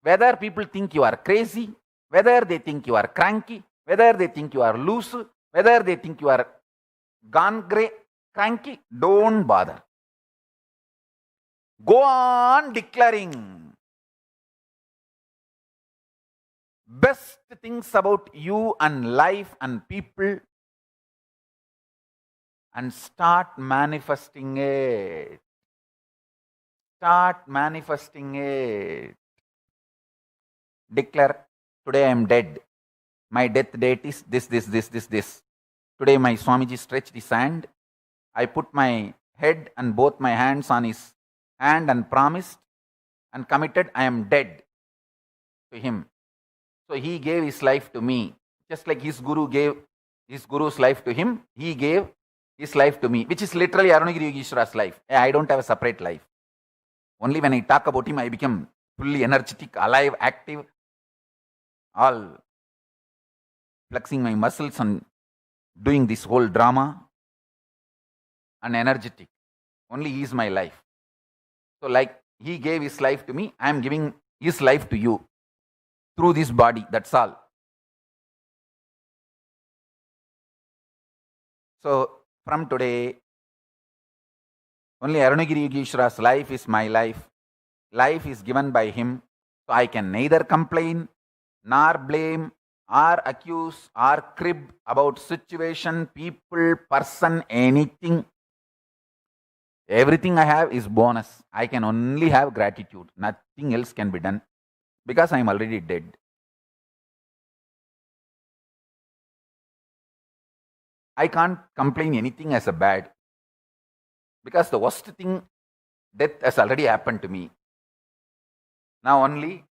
Whether people think you are crazy, whether they think you are cranky, whether they think you are loose, whether they think you are gone grey, cranky, don't bother. Go on declaring best things about you and life and people, and start manifesting it. Start manifesting it. Declare, today I am dead. My death date is this. Today my Swamiji stretched his hand. I put my head and both my hands on his hand and promised and committed I am dead to him. So he gave his life to me. Just like his guru gave his guru's life to him, he gave his life to me, which is literally Arunagiri Yogeshwara's life. I don't have a separate life. Only when I talk about him, I become fully energetic, alive, active, all flexing my muscles and doing this whole drama, and energetic. Only he is my life. So like he gave his life to me, I am giving his life to you through this body. That's all. So from today, only Arunagiri Yogeshwara's life is my life. Life is given by him. So I can neither complain, nor blame, or accuse, or crib about situation, people, person, anything. Everything I have is bonus. I can only have gratitude. Nothing else can be done because I am already dead. I can't complain anything as a bad because the worst thing, death, has already happened to me. Now only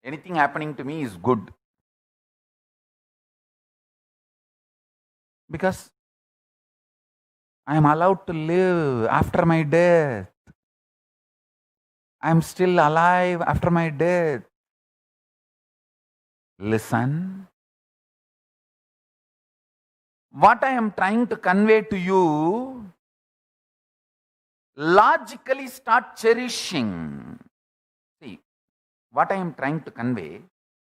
anything happening to me is good. Because I am allowed to live after my death. I am still alive after my death. Listen. What I am trying to convey to you, logically start cherishing. See, what I am trying to convey,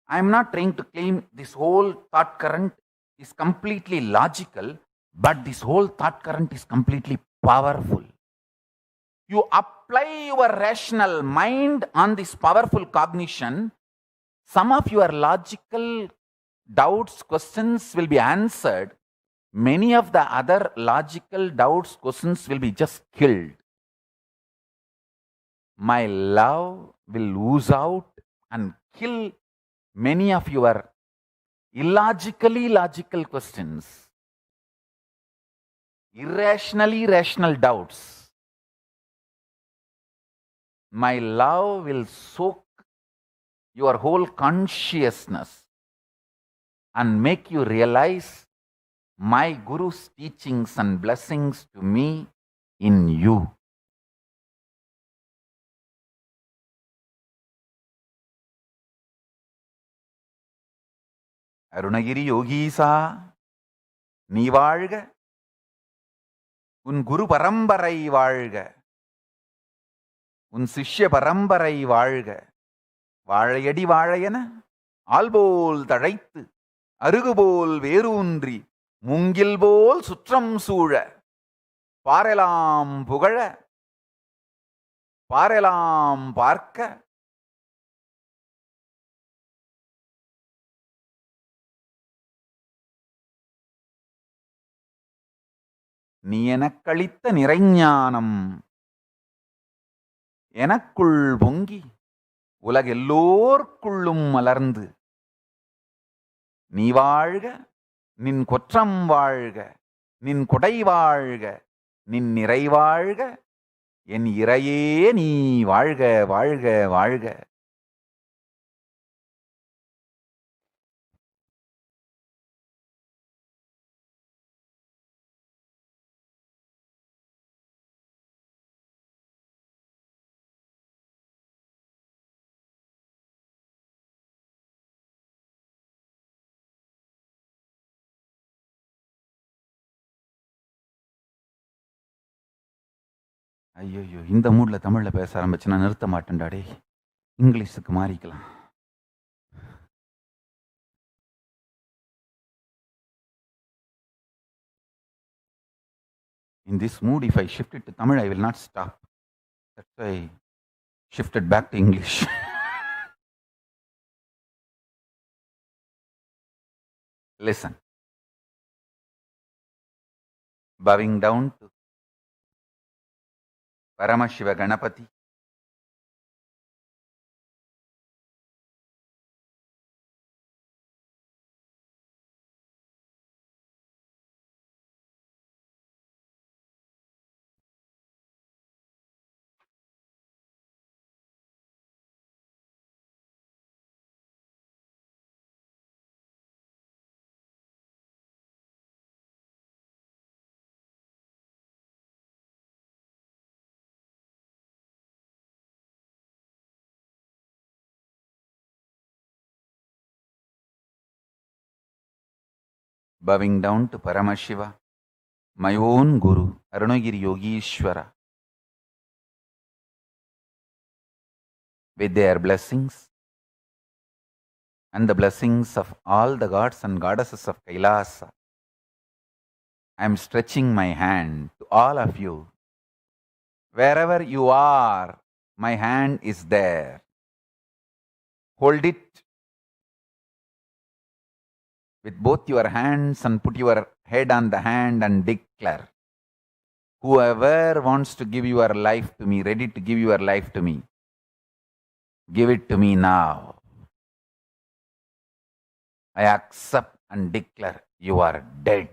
I am not trying to claim this whole thought current is completely logical, but this whole thought current is completely powerful. You apply your rational mind on this powerful cognition, some of your logical doubts, questions will be answered. Many of the other logical doubts, questions will be just killed. My love will ooze out and kill many of your illogically logical questions, irrationally rational doubts. My love will soak your whole consciousness and make you realize my Guru's teachings and blessings to me in you. Arunagiri யோகீசா நீ வாழ்க, உன் குரு பரம்பரை வாழ்க, உன் சிஷ்ய பரம்பரை வாழ்க. வாழையடி வாழையென ஆல்போல் தழைத்து அருகுபோல் வேரூன்றி மூங்கில் போல் சுற்றம் சூழ பாரெலாம் புகழ பாரெலாம் பார்க்க நீ எனக்களித்த நிறைஞானம் எனக்குள் பொங்கி உலகெல்லோர்க்குள்ளும் மலர்ந்து நீ வாழ்க, நின் கொற்றம் வாழ்க, நின் கொடை வாழ்க, நின் நிறைவாழ்க, என் இறையே நீ வாழ்க வாழ்க வாழ்க. ஐயோ, இந்த மூட்ல தமிழ்ல பேச ஆரம்பிச்சு நான் நிறுத்த மாட்டேன்டா டேய். இங்கிலீஷுக்கு மாறிக்கலாம். In this mood, if I shift it to Tamil, I will not stop. That's why I shifted back to English. Listen. Bowing down to Paramashiva Ganapati, bowing down to Paramashiva, my own Guru, Arunagiri Yogishwara, with their blessings and the blessings of all the gods and goddesses of KAILASA, I am stretching my hand to all of you. Wherever you are, my hand is there. Hold it with both your hands and put your head on the hand and declare, whoever wants to give your life to me, ready to give your life to me, give it to me now. I accept and declare you are dead.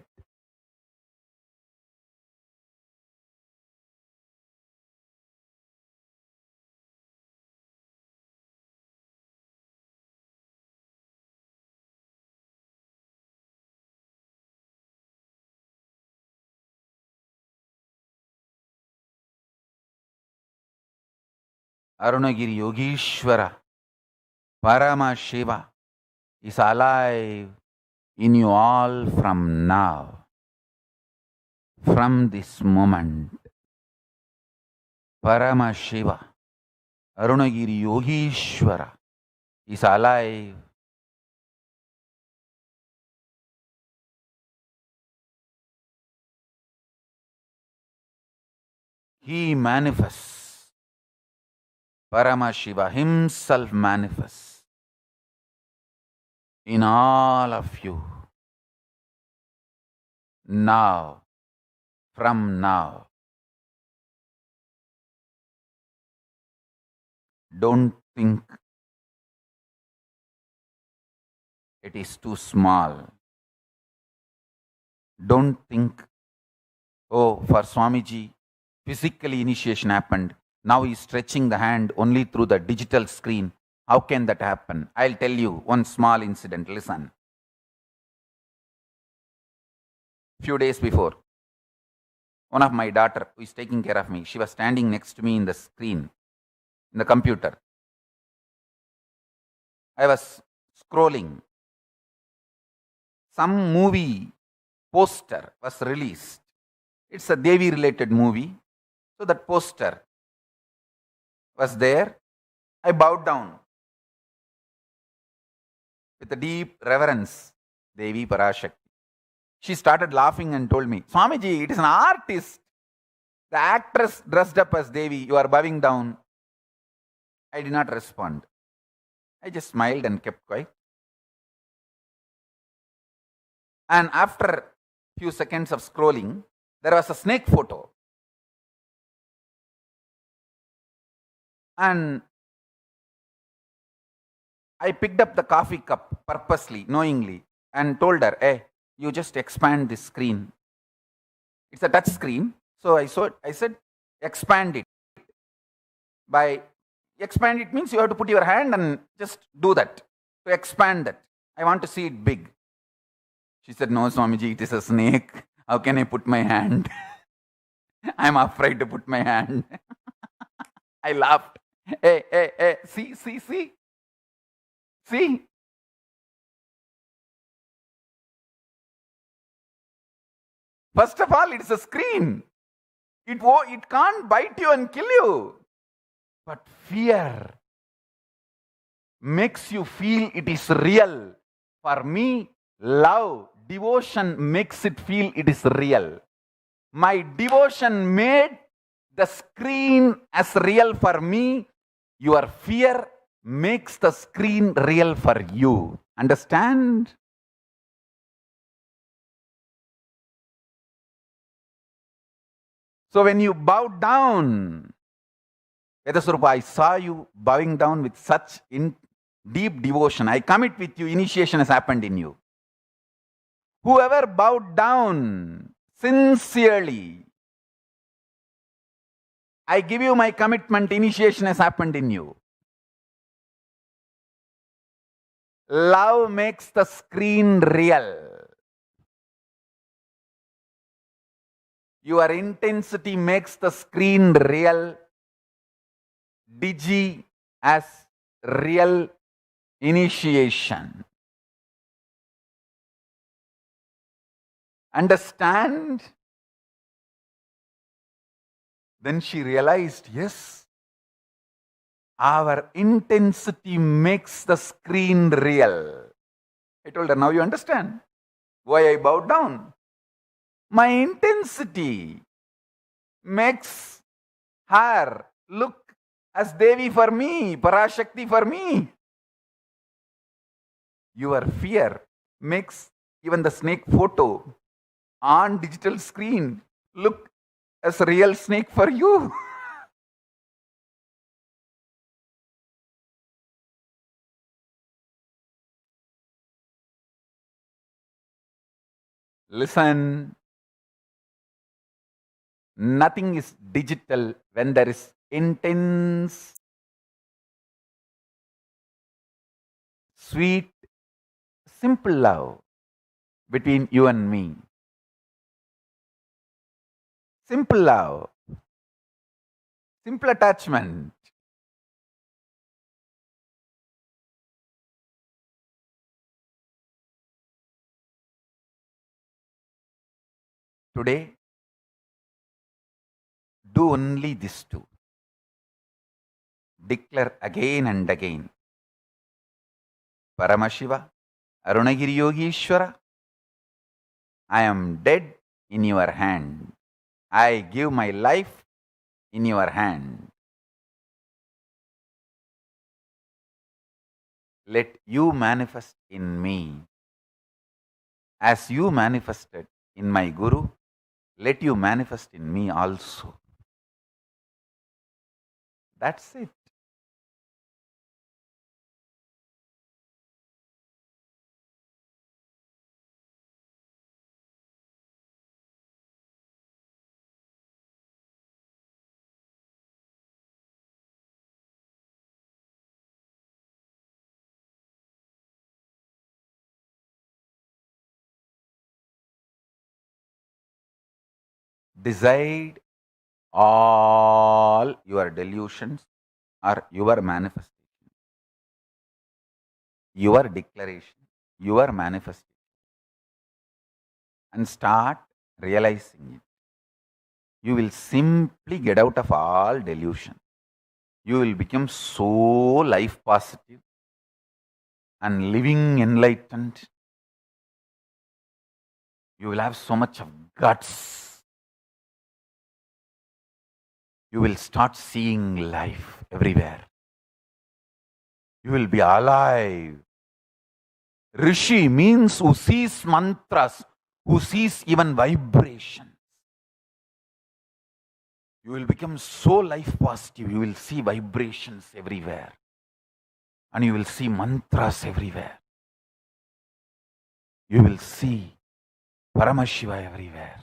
Arunagiri Yogishwara, Paramashiva is alive in you all from now, from this moment. Paramashiva, Arunagiri Yogishwara is alive He manifests. Paramashiva himself manifests in all of you. Now, from now. Don't think it is too small. Don't think, oh, for Swamiji, physically initiation happened. Now he's stretching the hand only through the digital screen. How can that happen? I'll tell you one small incident. Listen. Few days before, one of my daughter who is taking care of me, she was standing next to me in the screen, in the computer. I was scrolling. Some movie poster was released. It's a Devi related movie. So that poster was there. I bowed down with a deep reverence. Devi Parashakti. She started laughing and told me, Swamiji, it is an artist. The actress dressed up as Devi. You are bowing down. I did not respond. I just smiled and kept quiet. And after a few seconds of scrolling, there was a snake photo. And I picked up the coffee cup purposely, knowingly, and told her, hey, you just expand this screen. It's a touch screen, So I said, expand it. By expand it means you have to put your hand and just do that. To expand that. I want to see it big. She said, no, Swamiji, it is a snake. How can I put my hand? I'm afraid to put my hand. I laughed. Hey, see. First of all, it's a screen. It can't bite you and kill you. But fear makes you feel it is real. For me, love, devotion makes it feel it is real. My devotion made the screen as real for me. Your fear makes the screen real for you. Understand? So when you bow down, Vedaswarupa, I saw you bowing down with such deep devotion. I commit with you, initiation has happened in you. Whoever bowed down sincerely, I give you my commitment, initiation has happened in you. Love makes the screen real. Your intensity makes the screen real. Digi as real initiation. Understand? Then she realized, yes, our intensity makes the screen real. I told her, now you understand why I bowed down. My intensity makes her look as Devi for me, Parashakti for me. Your fear makes even the snake photo on digital screen look as a real snake for you. Listen, nothing is digital when there is intense, sweet, simple love between you and me. Simple love, simple attachment. Today, do only these two. Declare again and again. Paramashiva, Arunagiri Yogishwara, I am dead in your hand. I give my life in your hand. Let you manifest in me. As you manifested in my Guru, let you manifest in me also. That's it. Decide all your delusions are your manifestation, your declaration, your manifestation, and start realizing it. You will simply get out of all delusion. You will become so life positive and living enlightened. You will have so much of guts. You will start seeing life everywhere. You will be alive. Rishi means who sees mantras, who sees even vibrations. You will become so life positive, you will see vibrations everywhere. And you will see mantras everywhere. You will see Paramashiva everywhere.